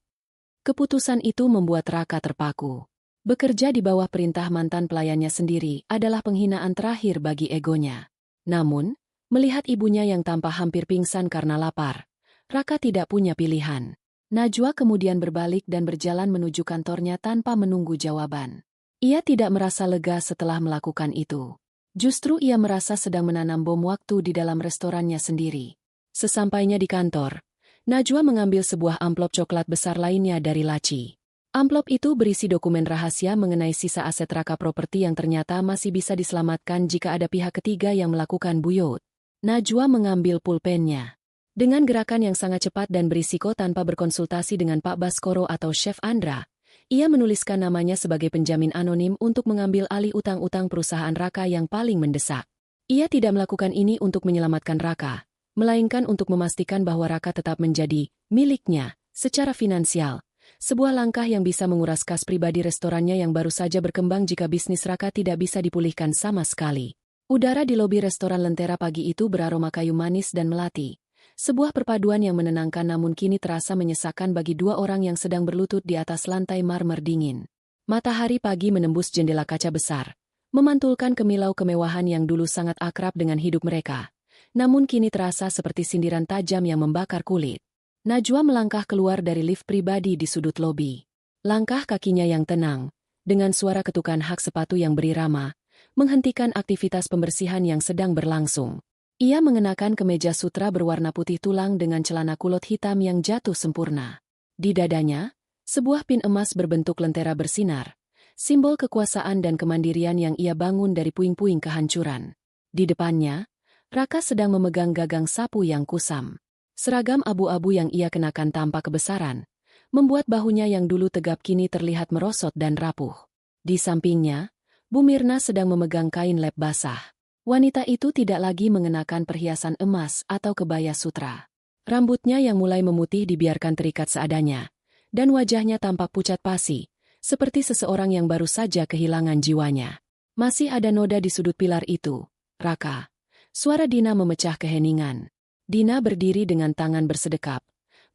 Keputusan itu membuat Raka terpaku. Bekerja di bawah perintah mantan pelayannya sendiri adalah penghinaan terakhir bagi egonya. Namun, melihat ibunya yang tampak hampir pingsan karena lapar, Raka tidak punya pilihan. Najwa kemudian berbalik dan berjalan menuju kantornya tanpa menunggu jawaban. Ia tidak merasa lega setelah melakukan itu. Justru ia merasa sedang menanam bom waktu di dalam restorannya sendiri. Sesampainya di kantor, Najwa mengambil sebuah amplop coklat besar lainnya dari laci. Amplop itu berisi dokumen rahasia mengenai sisa aset Raka Properti yang ternyata masih bisa diselamatkan jika ada pihak ketiga yang melakukan buyut. Najwa mengambil pulpennya. Dengan gerakan yang sangat cepat dan berisiko tanpa berkonsultasi dengan Pak Baskoro atau Chef Andra, ia menuliskan namanya sebagai penjamin anonim untuk mengambil alih utang-utang perusahaan Raka yang paling mendesak. Ia tidak melakukan ini untuk menyelamatkan Raka, melainkan untuk memastikan bahwa Raka tetap menjadi miliknya secara finansial. Sebuah langkah yang bisa menguras kas pribadi restorannya yang baru saja berkembang jika bisnis Raka tidak bisa dipulihkan sama sekali. Udara di lobi restoran Lentera pagi itu beraroma kayu manis dan melati. Sebuah perpaduan yang menenangkan namun kini terasa menyesakkan bagi dua orang yang sedang berlutut di atas lantai marmer dingin. Matahari pagi menembus jendela kaca besar, memantulkan kemilau kemewahan yang dulu sangat akrab dengan hidup mereka. Namun kini terasa seperti sindiran tajam yang membakar kulit. Najwa melangkah keluar dari lift pribadi di sudut lobi. Langkah kakinya yang tenang, dengan suara ketukan hak sepatu yang berirama, menghentikan aktivitas pembersihan yang sedang berlangsung. Ia mengenakan kemeja sutra berwarna putih tulang dengan celana kulot hitam yang jatuh sempurna. Di dadanya, sebuah pin emas berbentuk lentera bersinar, simbol kekuasaan dan kemandirian yang ia bangun dari puing-puing kehancuran. Di depannya, Raka sedang memegang gagang sapu yang kusam. Seragam abu-abu yang ia kenakan tanpa kebesaran, membuat bahunya yang dulu tegap kini terlihat merosot dan rapuh. Di sampingnya, Bu Mirna sedang memegang kain lap basah. Wanita itu tidak lagi mengenakan perhiasan emas atau kebaya sutra. Rambutnya yang mulai memutih dibiarkan terikat seadanya, dan wajahnya tampak pucat pasi, seperti seseorang yang baru saja kehilangan jiwanya. Masih ada noda di sudut pilar itu, Raka. Suara Dina memecah keheningan. Dina berdiri dengan tangan bersedekap,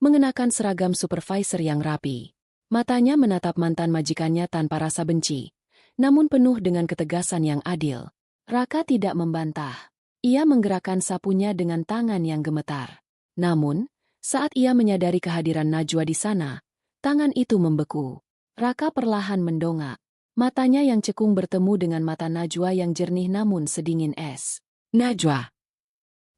mengenakan seragam supervisor yang rapi. Matanya menatap mantan majikannya tanpa rasa benci, namun penuh dengan ketegasan yang adil. Raka tidak membantah. Ia menggerakkan sapunya dengan tangan yang gemetar. Namun, saat ia menyadari kehadiran Najwa di sana, tangan itu membeku. Raka perlahan mendongak. Matanya yang cekung bertemu dengan mata Najwa yang jernih namun sedingin es. Najwa!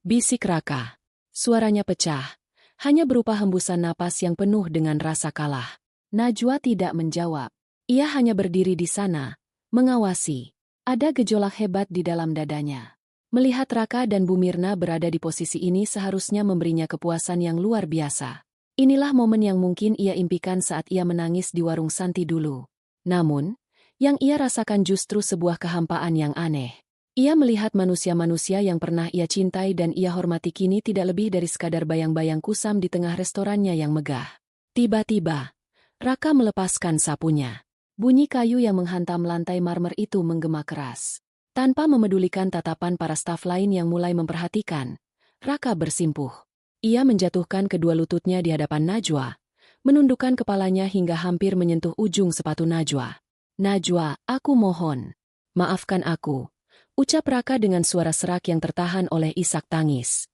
Bisik Raka. Suaranya pecah, hanya berupa hembusan napas yang penuh dengan rasa kalah. Najwa tidak menjawab. Ia hanya berdiri di sana, mengawasi. Ada gejolak hebat di dalam dadanya. Melihat Raka dan Bu Mirna berada di posisi ini seharusnya memberinya kepuasan yang luar biasa. Inilah momen yang mungkin ia impikan saat ia menangis di warung Santi dulu. Namun, yang ia rasakan justru sebuah kehampaan yang aneh. Ia melihat manusia-manusia yang pernah ia cintai dan ia hormati kini tidak lebih dari sekadar bayang-bayang kusam di tengah restorannya yang megah. Tiba-tiba, Raka melepaskan sapunya. Bunyi kayu yang menghantam lantai marmer itu menggema keras. Tanpa memedulikan tatapan para staf lain yang mulai memperhatikan, Raka bersimpuh. Ia menjatuhkan kedua lututnya di hadapan Najwa, menundukkan kepalanya hingga hampir menyentuh ujung sepatu Najwa. "Najwa, aku mohon. Maafkan aku," ucap Raka dengan suara serak yang tertahan oleh isak tangis.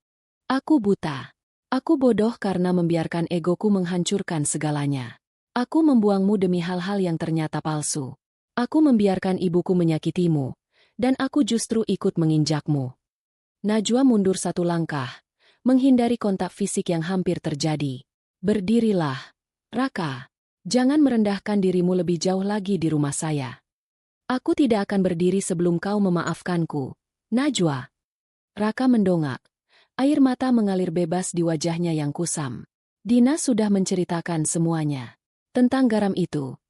"Aku buta. Aku bodoh karena membiarkan egoku menghancurkan segalanya. Aku membuangmu demi hal-hal yang ternyata palsu. Aku membiarkan ibuku menyakitimu. Dan aku justru ikut menginjakmu." Najwa mundur satu langkah, menghindari kontak fisik yang hampir terjadi. "Berdirilah, Raka. Jangan merendahkan dirimu lebih jauh lagi di rumah saya. Aku tidak akan berdiri sebelum kau memaafkanku, Najwa." Raka mendongak. Air mata mengalir bebas di wajahnya yang kusam. Dina sudah menceritakan semuanya. Tentang garam itu.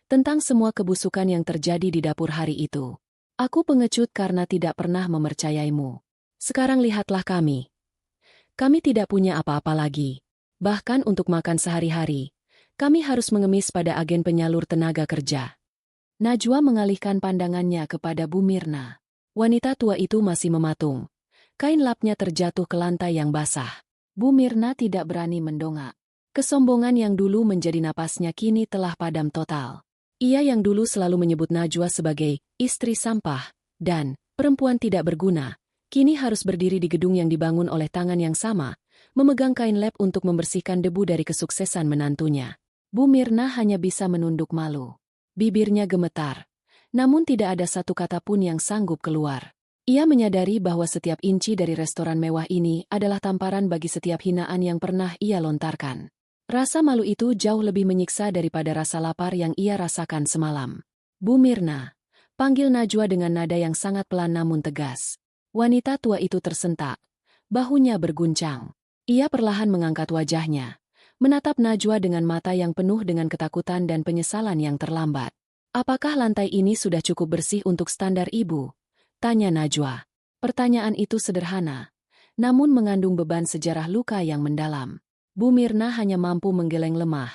Tentang semua kebusukan yang terjadi di dapur hari itu. "Aku pengecut karena tidak pernah mempercayaimu. Sekarang lihatlah kami. Kami tidak punya apa-apa lagi. Bahkan untuk makan sehari-hari, kami harus mengemis pada agen penyalur tenaga kerja." Najwa mengalihkan pandangannya kepada Bu Mirna. Wanita tua itu masih mematung. Kain lapnya terjatuh ke lantai yang basah. Bu Mirna tidak berani mendongak. Kesombongan yang dulu menjadi napasnya kini telah padam total. Ia yang dulu selalu menyebut Najwa sebagai istri sampah dan perempuan tidak berguna, kini harus berdiri di gedung yang dibangun oleh tangan yang sama, memegang kain lap untuk membersihkan debu dari kesuksesan menantunya. Bu Mirna hanya bisa menunduk malu. Bibirnya gemetar, namun tidak ada satu kata pun yang sanggup keluar. Ia menyadari bahwa setiap inci dari restoran mewah ini adalah tamparan bagi setiap hinaan yang pernah ia lontarkan. Rasa malu itu jauh lebih menyiksa daripada rasa lapar yang ia rasakan semalam. "Bu Mirna," panggil Najwa dengan nada yang sangat pelan namun tegas. Wanita tua itu tersentak. Bahunya berguncang. Ia perlahan mengangkat wajahnya, menatap Najwa dengan mata yang penuh dengan ketakutan dan penyesalan yang terlambat. "Apakah lantai ini sudah cukup bersih untuk standar ibu?" tanya Najwa. Pertanyaan itu sederhana, namun mengandung beban sejarah luka yang mendalam. Bu Mirna hanya mampu menggeleng lemah,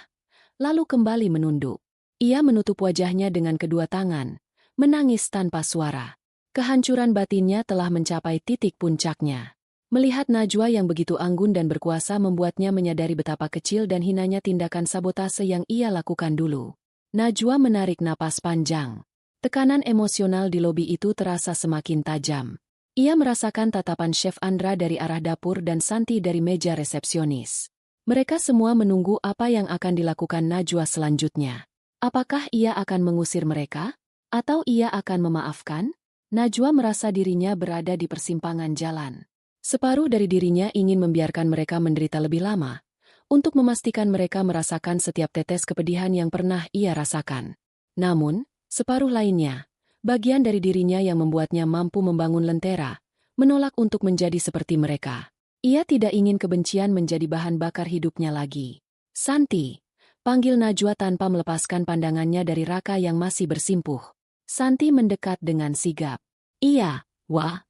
lalu kembali menunduk. Ia menutup wajahnya dengan kedua tangan, menangis tanpa suara. Kehancuran batinnya telah mencapai titik puncaknya. Melihat Najwa yang begitu anggun dan berkuasa membuatnya menyadari betapa kecil dan hinanya tindakan sabotase yang ia lakukan dulu. Najwa menarik napas panjang. Tekanan emosional di lobi itu terasa semakin tajam. Ia merasakan tatapan Chef Andra dari arah dapur dan Santi dari meja resepsionis. Mereka semua menunggu apa yang akan dilakukan Najwa selanjutnya. Apakah ia akan mengusir mereka? Atau ia akan memaafkan? Najwa merasa dirinya berada di persimpangan jalan. Separuh dari dirinya ingin membiarkan mereka menderita lebih lama, untuk memastikan mereka merasakan setiap tetes kepedihan yang pernah ia rasakan. Namun, separuh lainnya, bagian dari dirinya yang membuatnya mampu membangun lentera, menolak untuk menjadi seperti mereka. Ia tidak ingin kebencian menjadi bahan bakar hidupnya lagi. "Santi," panggil Najwa tanpa melepaskan pandangannya dari Raka yang masih bersimpuh. Santi mendekat dengan sigap. "Iya, Wah.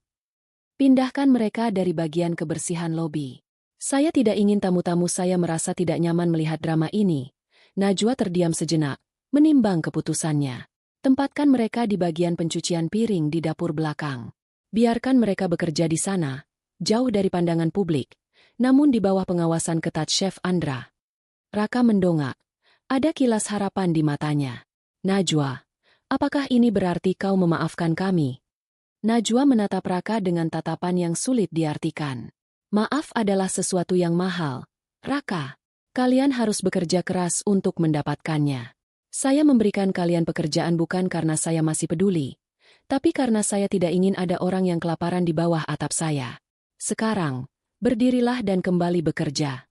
Pindahkan mereka dari bagian kebersihan lobi. Saya tidak ingin tamu-tamu saya merasa tidak nyaman melihat drama ini." Najwa terdiam sejenak, menimbang keputusannya. "Tempatkan mereka di bagian pencucian piring di dapur belakang. Biarkan mereka bekerja di sana, jauh dari pandangan publik, namun di bawah pengawasan ketat Chef Andra." Raka mendongak. Ada kilas harapan di matanya. "Najwa, apakah ini berarti kau memaafkan kami?" Najwa menatap Raka dengan tatapan yang sulit diartikan. "Maaf adalah sesuatu yang mahal, Raka. Kalian harus bekerja keras untuk mendapatkannya. Saya memberikan kalian pekerjaan bukan karena saya masih peduli, tapi karena saya tidak ingin ada orang yang kelaparan di bawah atap saya. Sekarang, berdirilah dan kembali bekerja."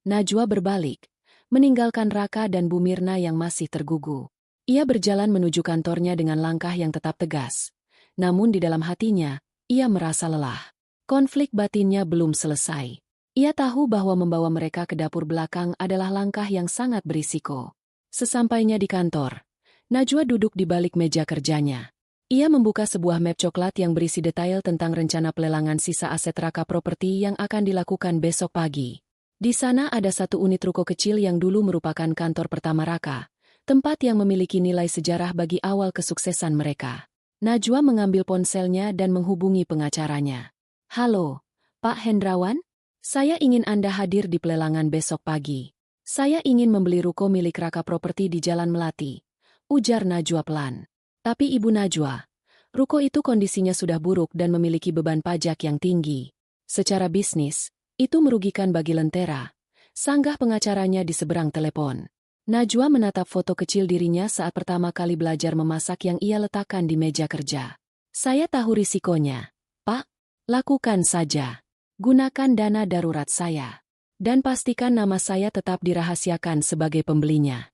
Najwa berbalik, meninggalkan Raka dan Bu Mirna yang masih tergugu. Ia berjalan menuju kantornya dengan langkah yang tetap tegas, Namun di dalam hatinya, ia merasa lelah. Konflik batinnya belum selesai. Ia tahu bahwa membawa mereka ke dapur belakang adalah langkah yang sangat berisiko. Sesampainya di kantor, Najwa duduk di balik meja kerjanya. Ia membuka sebuah map coklat yang berisi detail tentang rencana pelelangan sisa aset Raka Properti yang akan dilakukan besok pagi. Di sana ada satu unit ruko kecil yang dulu merupakan kantor pertama Raka, tempat yang memiliki nilai sejarah bagi awal kesuksesan mereka. Najwa mengambil ponselnya dan menghubungi pengacaranya. Halo, Pak Hendrawan? Saya ingin Anda hadir di pelelangan besok pagi. Saya ingin membeli ruko milik Raka Properti di Jalan Melati, ujar Najwa pelan. Tapi Ibu Najwa, ruko itu kondisinya sudah buruk dan memiliki beban pajak yang tinggi. Secara bisnis, itu merugikan bagi Lentera, sanggah pengacaranya di seberang telepon. Najwa menatap foto kecil dirinya saat pertama kali belajar memasak yang ia letakkan di meja kerja. Saya tahu risikonya, Pak. Lakukan saja. Gunakan dana darurat saya. Dan pastikan nama saya tetap dirahasiakan sebagai pembelinya.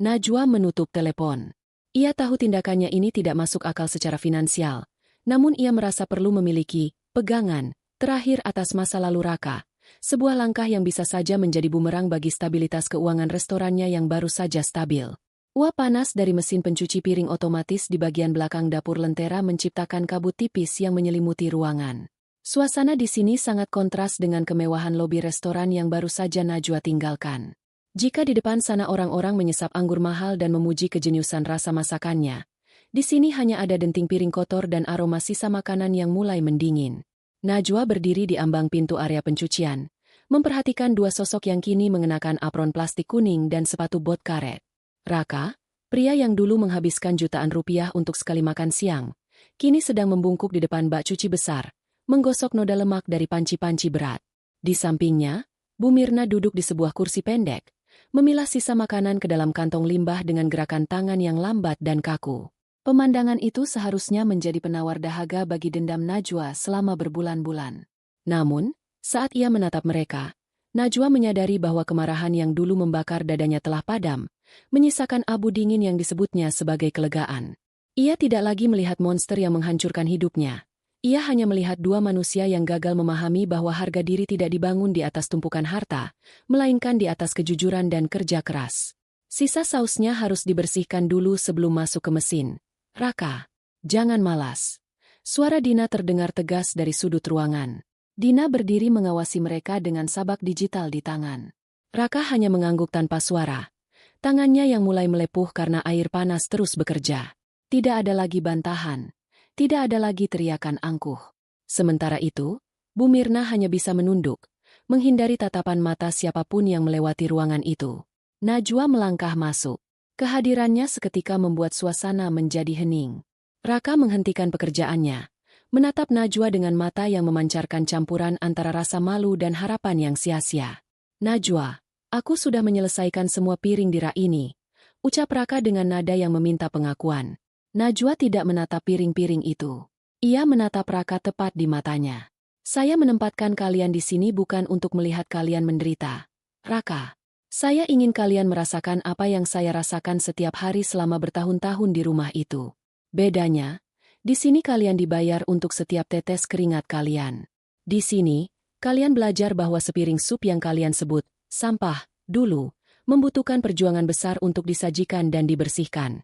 Najwa menutup telepon. Ia tahu tindakannya ini tidak masuk akal secara finansial, namun ia merasa perlu memiliki pegangan terakhir atas masa lalu Raka, sebuah langkah yang bisa saja menjadi bumerang bagi stabilitas keuangan restorannya yang baru saja stabil. Uap panas dari mesin pencuci piring otomatis di bagian belakang dapur Lentera menciptakan kabut tipis yang menyelimuti ruangan. Suasana di sini sangat kontras dengan kemewahan lobi restoran yang baru saja Najwa tinggalkan. Jika di depan sana orang-orang menyesap anggur mahal dan memuji kejeniusan rasa masakannya, di sini hanya ada denting piring kotor dan aroma sisa makanan yang mulai mendingin. Najwa berdiri di ambang pintu area pencucian, memperhatikan dua sosok yang kini mengenakan apron plastik kuning dan sepatu bot karet. Raka, pria yang dulu menghabiskan jutaan rupiah untuk sekali makan siang, kini sedang membungkuk di depan bak cuci besar, menggosok noda lemak dari panci-panci berat. Di sampingnya, Bu Mirna duduk di sebuah kursi pendek, memilah sisa makanan ke dalam kantong limbah dengan gerakan tangan yang lambat dan kaku. Pemandangan itu seharusnya menjadi penawar dahaga bagi dendam Najwa selama berbulan-bulan. Namun, saat ia menatap mereka, Najwa menyadari bahwa kemarahan yang dulu membakar dadanya telah padam, menyisakan abu dingin yang disebutnya sebagai kelegaan. Ia tidak lagi melihat monster yang menghancurkan hidupnya. Ia hanya melihat dua manusia yang gagal memahami bahwa harga diri tidak dibangun di atas tumpukan harta, melainkan di atas kejujuran dan kerja keras. Sisa sausnya harus dibersihkan dulu sebelum masuk ke mesin. Raka, jangan malas. Suara Dina terdengar tegas dari sudut ruangan. Dina berdiri mengawasi mereka dengan sabak digital di tangan. Raka hanya mengangguk tanpa suara. Tangannya yang mulai melepuh karena air panas terus bekerja. Tidak ada lagi bantahan. Tidak ada lagi teriakan angkuh. Sementara itu, Bu Mirna hanya bisa menunduk, menghindari tatapan mata siapapun yang melewati ruangan itu. Najwa melangkah masuk. Kehadirannya seketika membuat suasana menjadi hening. Raka menghentikan pekerjaannya, menatap Najwa dengan mata yang memancarkan campuran antara rasa malu dan harapan yang sia-sia. Najwa, aku sudah menyelesaikan semua piring di rak ini, ucap Raka dengan nada yang meminta pengakuan. Najwa tidak menatap piring-piring itu. Ia menatap Raka tepat di matanya. Saya menempatkan kalian di sini bukan untuk melihat kalian menderita. Raka, saya ingin kalian merasakan apa yang saya rasakan setiap hari selama bertahun-tahun di rumah itu. Bedanya, di sini kalian dibayar untuk setiap tetes keringat kalian. Di sini, kalian belajar bahwa sepiring sup yang kalian sebut sampah dulu membutuhkan perjuangan besar untuk disajikan dan dibersihkan.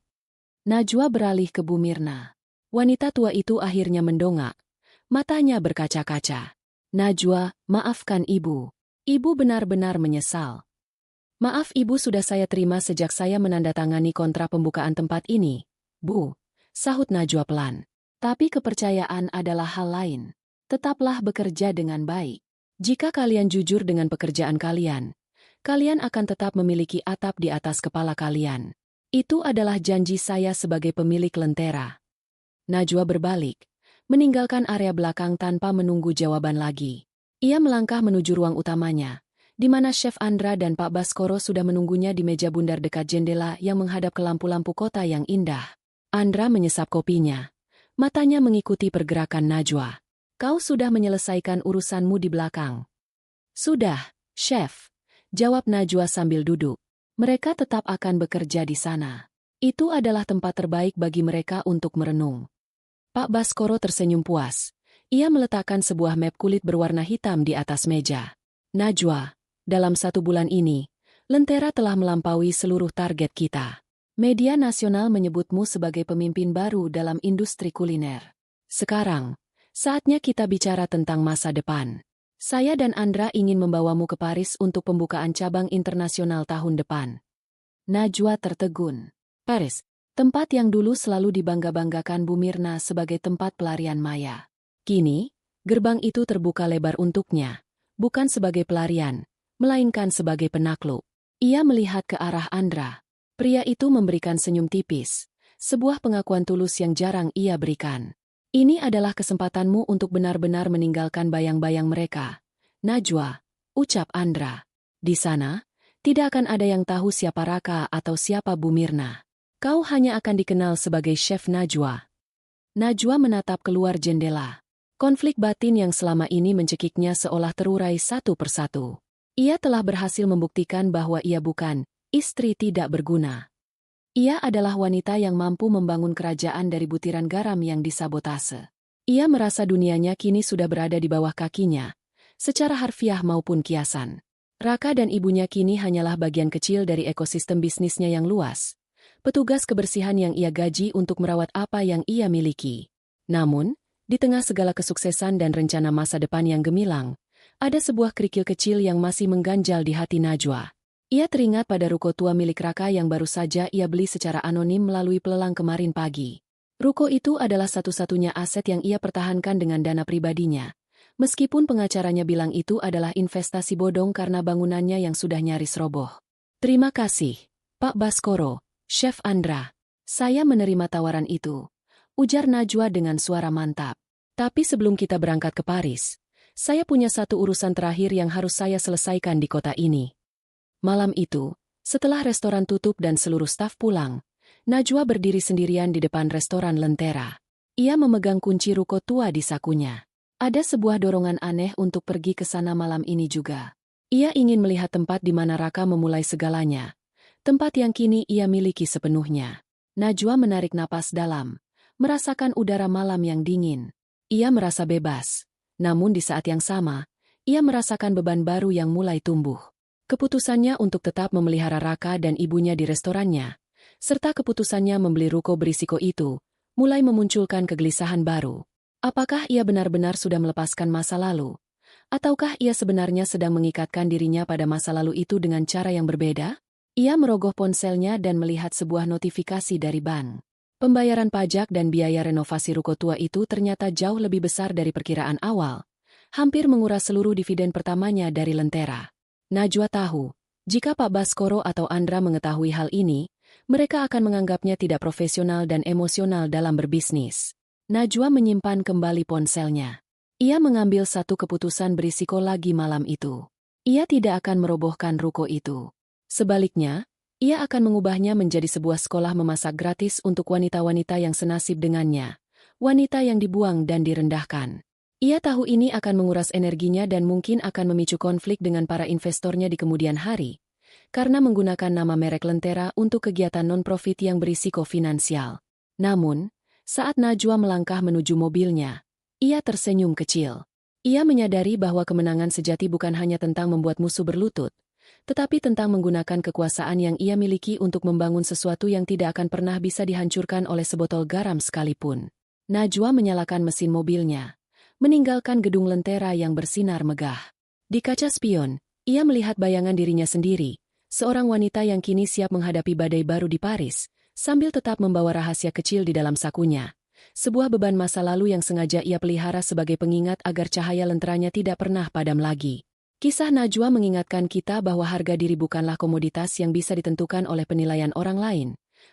Najwa beralih ke Bu Mirna. Wanita tua itu akhirnya mendongak. Matanya berkaca-kaca. Najwa, maafkan Ibu. Ibu benar-benar menyesal. Maaf Ibu sudah saya terima sejak saya menandatangani kontrak pembukaan tempat ini, Bu, sahut Najwa pelan. Tapi kepercayaan adalah hal lain. Tetaplah bekerja dengan baik. Jika kalian jujur dengan pekerjaan kalian, kalian akan tetap memiliki atap di atas kepala kalian. Itu adalah janji saya sebagai pemilik Lentera. Najwa berbalik, meninggalkan area belakang tanpa menunggu jawaban lagi. Ia melangkah menuju ruang utamanya, di mana Chef Andra dan Pak Baskoro sudah menunggunya di meja bundar dekat jendela yang menghadap ke lampu-lampu kota yang indah. Andra menyesap kopinya. Matanya mengikuti pergerakan Najwa. Kau sudah menyelesaikan urusanmu di belakang. Sudah, Chef, jawab Najwa sambil duduk. Mereka tetap akan bekerja di sana. Itu adalah tempat terbaik bagi mereka untuk merenung. Pak Baskoro tersenyum puas. Ia meletakkan sebuah map kulit berwarna hitam di atas meja. Najwa, dalam 1 bulan ini, Lentera telah melampaui seluruh target kita. Media nasional menyebutmu sebagai pemimpin baru dalam industri kuliner. Sekarang, saatnya kita bicara tentang masa depan. Saya dan Andra ingin membawamu ke Paris untuk pembukaan cabang internasional tahun depan. Najwa tertegun. Paris, tempat yang dulu selalu dibangga-banggakan Bu Mirna sebagai tempat pelarian maya. Kini, gerbang itu terbuka lebar untuknya, bukan sebagai pelarian, melainkan sebagai penakluk. Ia melihat ke arah Andra. Pria itu memberikan senyum tipis, sebuah pengakuan tulus yang jarang ia berikan. Ini adalah kesempatanmu untuk benar-benar meninggalkan bayang-bayang mereka. Najwa, ucap Andra. Di sana, tidak akan ada yang tahu siapa Raka atau siapa Bu Mirna. Kau hanya akan dikenal sebagai Chef Najwa. Najwa menatap keluar jendela. Konflik batin yang selama ini mencekiknya seolah terurai satu persatu. Ia telah berhasil membuktikan bahwa ia bukan istri tidak berguna. Ia adalah wanita yang mampu membangun kerajaan dari butiran garam yang disabotase. Ia merasa dunianya kini sudah berada di bawah kakinya, secara harfiah maupun kiasan. Raka dan ibunya kini hanyalah bagian kecil dari ekosistem bisnisnya yang luas. Petugas kebersihan yang ia gaji untuk merawat apa yang ia miliki. Namun, di tengah segala kesuksesan dan rencana masa depan yang gemilang, ada sebuah kerikil kecil yang masih mengganjal di hati Najwa. Ia teringat pada ruko tua milik Raka yang baru saja ia beli secara anonim melalui pelelang kemarin pagi. Ruko itu adalah satu-satunya aset yang ia pertahankan dengan dana pribadinya. Meskipun pengacaranya bilang itu adalah investasi bodong karena bangunannya yang sudah nyaris roboh. Terima kasih, Pak Baskoro, Chef Andra. Saya menerima tawaran itu, ujar Najwa dengan suara mantap. Tapi sebelum kita berangkat ke Paris, saya punya satu urusan terakhir yang harus saya selesaikan di kota ini. Malam itu, setelah restoran tutup dan seluruh staf pulang, Najwa berdiri sendirian di depan restoran Lentera. Ia memegang kunci ruko tua di sakunya. Ada sebuah dorongan aneh untuk pergi ke sana malam ini juga. Ia ingin melihat tempat di mana Raka memulai segalanya. Tempat yang kini ia miliki sepenuhnya. Najwa menarik napas dalam, merasakan udara malam yang dingin. Ia merasa bebas. Namun di saat yang sama, ia merasakan beban baru yang mulai tumbuh. Keputusannya untuk tetap memelihara Raka dan ibunya di restorannya, serta keputusannya membeli ruko berisiko itu, mulai memunculkan kegelisahan baru. Apakah ia benar-benar sudah melepaskan masa lalu? Ataukah ia sebenarnya sedang mengikatkan dirinya pada masa lalu itu dengan cara yang berbeda? Ia merogoh ponselnya dan melihat sebuah notifikasi dari bank. Pembayaran pajak dan biaya renovasi ruko tua itu ternyata jauh lebih besar dari perkiraan awal, hampir menguras seluruh dividen pertamanya dari Lentera. Najwa tahu, jika Pak Baskoro atau Andra mengetahui hal ini, mereka akan menganggapnya tidak profesional dan emosional dalam berbisnis. Najwa menyimpan kembali ponselnya. Ia mengambil satu keputusan berisiko lagi malam itu. Ia tidak akan merobohkan ruko itu. Sebaliknya, ia akan mengubahnya menjadi sebuah sekolah memasak gratis untuk wanita-wanita yang senasib dengannya. Wanita yang dibuang dan direndahkan. Ia tahu ini akan menguras energinya dan mungkin akan memicu konflik dengan para investornya di kemudian hari, karena menggunakan nama merek Lentera untuk kegiatan non-profit yang berisiko finansial. Namun, saat Najwa melangkah menuju mobilnya, ia tersenyum kecil. Ia menyadari bahwa kemenangan sejati bukan hanya tentang membuat musuh berlutut, tetapi tentang menggunakan kekuasaan yang ia miliki untuk membangun sesuatu yang tidak akan pernah bisa dihancurkan oleh sebotol garam sekalipun. Najwa menyalakan mesin mobilnya, meninggalkan gedung Lentera yang bersinar megah. Di kaca spion, ia melihat bayangan dirinya sendiri, seorang wanita yang kini siap menghadapi badai baru di Paris, sambil tetap membawa rahasia kecil di dalam sakunya. Sebuah beban masa lalu yang sengaja ia pelihara sebagai pengingat agar cahaya lenteranya tidak pernah padam lagi. Kisah Najwa mengingatkan kita bahwa harga diri bukanlah komoditas yang bisa ditentukan oleh penilaian orang lain,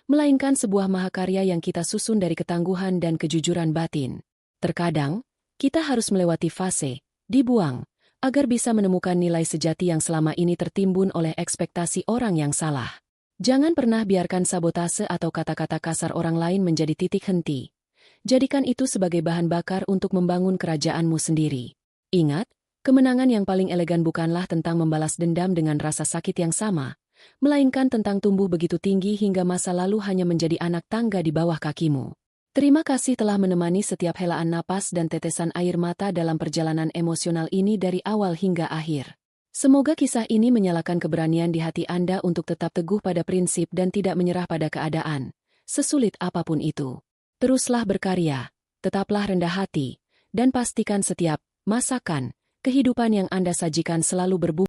melainkan sebuah mahakarya yang kita susun dari ketangguhan dan kejujuran batin. Terkadang, kita harus melewati fase, dibuang, agar bisa menemukan nilai sejati yang selama ini tertimbun oleh ekspektasi orang yang salah. Jangan pernah biarkan sabotase atau kata-kata kasar orang lain menjadi titik henti. Jadikan itu sebagai bahan bakar untuk membangun kerajaanmu sendiri. Ingat, kemenangan yang paling elegan bukanlah tentang membalas dendam dengan rasa sakit yang sama, melainkan tentang tumbuh begitu tinggi hingga masa lalu hanya menjadi anak tangga di bawah kakimu. Terima kasih telah menemani setiap helaan napas dan tetesan air mata dalam perjalanan emosional ini dari awal hingga akhir. Semoga kisah ini menyalakan keberanian di hati Anda untuk tetap teguh pada prinsip dan tidak menyerah pada keadaan, sesulit apapun itu. Teruslah berkarya, tetaplah rendah hati, dan pastikan setiap masakan kehidupan yang Anda sajikan selalu berbumbu